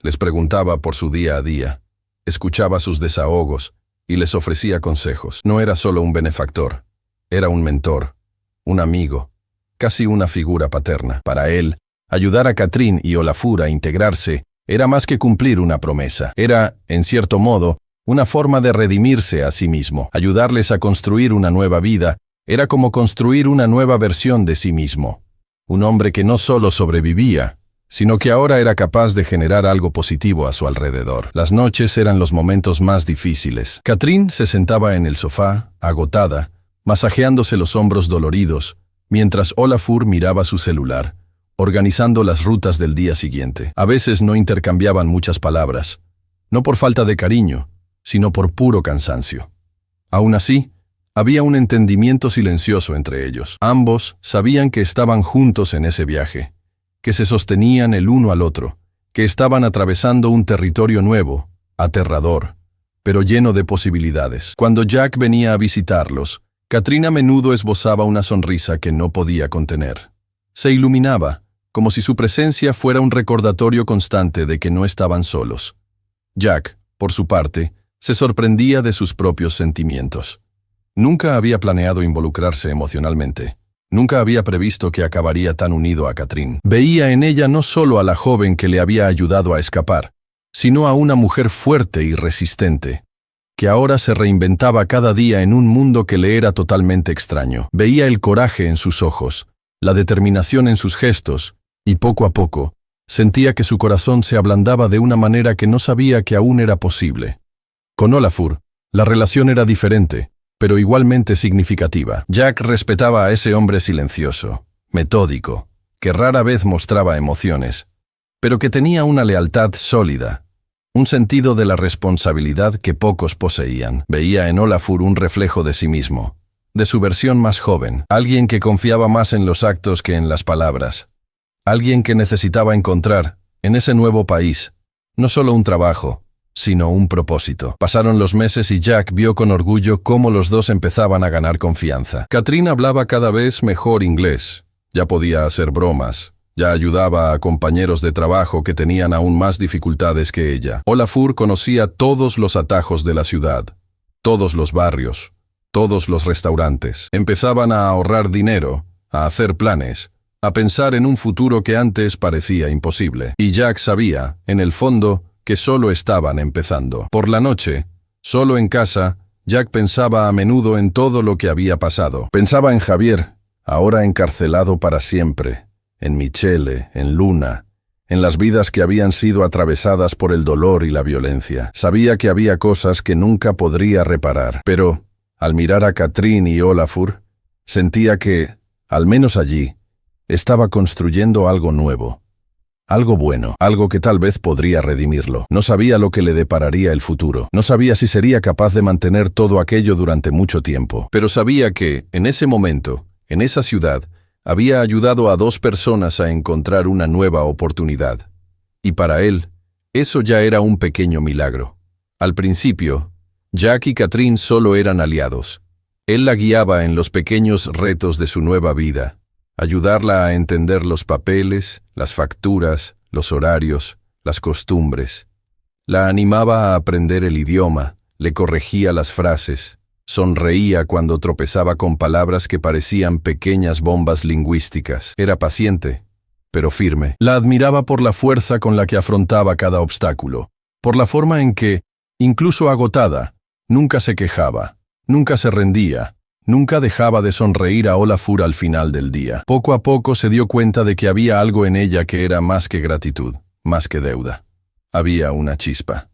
Les preguntaba por su día a día. Escuchaba sus desahogos y les ofrecía consejos. No era solo un benefactor, era un mentor, un amigo, casi una figura paterna. Para él, ayudar a Catherine y Olafur a integrarse era más que cumplir una promesa. Era, en cierto modo, una forma de redimirse a sí mismo. Ayudarles a construir una nueva vida era como construir una nueva versión de sí mismo. Un hombre que no solo sobrevivía, sino que ahora era capaz de generar algo positivo a su alrededor. Las noches eran los momentos más difíciles. Catherine se sentaba en el sofá, agotada, masajeándose los hombros doloridos, mientras Olafur miraba su celular, organizando las rutas del día siguiente. A veces no intercambiaban muchas palabras, no por falta de cariño, sino por puro cansancio. Aún así, había un entendimiento silencioso entre ellos. Ambos sabían que estaban juntos en ese viaje, que se sostenían el uno al otro, que estaban atravesando un territorio nuevo, aterrador, pero lleno de posibilidades. Cuando Jack venía a visitarlos, Catherine a menudo esbozaba una sonrisa que no podía contener. Se iluminaba, como si su presencia fuera un recordatorio constante de que no estaban solos. Jack, por su parte, se sorprendía de sus propios sentimientos. Nunca había planeado involucrarse emocionalmente. Nunca había previsto que acabaría tan unido a Catherine. Veía en ella no solo a la joven que le había ayudado a escapar, sino a una mujer fuerte y resistente, que ahora se reinventaba cada día en un mundo que le era totalmente extraño. Veía el coraje en sus ojos, la determinación en sus gestos, y poco a poco, sentía que su corazón se ablandaba de una manera que no sabía que aún era posible. Con Olafur, la relación era diferente, pero igualmente significativa. Jack respetaba a ese hombre silencioso, metódico, que rara vez mostraba emociones, pero que tenía una lealtad sólida, un sentido de la responsabilidad que pocos poseían. Veía en Olafur un reflejo de sí mismo, de su versión más joven, alguien que confiaba más en los actos que en las palabras, alguien que necesitaba encontrar, en ese nuevo país, no solo un trabajo, sino un propósito. Pasaron los meses y Jack vio con orgullo cómo los dos empezaban a ganar confianza. Catherine hablaba cada vez mejor inglés, ya podía hacer bromas, ya ayudaba a compañeros de trabajo que tenían aún más dificultades que ella. Olafur conocía todos los atajos de la ciudad, todos los barrios, todos los restaurantes. Empezaban a ahorrar dinero, a hacer planes, a pensar en un futuro que antes parecía imposible. Y Jack sabía, en el fondo, que solo estaban empezando. Por la noche, solo en casa, Jack pensaba a menudo en todo lo que había pasado. Pensaba en Javier, ahora encarcelado para siempre, en Michele, en Luna, en las vidas que habían sido atravesadas por el dolor y la violencia. Sabía que había cosas que nunca podría reparar, pero, al mirar a Catherine y Olafur, sentía que, al menos allí, estaba construyendo algo nuevo. Algo bueno, algo que tal vez podría redimirlo. No sabía lo que le depararía el futuro. No sabía si sería capaz de mantener todo aquello durante mucho tiempo. Pero sabía que, en ese momento, en esa ciudad, había ayudado a 2 personas a encontrar una nueva oportunidad. Y para él, eso ya era un pequeño milagro. Al principio, Jack y Catherine solo eran aliados. Él la guiaba en los pequeños retos de su nueva vida. Ayudarla a entender los papeles, las facturas, los horarios, las costumbres. La animaba a aprender el idioma, le corregía las frases, sonreía cuando tropezaba con palabras que parecían pequeñas bombas lingüísticas. Era paciente, pero firme. La admiraba por la fuerza con la que afrontaba cada obstáculo, por la forma en que, incluso agotada, nunca se quejaba, nunca se rendía, nunca dejaba de sonreír a Olafur al final del día. Poco a poco se dio cuenta de que había algo en ella que era más que gratitud, más que deuda. Había una chispa.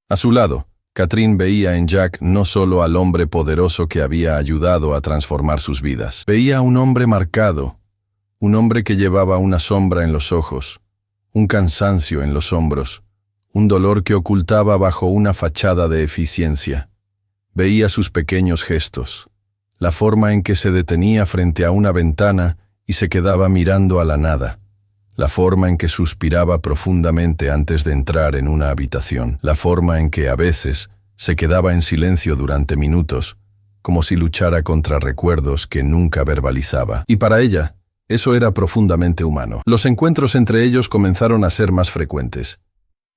A su lado, Catherine veía en Jack no solo al hombre poderoso que había ayudado a transformar sus vidas. Veía a un hombre marcado, un hombre que llevaba una sombra en los ojos, un cansancio en los hombros, un dolor que ocultaba bajo una fachada de eficiencia. Veía sus pequeños gestos, la forma en que se detenía frente a una ventana y se quedaba mirando a la nada, la forma en que suspiraba profundamente antes de entrar en una habitación, la forma en que a veces se quedaba en silencio durante minutos, como si luchara contra recuerdos que nunca verbalizaba. Y para ella, eso era profundamente humano. Los encuentros entre ellos comenzaron a ser más frecuentes.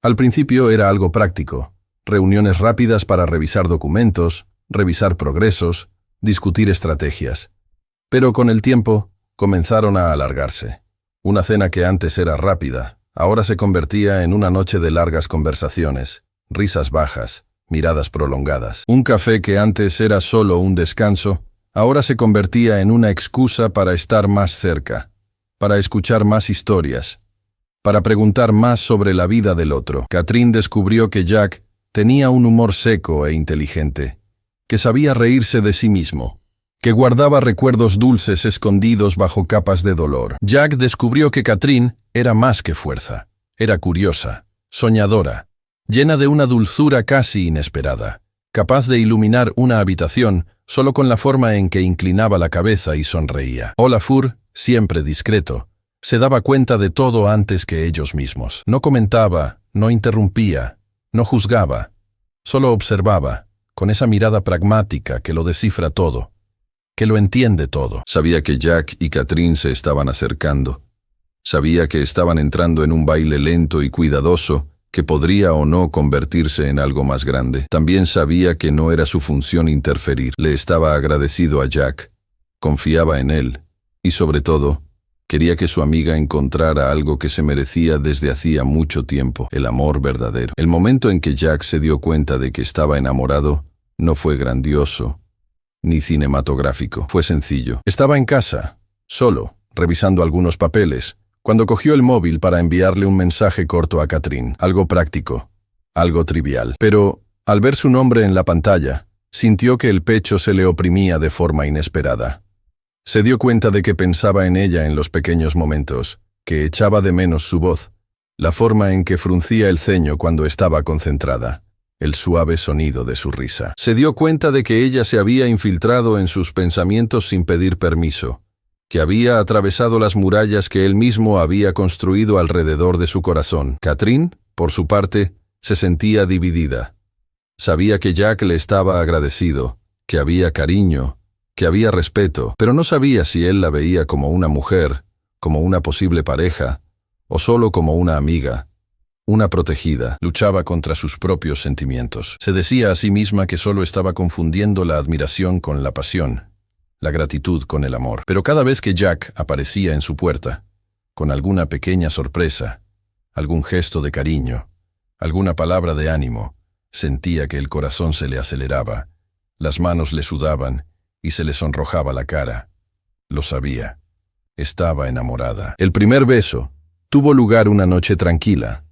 Al principio era algo práctico, reuniones rápidas para revisar documentos, revisar progresos, discutir estrategias. Pero con el tiempo, comenzaron a alargarse. Una cena que antes era rápida, ahora se convertía en una noche de largas conversaciones, risas bajas, miradas prolongadas. Un café que antes era solo un descanso, ahora se convertía en una excusa para estar más cerca, para escuchar más historias, para preguntar más sobre la vida del otro. Catherine descubrió que Jack tenía un humor seco e inteligente, que sabía reírse de sí mismo, que guardaba recuerdos dulces escondidos bajo capas de dolor. Jack descubrió que Catherine era más que fuerza, era curiosa, soñadora, llena de una dulzura casi inesperada, capaz de iluminar una habitación solo con la forma en que inclinaba la cabeza y sonreía. Olafur, siempre discreto, se daba cuenta de todo antes que ellos mismos. No comentaba, no interrumpía, no juzgaba, solo observaba, con esa mirada pragmática que lo descifra todo, que lo entiende todo. Sabía que Jack y Catherine se estaban acercando. Sabía que estaban entrando en un baile lento y cuidadoso que podría o no convertirse en algo más grande. También sabía que no era su función interferir. Le estaba agradecido a Jack, confiaba en él, y sobre todo, quería que su amiga encontrara algo que se merecía desde hacía mucho tiempo, el amor verdadero. El momento en que Jack se dio cuenta de que estaba enamorado no fue grandioso, ni cinematográfico. Fue sencillo. Estaba en casa, solo, revisando algunos papeles, cuando cogió el móvil para enviarle un mensaje corto a Catherine, algo práctico, algo trivial. Pero, al ver su nombre en la pantalla, sintió que el pecho se le oprimía de forma inesperada. Se dio cuenta de que pensaba en ella en los pequeños momentos, que echaba de menos su voz, la forma en que fruncía el ceño cuando estaba concentrada, el suave sonido de su risa. Se dio cuenta de que ella se había infiltrado en sus pensamientos sin pedir permiso, que había atravesado las murallas que él mismo había construido alrededor de su corazón. Catherine, por su parte, se sentía dividida. Sabía que Jack le estaba agradecido, que había cariño, que había respeto, pero no sabía si él la veía como una mujer, como una posible pareja, o solo como una amiga, una protegida. Luchaba contra sus propios sentimientos. Se decía a sí misma que solo estaba confundiendo la admiración con la pasión, la gratitud con el amor. Pero cada vez que Jack aparecía en su puerta, con alguna pequeña sorpresa, algún gesto de cariño, alguna palabra de ánimo, sentía que el corazón se le aceleraba, las manos le sudaban y se le sonrojaba la cara. Lo sabía. Estaba enamorada. El primer beso tuvo lugar una noche tranquila,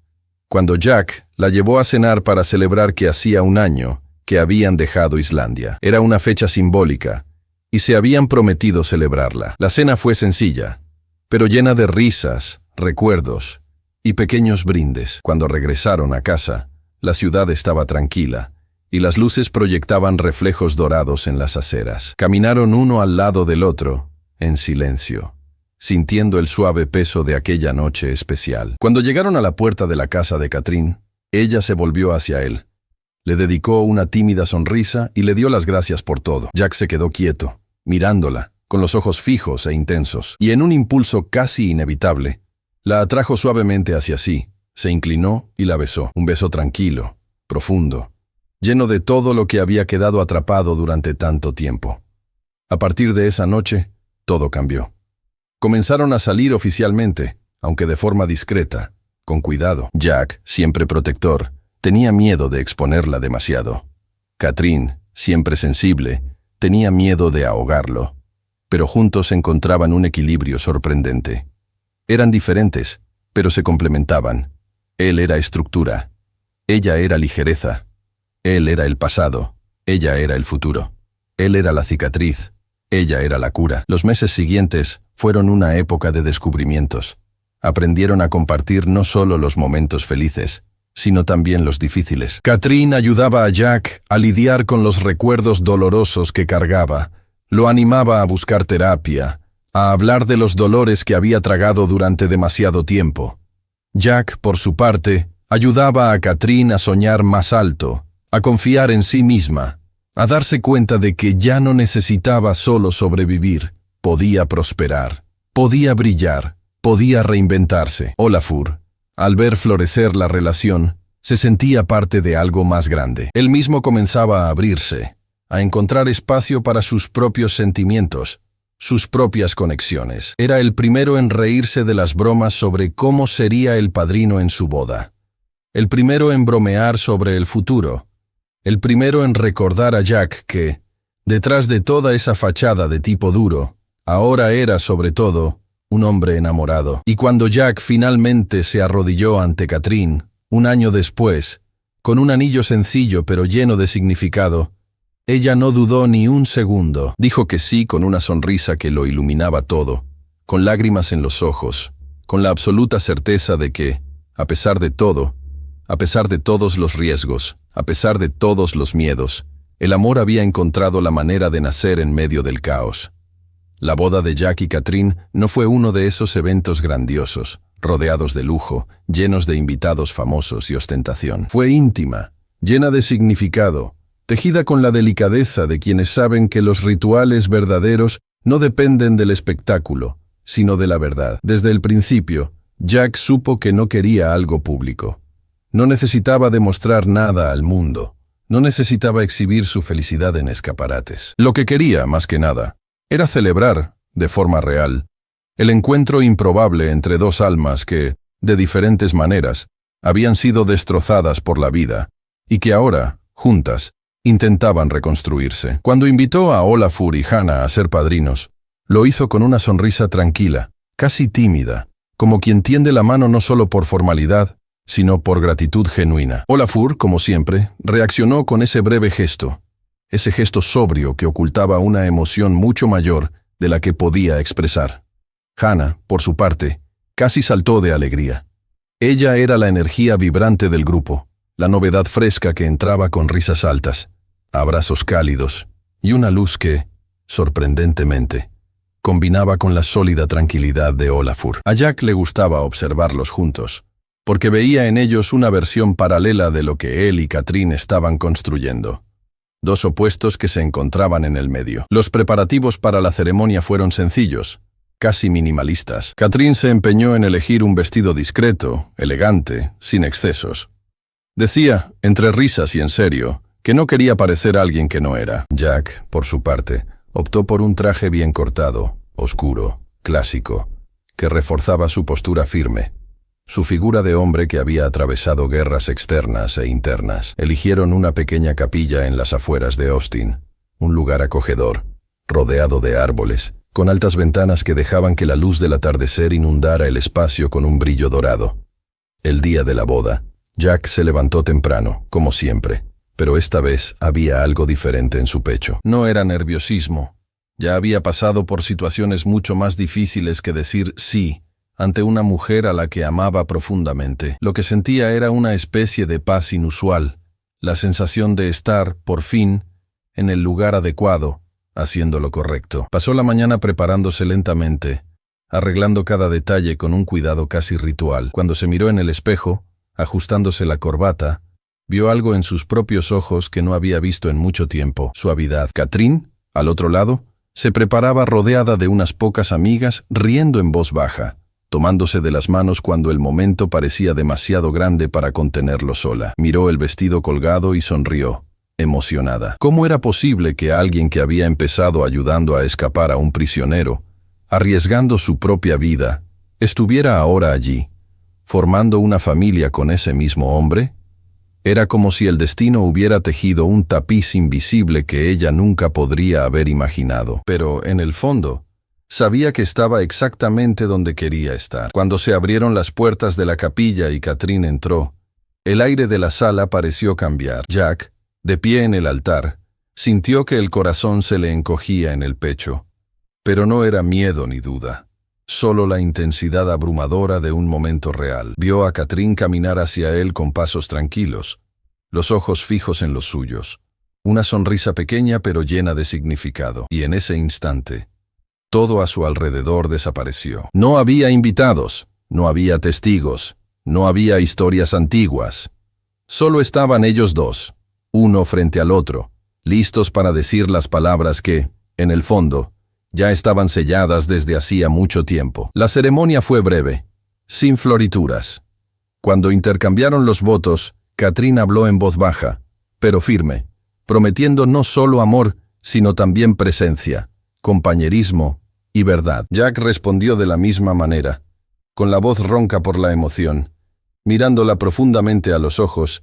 cuando Jack la llevó a cenar para celebrar que hacía un año que habían dejado Islandia. Era una fecha simbólica, y se habían prometido celebrarla. La cena fue sencilla, pero llena de risas, recuerdos y pequeños brindes. Cuando regresaron a casa, la ciudad estaba tranquila, y las luces proyectaban reflejos dorados en las aceras. Caminaron uno al lado del otro, en silencio, sintiendo el suave peso de aquella noche especial. Cuando llegaron a la puerta de la casa de Catherine, ella se volvió hacia él. Le dedicó una tímida sonrisa y le dio las gracias por todo. Jack se quedó quieto, mirándola, con los ojos fijos e intensos, y en un impulso casi inevitable, la atrajo suavemente hacia sí, se inclinó y la besó. Un beso tranquilo, profundo, lleno de todo lo que había quedado atrapado durante tanto tiempo. A partir de esa noche, todo cambió. Comenzaron a salir oficialmente, aunque de forma discreta, con cuidado. Jack, siempre protector, tenía miedo de exponerla demasiado. Catherine, siempre sensible, tenía miedo de ahogarlo. Pero juntos encontraban un equilibrio sorprendente. Eran diferentes, pero se complementaban. Él era estructura. Ella era ligereza. Él era el pasado. Ella era el futuro. Él era la cicatriz. Ella era la cura. Los meses siguientes fueron una época de descubrimientos. Aprendieron a compartir no solo los momentos felices, sino también los difíciles. Catherine ayudaba a Jack a lidiar con los recuerdos dolorosos que cargaba. Lo animaba a buscar terapia, a hablar de los dolores que había tragado durante demasiado tiempo. Jack, por su parte, ayudaba a Catherine a soñar más alto, a confiar en sí misma, a darse cuenta de que ya no necesitaba solo sobrevivir, podía prosperar, podía brillar, podía reinventarse. Olafur, al ver florecer la relación, Se sentía parte de algo más grande. Él mismo comenzaba a abrirse, a encontrar espacio para sus propios sentimientos, sus propias conexiones. Era el primero en reírse de las bromas sobre cómo sería el padrino en su boda. El primero en bromear sobre el futuro. El primero en recordar a Jack que, detrás de toda esa fachada de tipo duro, ahora era, sobre todo, un hombre enamorado. Y cuando Jack finalmente se arrodilló ante Catherine, un año después, con un anillo sencillo pero lleno de significado, ella no dudó ni un segundo. Dijo que sí con una sonrisa que lo iluminaba todo, con lágrimas en los ojos, con la absoluta certeza de que, a pesar de todo, a pesar de todos los riesgos, a pesar de todos los miedos, el amor había encontrado la manera de nacer en medio del caos. La boda de Jack y Catherine no fue uno de esos eventos grandiosos, rodeados de lujo, llenos de invitados famosos y ostentación. Fue íntima, llena de significado, tejida con la delicadeza de quienes saben que los rituales verdaderos no dependen del espectáculo, sino de la verdad. Desde el principio, Jack supo que no quería algo público. No necesitaba demostrar nada al mundo. No necesitaba exhibir su felicidad en escaparates. Lo que quería, más que nada, era celebrar, de forma real, el encuentro improbable entre dos almas que, de diferentes maneras, habían sido destrozadas por la vida, y que ahora, juntas, intentaban reconstruirse. Cuando invitó a Olafur y Hannah a ser padrinos, lo hizo con una sonrisa tranquila, casi tímida, como quien tiende la mano no solo por formalidad, sino por gratitud genuina. Olafur, como siempre, reaccionó con ese breve gesto, ese gesto sobrio que ocultaba una emoción mucho mayor de la que podía expresar. Hannah, por su parte, casi saltó de alegría. Ella era la energía vibrante del grupo, la novedad fresca que entraba con risas altas, abrazos cálidos y una luz que, sorprendentemente, combinaba con la sólida tranquilidad de Olafur. A Jack le gustaba observarlos juntos, porque veía en ellos una versión paralela de lo que él y Catherine estaban construyendo. Dos opuestos que se encontraban en el medio. Los preparativos para la ceremonia fueron sencillos, casi minimalistas. Catherine se empeñó en elegir un vestido discreto, elegante, sin excesos. Decía, entre risas y en serio, que no quería parecer alguien que no era. Jack, por su parte, optó por un traje bien cortado, oscuro, clásico, que reforzaba su postura firme. Su figura de hombre que había atravesado guerras externas e internas. Eligieron una pequeña capilla en las afueras de Austin, un lugar acogedor, rodeado de árboles, con altas ventanas que dejaban que la luz del atardecer inundara el espacio con un brillo dorado. El día de la boda, Jack se levantó temprano, como siempre, pero esta vez había algo diferente en su pecho. No era nerviosismo. Ya había pasado por situaciones mucho más difíciles que decir sí ante una mujer a la que amaba profundamente. Lo que sentía era una especie de paz inusual, la sensación de estar, por fin, en el lugar adecuado, haciendo lo correcto. Pasó la mañana preparándose lentamente, arreglando cada detalle con un cuidado casi ritual. Cuando se miró en el espejo, ajustándose la corbata, vio algo en sus propios ojos que no había visto en mucho tiempo: suavidad. Catherine, al otro lado, se preparaba rodeada de unas pocas amigas, riendo en voz baja, tomándose de las manos cuando el momento parecía demasiado grande para contenerlo sola. Miró el vestido colgado y sonrió, emocionada. ¿Cómo era posible que alguien que había empezado ayudando a escapar a un prisionero, arriesgando su propia vida, estuviera ahora allí, formando una familia con ese mismo hombre? Era como si el destino hubiera tejido un tapiz invisible que ella nunca podría haber imaginado. Pero, en el fondo, sabía que estaba exactamente donde quería estar. Cuando se abrieron las puertas de la capilla y Catherine entró, el aire de la sala pareció cambiar. Jack, de pie en el altar, sintió que el corazón se le encogía en el pecho. Pero no era miedo ni duda, solo la intensidad abrumadora de un momento real. Vio a Catherine caminar hacia él con pasos tranquilos, los ojos fijos en los suyos, una sonrisa pequeña pero llena de significado. Y en ese instante, todo a su alrededor desapareció. No había invitados, no había testigos, no había historias antiguas. Solo estaban ellos dos, uno frente al otro, listos para decir las palabras que, en el fondo, ya estaban selladas desde hacía mucho tiempo. La ceremonia fue breve, sin florituras. Cuando intercambiaron los votos, Catherine habló en voz baja, pero firme, prometiendo no solo amor, sino también presencia, compañerismo y verdad. Jack respondió de la misma manera, con la voz ronca por la emoción, mirándola profundamente a los ojos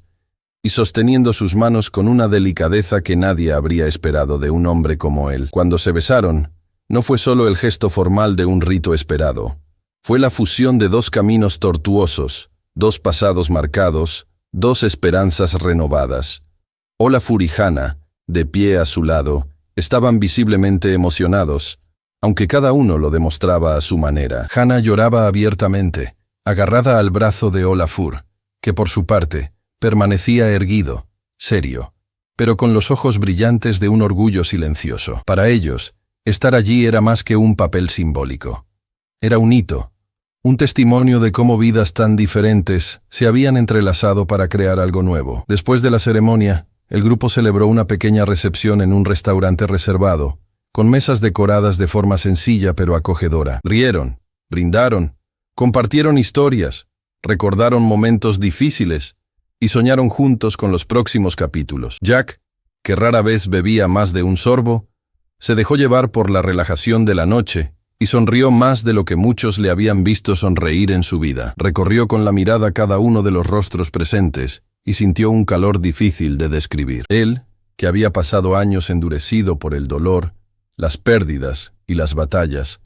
y sosteniendo sus manos con una delicadeza que nadie habría esperado de un hombre como él. Cuando se besaron, no fue solo el gesto formal de un rito esperado. Fue la fusión de dos caminos tortuosos, dos pasados marcados, dos esperanzas renovadas. Olafur y Hannah, de pie a su lado, estaban visiblemente emocionados, aunque cada uno lo demostraba a su manera. Hannah lloraba abiertamente, agarrada al brazo de Olafur, que por su parte permanecía erguido, serio, pero con los ojos brillantes de un orgullo silencioso. Para ellos, estar allí era más que un papel simbólico. Era un hito, un testimonio de cómo vidas tan diferentes se habían entrelazado para crear algo nuevo. Después de la ceremonia, el grupo celebró una pequeña recepción en un restaurante reservado, con mesas decoradas de forma sencilla pero acogedora. Rieron, brindaron, compartieron historias, recordaron momentos difíciles y soñaron juntos con los próximos capítulos. Jack, que rara vez bebía más de un sorbo, se dejó llevar por la relajación de la noche y sonrió más de lo que muchos le habían visto sonreír en su vida. Recorrió con la mirada cada uno de los rostros presentes y sintió un calor difícil de describir. Él, que había pasado años endurecido por el dolor, las pérdidas y las batallas,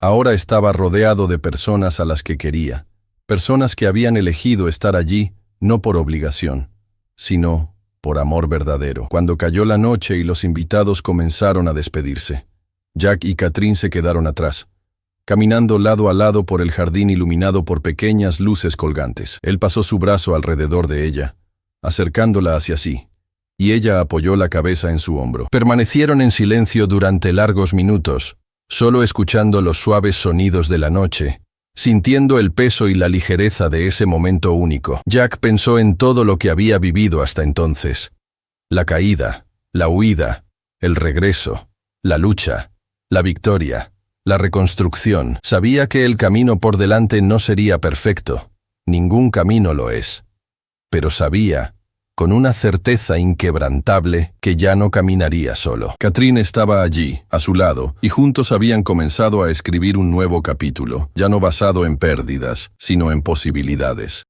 ahora estaba rodeado de personas a las que quería, personas que habían elegido estar allí no por obligación, sino por amor verdadero. Cuando cayó la noche y los invitados comenzaron a despedirse, Jack y Catherine se quedaron atrás, caminando lado a lado por el jardín iluminado por pequeñas luces colgantes. Él pasó su brazo alrededor de ella, acercándola hacia sí, y ella apoyó la cabeza en su hombro. Permanecieron en silencio durante largos minutos, solo escuchando los suaves sonidos de la noche, sintiendo el peso y la ligereza de ese momento único. Jack pensó en todo lo que había vivido hasta entonces. La caída, la huida, el regreso, la lucha, la victoria, la reconstrucción. Sabía que el camino por delante no sería perfecto. Ningún camino lo es. Pero sabía, con una certeza inquebrantable, que ya no caminaría solo. Catherine estaba allí, a su lado, y juntos habían comenzado a escribir un nuevo capítulo, ya no basado en pérdidas, sino en posibilidades.